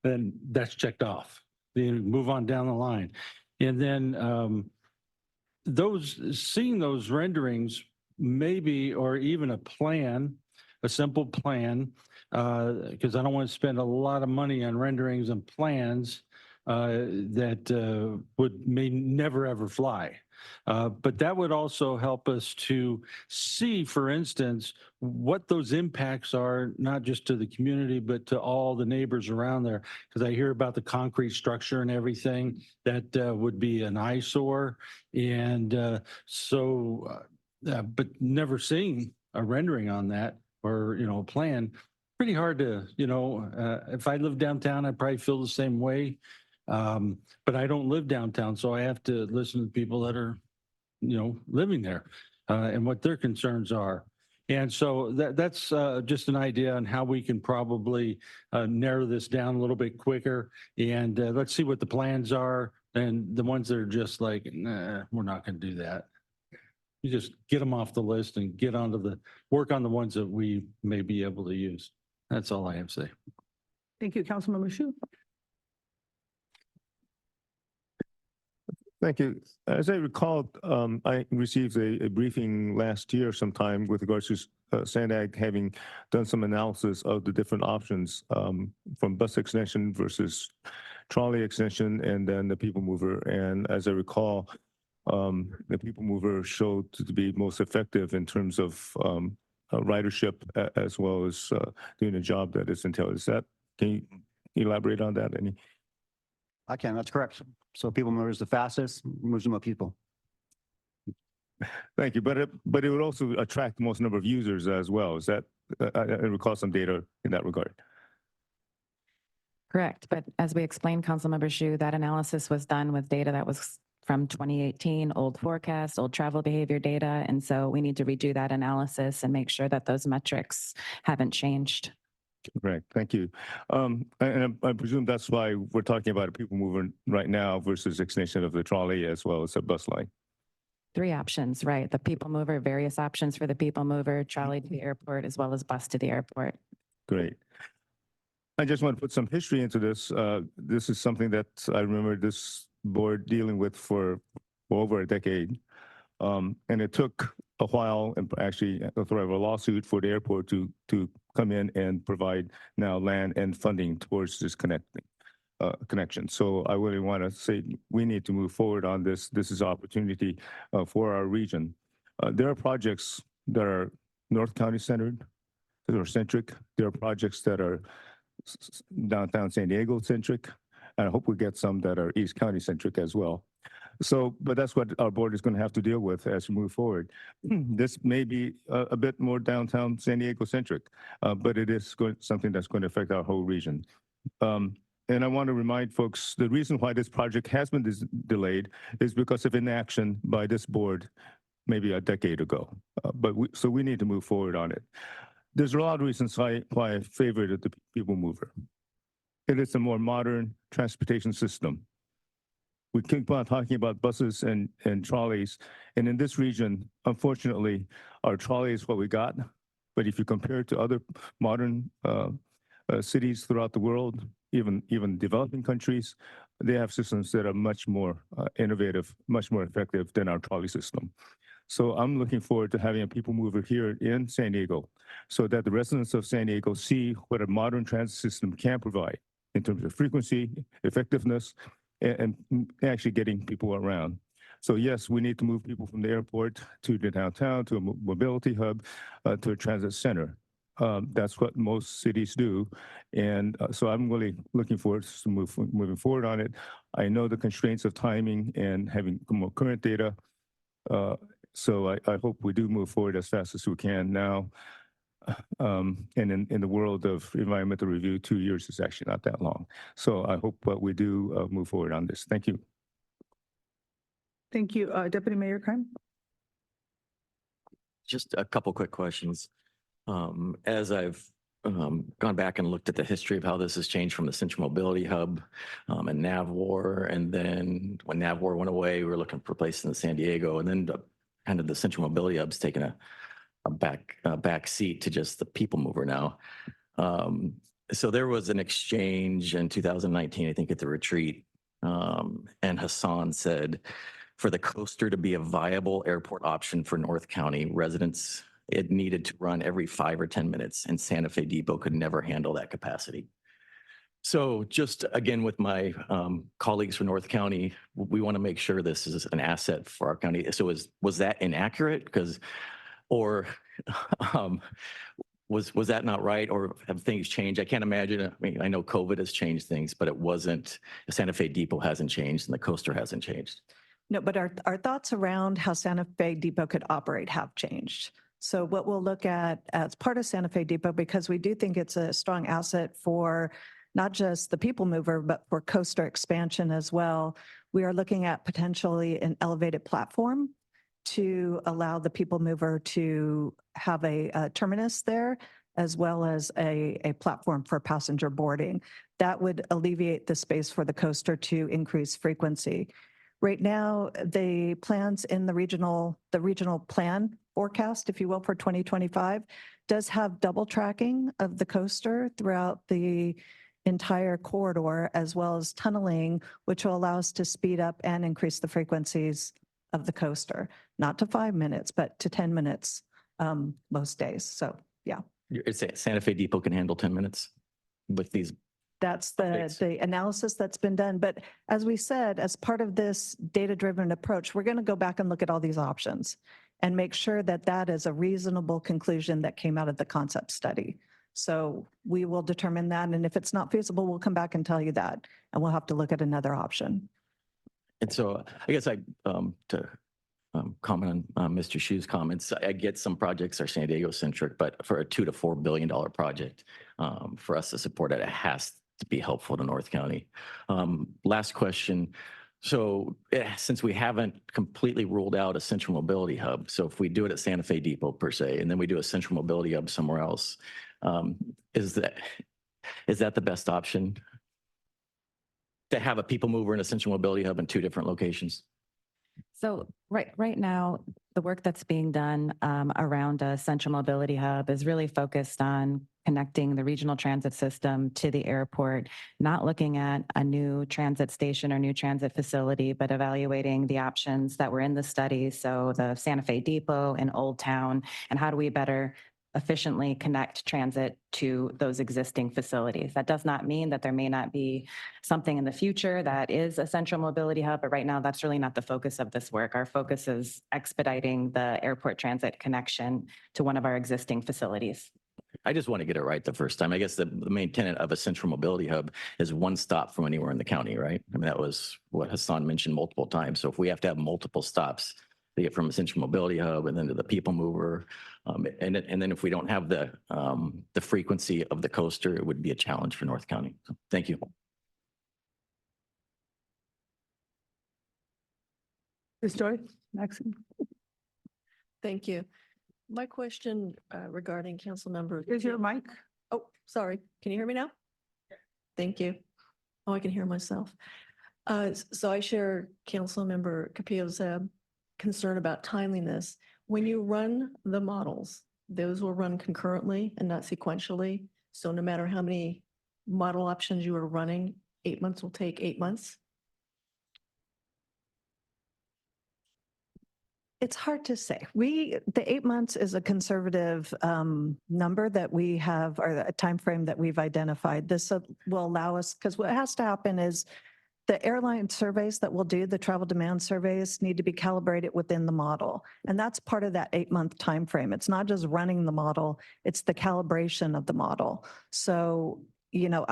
Then that's checked off. Then move on down the line. And then seeing those renderings, maybe, or even a plan, a simple plan, because I don't want to spend a lot of money on renderings and plans that may never ever fly. But that would also help us to see, for instance, what those impacts are, not just to the community, but to all the neighbors around there. Because I hear about the concrete structure and everything that would be an eyesore. And but never seeing a rendering on that, or, you know, a plan, pretty hard to, you know, if I lived downtown, I'd probably feel the same way. But I don't live downtown, so I have to listen to people that are, you know, living there and what their concerns are. And so that's just an idea on how we can probably narrow this down a little bit quicker. And let's see what the plans are. And the ones that are just like, nah, we're not going to do that. You just get them off the list and get onto work on the ones that we may be able to use. That's all I have to say. Thank you, Councilmember Shu. Thank you. As I recall, I received a briefing last year sometime with regards to SANDAG having done some analysis of the different options from bus extension versus trolley extension and then the people mover. And as I recall, the people mover showed to be most effective in terms of ridership as well as doing a job that is entailed. Can you elaborate on that any? I can, that's correct. So people mover is the fastest, moves the most people. Thank you. But it would also attract the most number of users as well. Is that, I recall some data in that regard. Correct. But as we explained, Councilmember Shu, that analysis was done with data that was from 2018, old forecast, old travel behavior data. And so we need to redo that analysis and make sure that those metrics haven't changed. Correct. Thank you. And I presume that's why we're talking about a people mover right now versus extension of the trolley as well as a bus line. 3 options, right? The people mover, various options for the people mover, trolley to the airport, as well as bus to the airport. Great. I just want to put some history into this. This is something that I remember this board dealing with for over a decade. And it took a while and actually a threat of a lawsuit for the airport to come in and provide now land and funding towards this connection. So I really want to say we need to move forward on this. This is an opportunity for our region. There are projects that are North County centered, that are centric. There are projects that are downtown San Diego centric. And I hope we get some that are East County centric as well. So, but that's what our board is going to have to deal with as we move forward. This may be a bit more downtown San Diego centric, but it is something that's going to affect our whole region. And I want to remind folks, the reason why this project has been delayed is because of inaction by this board maybe a decade ago. So we need to move forward on it. There's a lot of reasons why I favored the people mover. It is a more modern transportation system. We keep on talking about buses and trolleys. And in this region, unfortunately, our trolley is what we got. But if you compare it to other modern cities throughout the world, even developing countries, they have systems that are much more innovative, much more effective than our trolley system. So I'm looking forward to having a people mover here in San Diego so that the residents of San Diego see what a modern transit system can provide in terms of frequency, effectiveness, and actually getting people around. So yes, we need to move people from the airport to the downtown, to a mobility hub, to a transit center. That's what most cities do. And so I'm really looking forward to moving forward on it. I know the constraints of timing and having more current data. So I hope we do move forward as fast as we can now. And in the world of environmental review, 2 years is actually not that long. So I hope we do move forward on this. Thank you. Thank you. Deputy Mayor Kime. Just a couple quick questions. As I've gone back and looked at the history of how this has changed from the Central Mobility Hub and NAVWAR, and then when NAVWAR went away, we were looking for a place in San Diego, and then kind of the Central Mobility Hub's taken a back seat to just the people mover now. So there was an exchange in 2019, I think at the retreat, and Hassan said, for the coaster to be a viable airport option for North County residents, it needed to run every 5 or 10 minutes, and Santa Fe Depot could never handle that capacity. So just again, with my colleagues from North County, we want to make sure this is an asset for our county. So was that inaccurate? Because, or was that not right? Or have things changed? I can't imagine. I mean, I know COVID has changed things, but it wasn't, Santa Fe Depot hasn't changed and the coaster hasn't changed. No, but our thoughts around how Santa Fe Depot could operate have changed. So what we'll look at as part of Santa Fe Depot, because we do think it's a strong asset for not just the people mover, but for coaster expansion as well. We are looking at potentially an elevated platform to allow the people mover to have a terminus there as well as a platform for passenger boarding. That would alleviate the space for the coaster to increase frequency. Right now, the plans in the regional plan forecast, if you will, for 2025 does have double tracking of the coaster throughout the entire corridor, as well as tunneling, which will allow us to speed up and increase the frequencies of the coaster, not to 5 minutes, but to 10 minutes most days. So, yeah. It's Santa Fe Depot can handle 10 minutes with these. That's the analysis that's been done. But as we said, as part of this data-driven approach, we're going to go back and look at all these options and make sure that that is a reasonable conclusion that came out of the concept study. So we will determine that. And if it's not feasible, we'll come back and tell you that. And we'll have to look at another option. And so I guess to comment on Mr. Shu's comments, I get some projects are San Diego centric, but for a $2 to $4 billion project, for us to support it, it has to be helpful to North County. Last question. So since we haven't completely ruled out a central mobility hub, so if we do it at Santa Fe Depot per se, and then we do a central mobility hub somewhere else, is that the best option? To have a people mover and a central mobility hub in 2 different locations? So right now, the work that's being done around a central mobility hub is really focused on connecting the regional transit system to the airport, not looking at a new transit station or new transit facility, but evaluating the options that were in the study. So the Santa Fe Depot and Old Town, and how do we better efficiently connect transit to those existing facilities. That does not mean that there may not be something in the future that is a central mobility hub, but right now that's really not the focus of this work. Our focus is expediting the airport transit connection to one of our existing facilities. I just want to get it right the first time. I guess the main tenet of a central mobility hub is one stop from anywhere in the county, right? I mean, that was what Hassan mentioned multiple times. So if we have to have multiple stops to get from a central mobility hub and then to the people mover, and then if we don't have the frequency of the coaster, it would be a challenge for North County. So, thank you. Ms. Joy, Maxine. Thank you. My question regarding council member. Is your mic? Oh, sorry. Can you hear me now? Thank you. Oh, I can hear myself. So I share council member Capillo's concern about timeliness. When you run the models, those will run concurrently and not sequentially. So no matter how many model options you are running, 8 months will take 8 months. It's hard to say. The 8 months is a conservative number that we have, or a time frame that we've identified. This will allow us, because what has to happen is the airline surveys that we'll do, the travel demand surveys, need to be calibrated within the model. And that's part of that 8-month time frame. It's not just running the model, it's the calibration of the model. So, you know,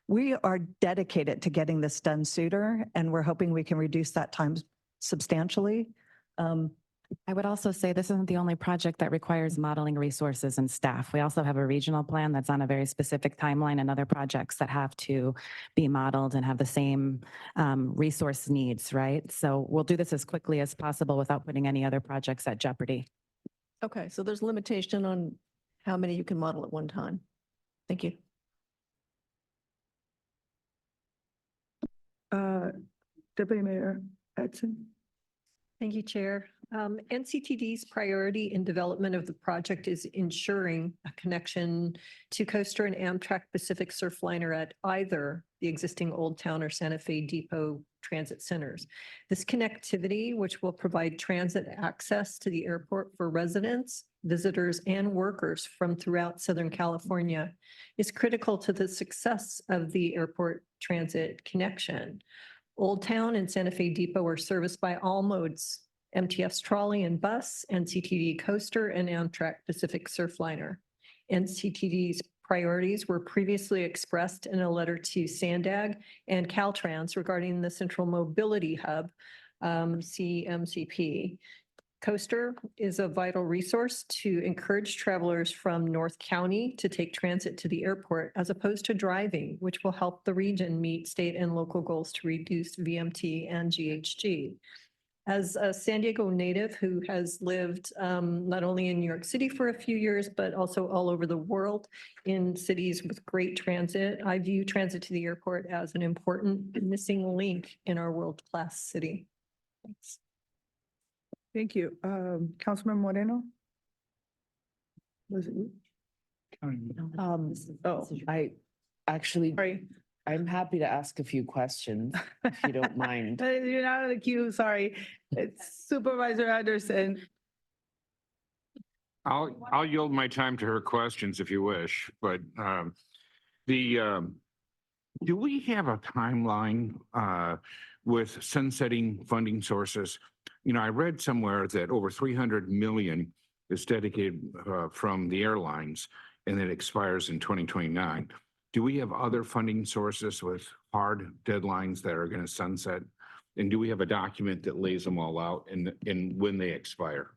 we are dedicated to getting this done sooner, and we're hoping we can reduce that time substantially. I would also say this isn't the only project that requires modeling resources and staff. We also have a regional plan that's on a very specific timeline and other projects that have to be modeled and have the same resource needs, right? So we'll do this as quickly as possible without putting any other projects at jeopardy. Okay, so there's limitation on how many you can model at one time. Thank you. Deputy Mayor Hudson. Thank you, Chair. NCTD's priority in development of the project is ensuring a connection to Coaster and Amtrak Pacific Surfliner at either the existing Old Town or Santa Fe Depot transit centers. This connectivity, which will provide transit access to the airport for residents, visitors, and workers from throughout Southern California, is critical to the success of the airport transit connection. Old Town and Santa Fe Depot are serviced by all modes: MTF's trolley and bus, NCTD Coaster, and Amtrak Pacific Surfliner. NCTD's priorities were previously expressed in a letter to SANDAG and Caltrans regarding the Central Mobility Hub, CMCP. Coaster is a vital resource to encourage travelers from North County to take transit to the airport as opposed to driving, which will help the region meet state and local goals to reduce VMT and GHG. As a San Diego native who has lived not only in New York City for a few years, but also all over the world in cities with great transit, I view transit to the airport as an important missing link in our world-class city. Thanks. Thank you. Councilman Moreno? Was it you? I actually, Sorry. I'm happy to ask a few questions, if you don't mind. You're not on the queue, sorry. It's Supervisor Anderson. I'll yield my time to her questions if you wish, but do we have a timeline with sunsetting funding sources? You know, I read somewhere that over 300 million is dedicated from the airlines and it expires in 2029. Do we have other funding sources with hard deadlines that are going to sunset? And do we have a document that lays them all out and when they expire?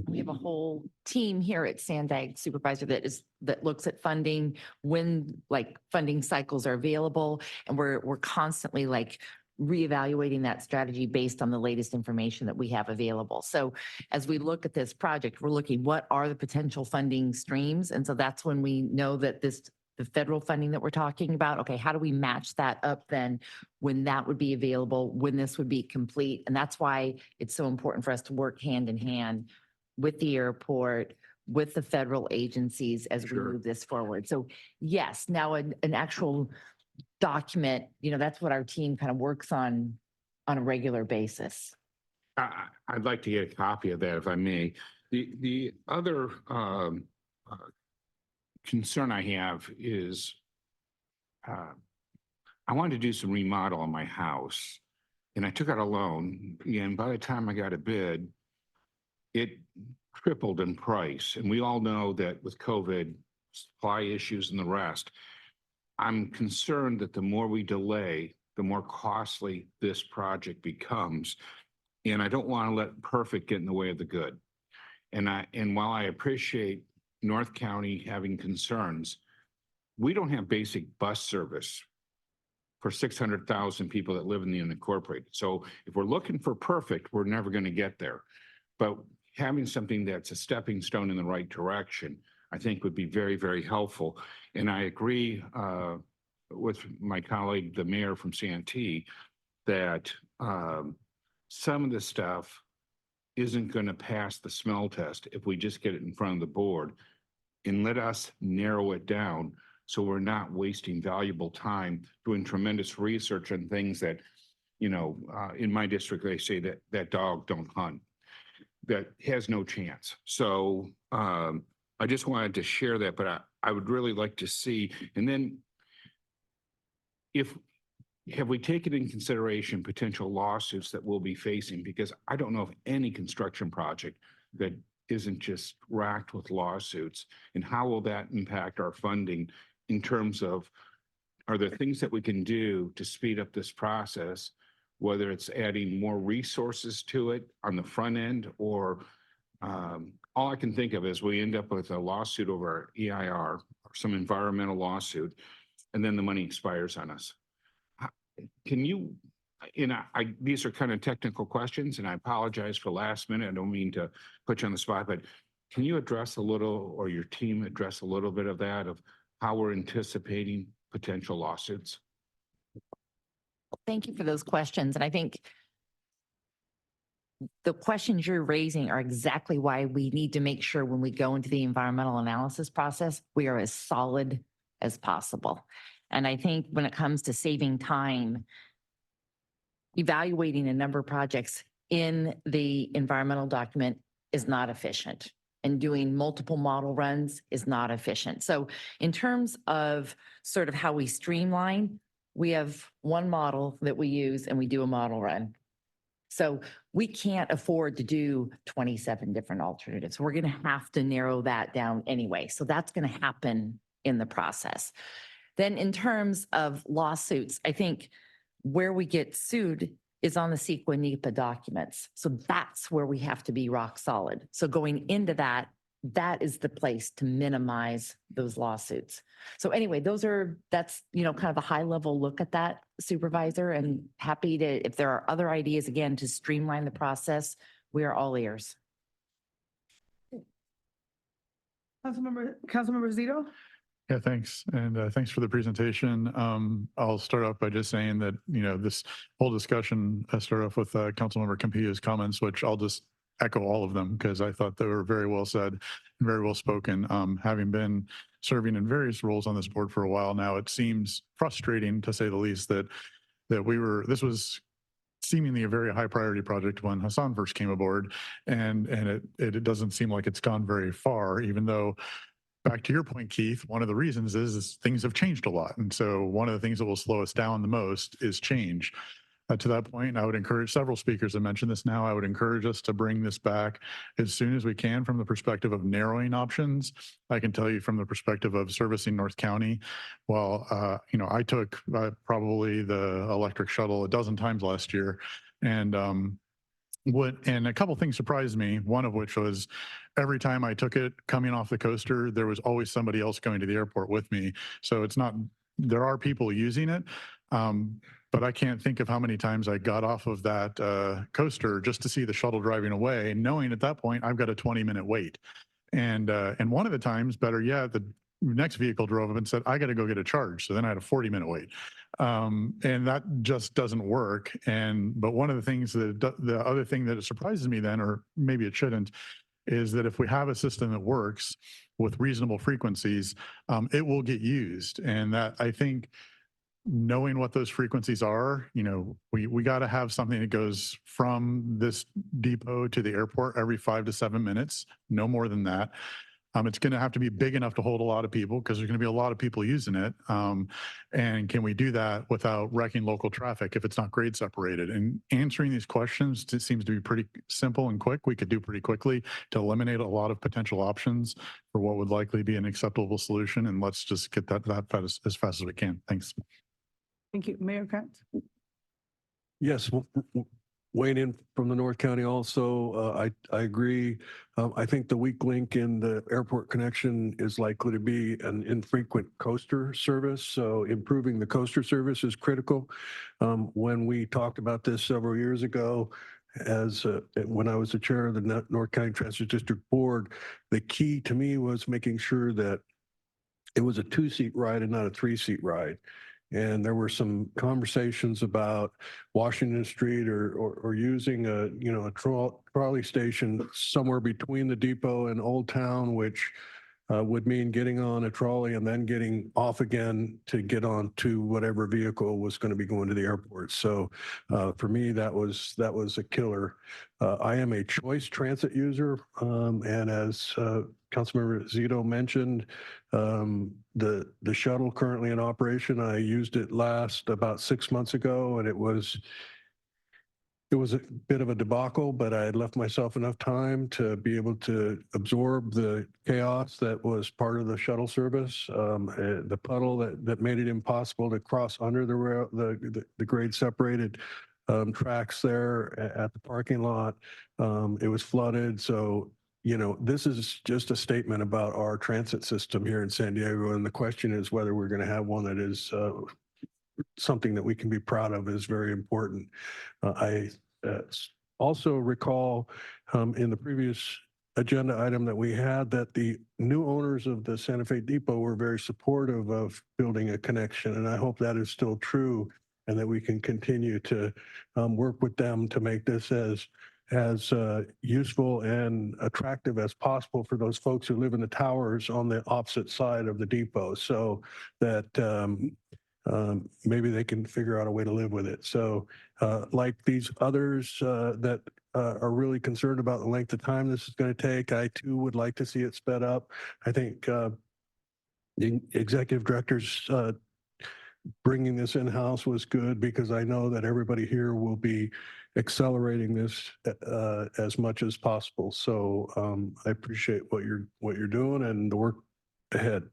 We have a whole team here at SANDAG, Supervisor, that looks at funding, when like funding cycles are available, and we're constantly like reevaluating that strategy based on the latest information that we have available. So as we look at this project, we're looking what are the potential funding streams, and so that's when we know that the federal funding that we're talking about, okay, how do we match that up then when that would be available, when this would be complete? And that's why it's so important for us to work hand in hand with the airport, with the federal agencies as we move this forward. So yes, now an actual document, you know, that's what our team kind of works on a regular basis. I'd like to get a copy of that if I may. The other concern I have is I wanted to do some remodel on my house and I took out a loan, and by the time I got a bid, it tripled in price. And we all know that with COVID, supply issues and the rest, I'm concerned that the more we delay, the more costly this project becomes. And I don't want to let perfect get in the way of the good. And while I appreciate North County having concerns, we don't have basic bus service for 600,000 people that live in the unincorporated. So if we're looking for perfect, we're never going to get there. But having something that's a stepping stone in the right direction, I think would be very, very helpful. And I agree with my colleague, the mayor from Santee, that some of the stuff isn't going to pass the smell test if we just get it in front of the board, and let us narrow it down so we're not wasting valuable time doing tremendous research on things that, you know, in my district, they say that dog don't hunt. That has no chance. So I just wanted to share that, but I would really like to see, and then have we taken in consideration potential lawsuits that we'll be facing? Because I don't know of any construction project that isn't just racked with lawsuits. And how will that impact our funding in terms of, are there things that we can do to speed up this process, whether it's adding more resources to it on the front end, or all I can think of is we end up with a lawsuit over EIR or some environmental lawsuit, and then the money expires on us. Can you, these are kind of technical questions, and I apologize for last minute. I don't mean to put you on the spot, but can you address a little, or your team address a little bit of that, of how we're anticipating potential lawsuits? Thank you for those questions. And I think the questions you're raising are exactly why we need to make sure when we go into the environmental analysis process, we are as solid as possible. And I think when it comes to saving time, evaluating a number of projects in the environmental document is not efficient, and doing multiple model runs is not efficient. So in terms of sort of how we streamline, we have one model that we use and we do a model run. So we can't afford to do 27 different alternatives. We're going to have to narrow that down anyway. So that's going to happen in the process. Then in terms of lawsuits, I think where we get sued is on the CEQA NEPA documents. So that's where we have to be rock solid. So going into that, that is the place to minimize those lawsuits. So anyway, that's, kind of a high level look at that, Supervisor, and happy to, if there are other ideas, again, to streamline the process, we are all ears. Councilmember Zito? Yeah, thanks. And thanks for the presentation. I'll start off by just saying that, this whole discussion, I start off with Councilmember Campillo's comments, which I'll just echo all of them because I thought they were very well said and very well spoken. Having been serving in various roles on this board for a while now, it seems frustrating to say the least that this was seemingly a very high priority project when Hassan first came aboard, and it doesn't seem like it's gone very far, even though, back to your point, Keith, one of the reasons is things have changed a lot. And so one of the things that will slow us down the most is change. To that point, I would encourage, several speakers have mentioned this now, I would encourage us to bring this back as soon as we can from the perspective of narrowing options. I can tell you from the perspective of servicing North County, well, I took probably the electric shuttle a dozen times last year. And a couple things surprised me, one of which was every time I took it coming off the coaster, there was always somebody else going to the airport with me. So it's not, there are people using it. But I can't think of how many times I got off of that coaster just to see the shuttle driving away, knowing at that point I've got a 20-minute wait. And one of the times, better yet, the next vehicle drove up and said, I got to go get a charge. So then I had a 40-minute wait. And that just doesn't work. But one of the things the other thing that surprises me then, or maybe it shouldn't, is that if we have a system that works with reasonable frequencies, it will get used. And that, I think, knowing what those frequencies are, we got to have something that goes from this depot to the airport every 5 to 7 minutes, no more than that. It's going to have to be big enough to hold a lot of people because there's going to be a lot of people using it. And can we do that without wrecking local traffic if it's not grade separated? And answering these questions, it seems to be pretty simple and quick. We could do pretty quickly to eliminate a lot of potential options for what would likely be an acceptable solution. And let's just get that as fast as we can. Thanks. Thank you. Mayor Katz? Yes, weighing in from the North County also, I agree. I think the weak link in the airport connection is likely to be an infrequent coaster service. So improving the coaster service is critical. When we talked about this several years ago, when I was the chair of the North County Transit District Board, the key to me was making sure that it was a 2-seat ride and not a 3-seat ride. And there were some conversations about Washington Street or using a trolley station somewhere between the depot and Old Town, which would mean getting on a trolley and then getting off again to get on to whatever vehicle was going to be going to the airport. So for me, that was a killer. I am a choice transit user, and as Councilmember Zito mentioned, the shuttle currently in operation, I used it last about 6 months ago, and it was a bit of a debacle, but I had left myself enough time to be able to absorb the chaos that was part of the shuttle service, the puddle that made it impossible to cross under the grade separated tracks there at the parking lot. It was flooded. So, this is just a statement about our transit system here in San Diego. And the question is whether we're going to have one that is something that we can be proud of is very important. I also recall in the previous agenda item that we had that the new owners of the Santa Fe Depot were very supportive of building a connection. And I hope that is still true and that we can continue to work with them to make this as useful and attractive as possible for those folks who live in the towers on the opposite side of the depot, so that maybe they can figure out a way to live with it. So like these others that are really concerned about the length of time this is going to take, I too would like to see it sped up. I think the executive director's bringing this in-house was good because I know that everybody here will be accelerating this as much as possible. So I appreciate what you're doing and the work ahead.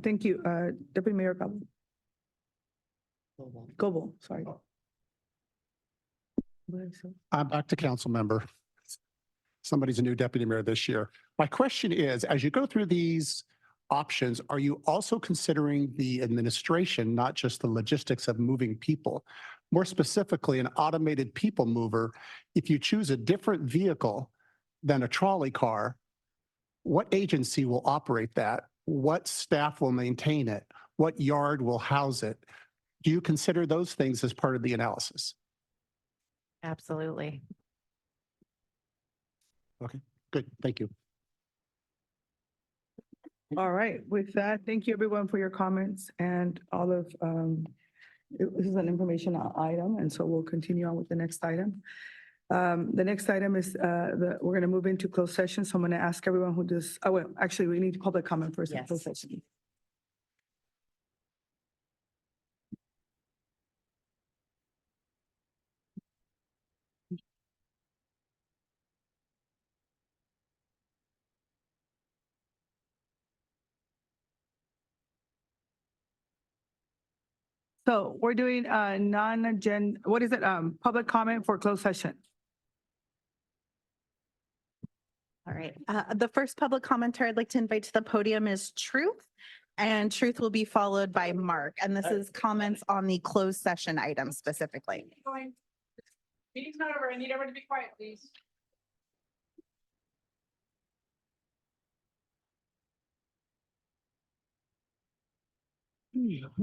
Thank you. Deputy Mayor Goebel, sorry. I'm back to council member. somebody's a new deputy mayor this year. My question is, as you go through these options, are you also considering the administration, not just the logistics of moving people? More specifically, an automated people mover, if you choose a different vehicle than a trolley car, what agency will operate that? What staff will maintain it? What yard will house it? Do you consider those things as part of the analysis? Absolutely. Okay, good. Thank you. All right, with that, thank you everyone for your comments and all of, this is an informational item, and so we'll continue on with the next item. The next item is, we're going to move into closed session, so I'm going to ask everyone who does, oh, well, actually, we need public comment first in closed session. So we're doing non-agenda, what is it? Public comment for closed session. All right. The first public commenter I'd like to invite to the podium is Truth. And Truth will be followed by Mark. And this is comments on the closed session item specifically. Meeting's not over. I need everyone to be quiet, please.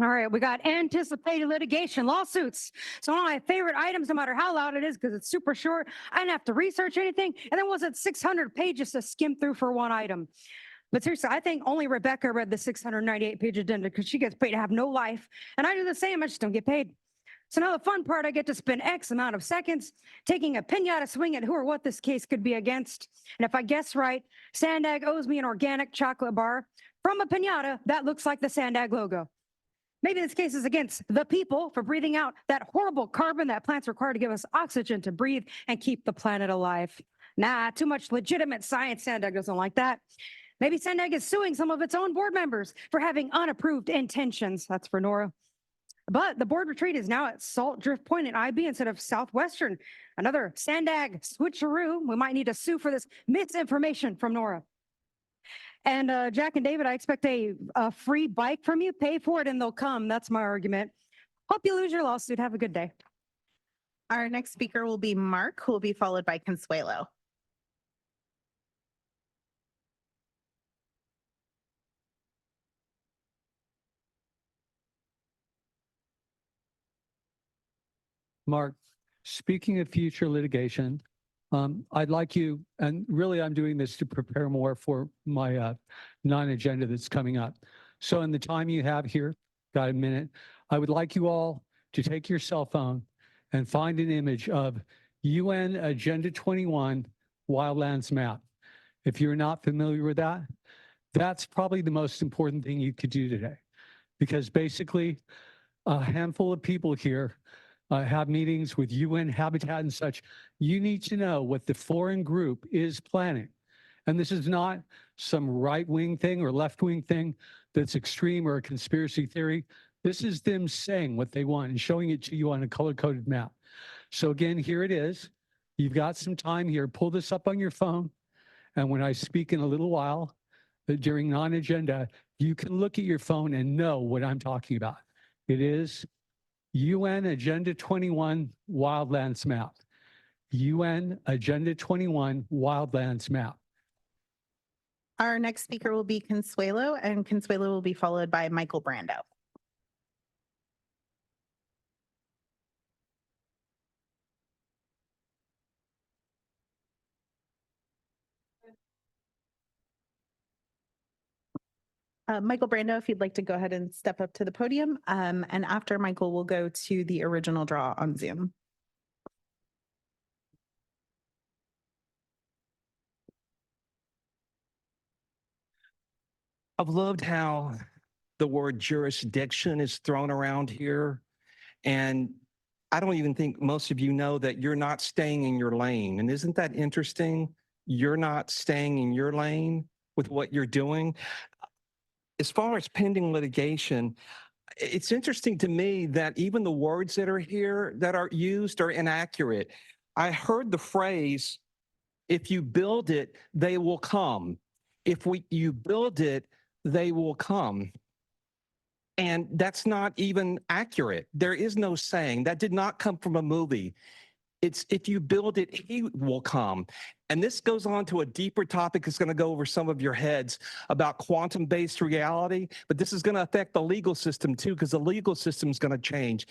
All right, we got anticipated litigation lawsuits. So one of my favorite items, no matter how loud it is, because it's super short, I didn't have to research anything. And then was it 600 pages to skim through for one item? But seriously, I think only Rebecca read the 698-page agenda because she gets paid to have no life. And I do the same, I just don't get paid. So now the fun part, I get to spend X amount of seconds taking a pinata swing at who or what this case could be against. And if I guess right, SANDAG owes me an organic chocolate bar from a pinata that looks like the SANDAG logo. Maybe this case is against the people for breathing out that horrible carbon that plants require to give us oxygen to breathe and keep the planet alive. Nah, too much legitimate science. SANDAG doesn't like that. Maybe SANDAG is suing some of its own board members for having unapproved intentions. That's for Nora. But the board retreat is now at Salt Drift Point in IB instead of Southwestern. Another SANDAG switcheroo. We might need to sue for this misinformation from Nora. And Jack and David, I expect a free bike from you. Pay for it and they'll come. That's my argument. Hope you lose your lawsuit. Have a good day. Our next speaker will be Mark, who will be followed by Consuelo. Mark, speaking of future litigation, I'd like you, and really I'm doing this to prepare more for my non-agenda that's coming up. So in the time you have here, got a minute, I would like you all to take your cell phone and find an image of UN Agenda 21 Wildlands map. If you're not familiar with that, that's probably the most important thing you could do today. Because basically, a handful of people here have meetings with UN Habitat and such. You need to know what the foreign group is planning. And this is not some right-wing thing or left-wing thing that's extreme or a conspiracy theory. This is them saying what they want and showing it to you on a color-coded map. So again, here it is. You've got some time here. Pull this up on your phone. And when I speak in a little while, during non-agenda, you can look at your phone and know what I'm talking about. It is UN Agenda 21 Wildlands Map. UN Agenda 21 Wildlands Map. Our next speaker will be Consuelo, and Consuelo will be followed by Michael Brando. Michael Brando, if you'd like to go ahead and step up to the podium. And after Michael, we'll go to the original draw on Zoom. I've loved how the word jurisdiction is thrown around here. And I don't even think most of you know that you're not staying in your lane. And isn't that interesting? You're not staying in your lane with what you're doing. As far as pending litigation, it's interesting to me that even the words that are here that are used are inaccurate. I heard the phrase If you build it, they will come. You build it, they will come. And that's not even accurate. There is no saying. That did not come from a movie. It's if you build it, he will come. And this goes on to a deeper topic that's going to go over some of your heads about quantum-based reality, but this is going to affect the legal system too, because the legal system is going to change.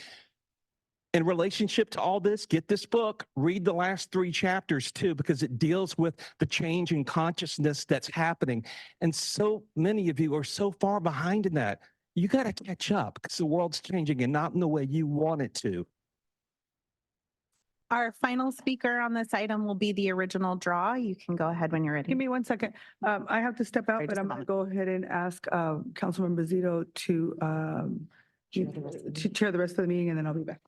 In relationship to all this, get this book, read the last 3 chapters too, because it deals with the change in consciousness that's happening. And so many of you are so far behind in that. You got to catch up because the world's changing and not in the way you want it to. Our final speaker on this item will be the original draw. You can go ahead when you're ready. Give me 1 second. I have to step out, Right, but just a I'm going to go ahead and ask Councilmember Zito to chair the rest of the meeting, and then I'll be back.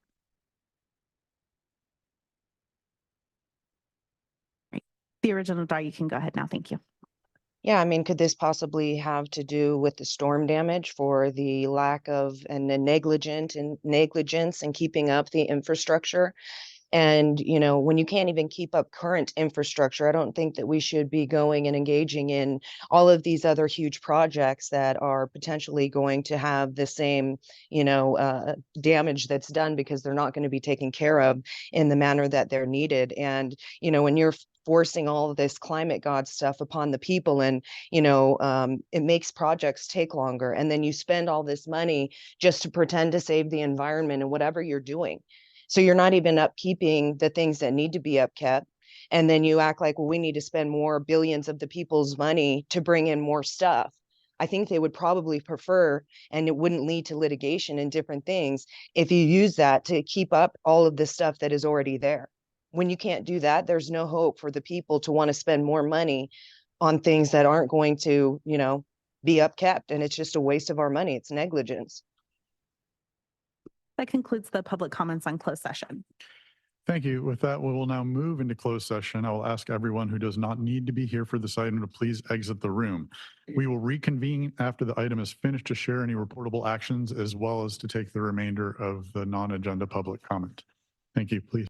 The original draw, you can go ahead now. Thank you. Yeah, I mean, could this possibly have to do with the storm damage for the lack of and the negligence in keeping up the infrastructure? And, you know, when you can't even keep up current infrastructure, I don't think that we should be going and engaging in all of these other huge projects that are potentially going to have the same, damage that's done because they're not going to be taken care of in the manner that they're needed. And, when you're forcing all of this climate god stuff upon the people and, it makes projects take longer. And then you spend all this money just to pretend to save the environment and whatever you're doing. So you're not even upkeeping the things that need to be upkept. And then you act like, well, we need to spend more billions of the people's money to bring in more stuff. I think they would probably prefer, and it wouldn't lead to litigation and different things, if you use that to keep up all of the stuff that is already there. When you can't do that, there's no hope for the people to want to spend more money on things that aren't going to, be upkept. And it's just a waste of our money. It's negligence. That concludes the public comments on closed session. Thank you. With that, we will now move into closed session. I will ask everyone who does not need to be here for this item to please exit the room. We will reconvene after the item is finished to share any reportable actions as well as to take the remainder of the non-agenda public comment. Thank you. Please.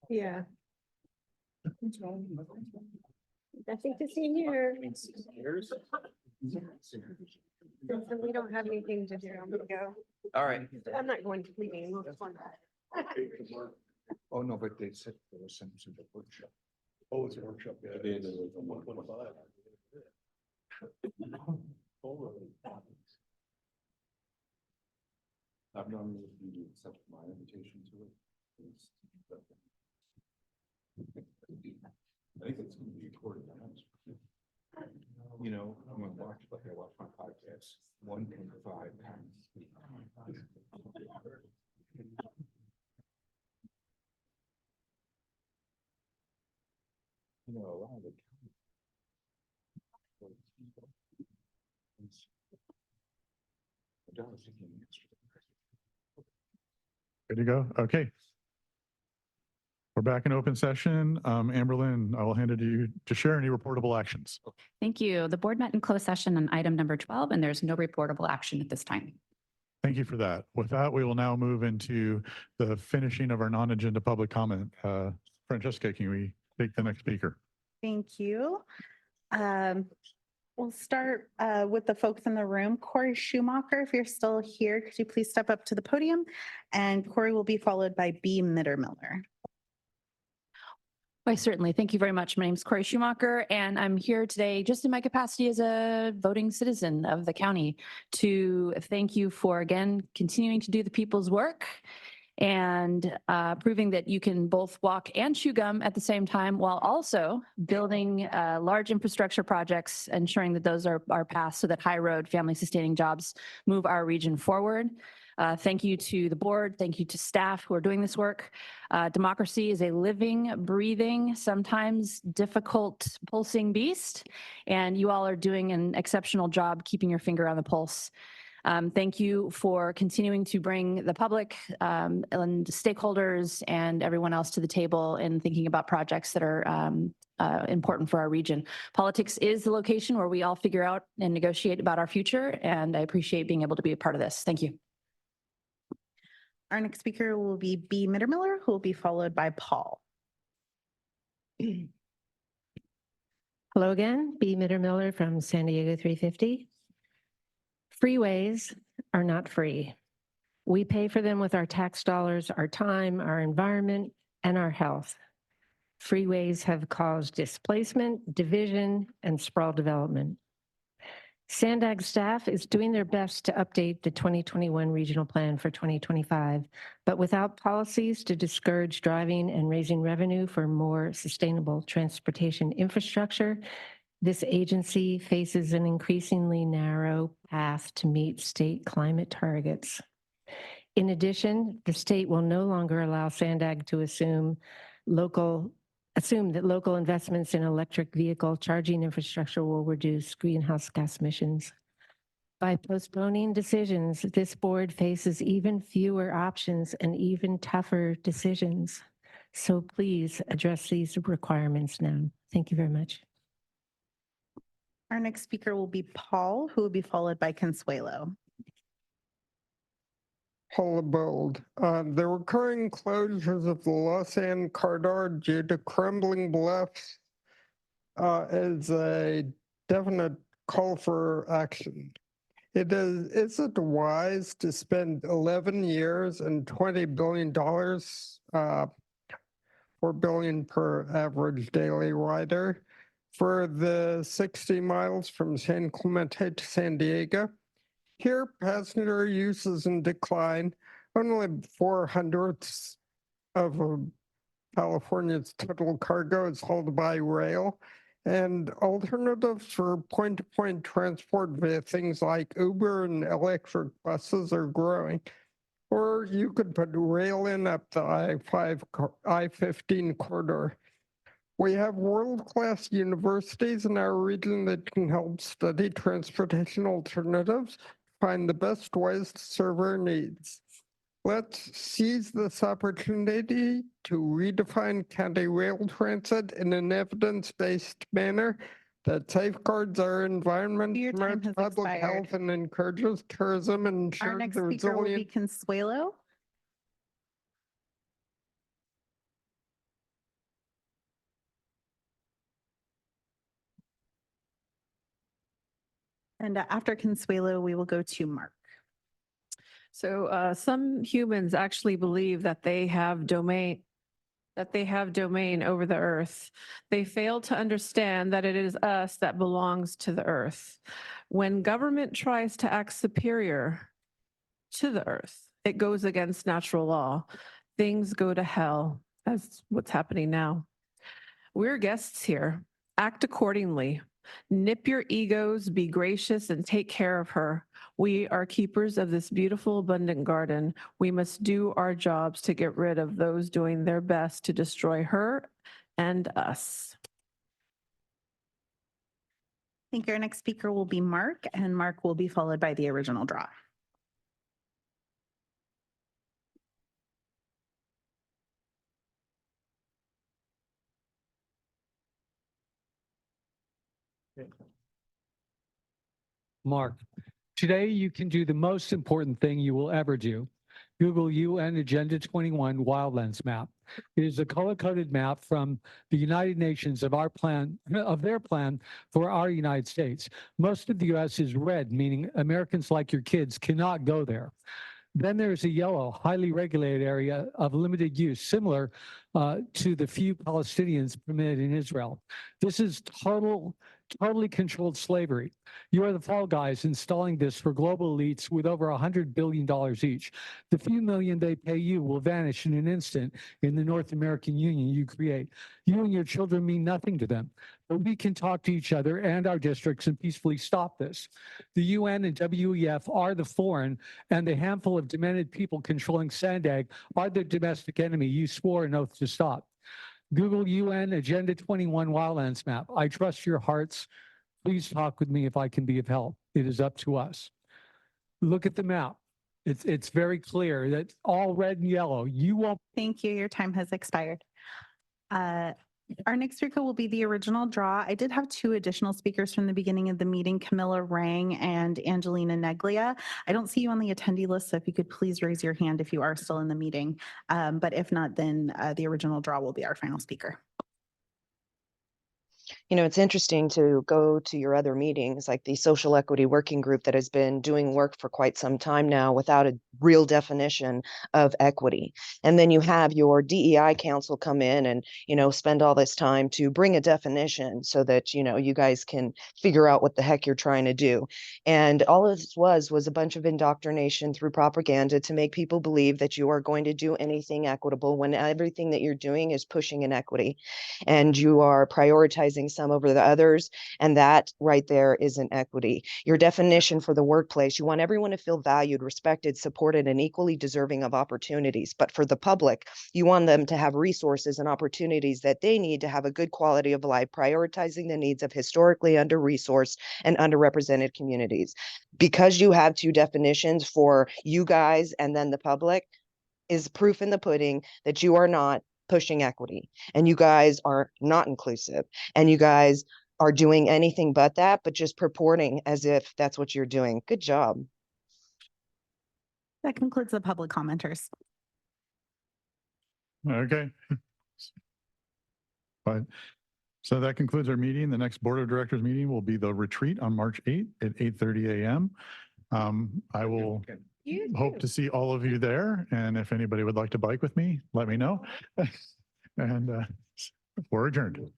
Yeah. Nothing to see here. We don't have anything to do. I'm gonna go. All right. I'm not going to meeting. Oh, no, but they said there was some sort of workshop. Oh, it's a workshop. Yeah. It is. 125. I've known you to accept my invitation to it. I think it's going to be recorded. You know, I'm gonna watch, like I watch my podcast 1.5 times. You know, a lot of the I was thinking yesterday. Good to go. Okay. We're back in open session. Amberlynn, I will hand it to you to share any reportable actions. Thank you. The board met in closed session on item number 12, and there's no reportable action at this time. Thank you for that. With that, we will now move into the finishing of our non-agenda public comment. Francesca, can we take the next speaker? Thank you. We'll start with the folks in the room. Corey Schumacher, if you're still here, could you please step up to the podium? And Corey will be followed by B. Mittermiller. Why, certainly. Thank you very much. My name is Corey Schumacher, and I'm here today just in my capacity as a voting citizen of the county to thank you for, again, continuing to do the people's work and proving that you can both walk and chew gum at the same time while also building large infrastructure projects, ensuring that those are passed so that high road family sustaining jobs move our region forward. Thank you to the board. Thank you to staff who are doing this work. Democracy is a living, breathing, sometimes difficult pulsing beast, and you all are doing an exceptional job keeping your finger on the pulse. Thank you for continuing to bring the public and stakeholders and everyone else to the table in thinking about projects that are important for our region. Politics is the location where we all figure out and negotiate about our future, and I appreciate being able to be a part of this. Thank you. Our next speaker will be B. Mittermiller, who will be followed by Paul. Hello again, B. Mittermiller from San Diego 350. Freeways are not free. We pay for them with our tax dollars, our time, our environment, and our health. Freeways have caused displacement, division, and sprawl development. SANDAG staff is doing their best to update the 2021 regional plan for 2025, but without policies to discourage driving and raising revenue for more sustainable transportation infrastructure, this agency faces an increasingly narrow path to meet state climate targets. In addition, the state will no longer allow SANDAG to assume that local investments in electric vehicle charging infrastructure will reduce greenhouse gas emissions. By postponing decisions, this board faces even fewer options and even tougher decisions. So please address these requirements now. Thank you very much. Our next speaker will be Paul, who will be followed by Consuelo. Bold. The recurring closures of the Los Angeles corridor due to crumbling bluffs is a definite call for action. Is it wise to spend 11 years and $20 billion, $4 billion per average daily rider for the 60 miles from San Clemente to San Diego? Here, passenger use is in decline. Only 4/100ths of California's total cargo is hauled by rail. And alternatives for point-to-point transport via things like Uber and electric buses are growing. Or you could put rail in up the I-15 corridor. We have world-class universities in our region that can help study transportation alternatives, find the best ways to serve our needs. Let's seize this opportunity to redefine county rail transit in an evidence-based manner that safeguards our environment, promotes public health, and encourages tourism and ensures Our next the speaker will be resilient. Consuelo. And after Consuelo, we will go to Mark. So some humans actually believe that they have domain over the earth. They fail to understand that it is us that belongs to the earth. When government tries to act superior to the earth, it goes against natural law. Things go to hell, as what's happening now. We're guests here. Act accordingly. Nip your egos, be gracious, and take care of her. We are keepers of this beautiful, abundant garden. We must do our jobs to get rid of those doing their best to destroy her and us. I think our next speaker will be Mark, and Mark will be followed by the original draw. Mark, today you can do the most important thing you will ever do. Google UN Agenda 21 Wildlands Map. It is a color-coded map from the United Nations of their plan for our United States. Most of the US is red, meaning Americans like your kids cannot go there. Then there's a yellow, highly regulated area of limited use, similar to the few Palestinians permitted in Israel. This is totally controlled slavery. You are the fall guys installing this for global elites with over $100 billion each. The few million they pay you will vanish in an instant in the North American Union you create. You and your children mean nothing to them, but we can talk to each other and our districts and peacefully stop this. The UN and WEF are the foreign, and the handful of demented people controlling SANDAG are the domestic enemy you swore an oath to stop. Google UN Agenda 21 Wildlands Map. I trust your hearts. Please talk with me if I can be of help. It is up to us. Look at the map. It's very clear that all red and yellow. You won't. Thank you. Your time has expired. Our next speaker will be the original draw. I did have two additional speakers from the beginning of the meeting, Camilla Rang and Angelina Neglia. I don't see you on the attendee list, so if you could please raise your hand if you are still in the meeting. But if not, then the original draw will be our final speaker. You know, it's interesting to go to your other meetings, like the Social Equity Working Group that has been doing work for quite some time now without a real definition of equity. And then you have your DEI council come in and, you know, spend all this time to bring a definition so that, you know, you guys can figure out what the heck you're trying to do. And all of this was a bunch of indoctrination through propaganda to make people believe that you are going to do anything equitable when everything that you're doing is pushing inequity. And you are prioritizing some over the others, and that right there is inequity. Your definition for the workplace, you want everyone to feel valued, respected, supported, and equally deserving of opportunities. But for the public, you want them to have resources and opportunities that they need to have a good quality of life, prioritizing the needs of historically under-resourced and underrepresented communities. Because you have two definitions for you guys and then the public is proof in the pudding that you are not pushing equity, and you guys are not inclusive, and you guys are doing anything but that, but just purporting as if that's what you're doing. Good job. That concludes the public commenters. Okay. Fine. So that concludes our meeting. The next Board of Directors meeting will be the retreat on March 8th at 8:30 a.m. I will hope to see all of you there. And if anybody would like to bike with me, let me know. And we're adjourned.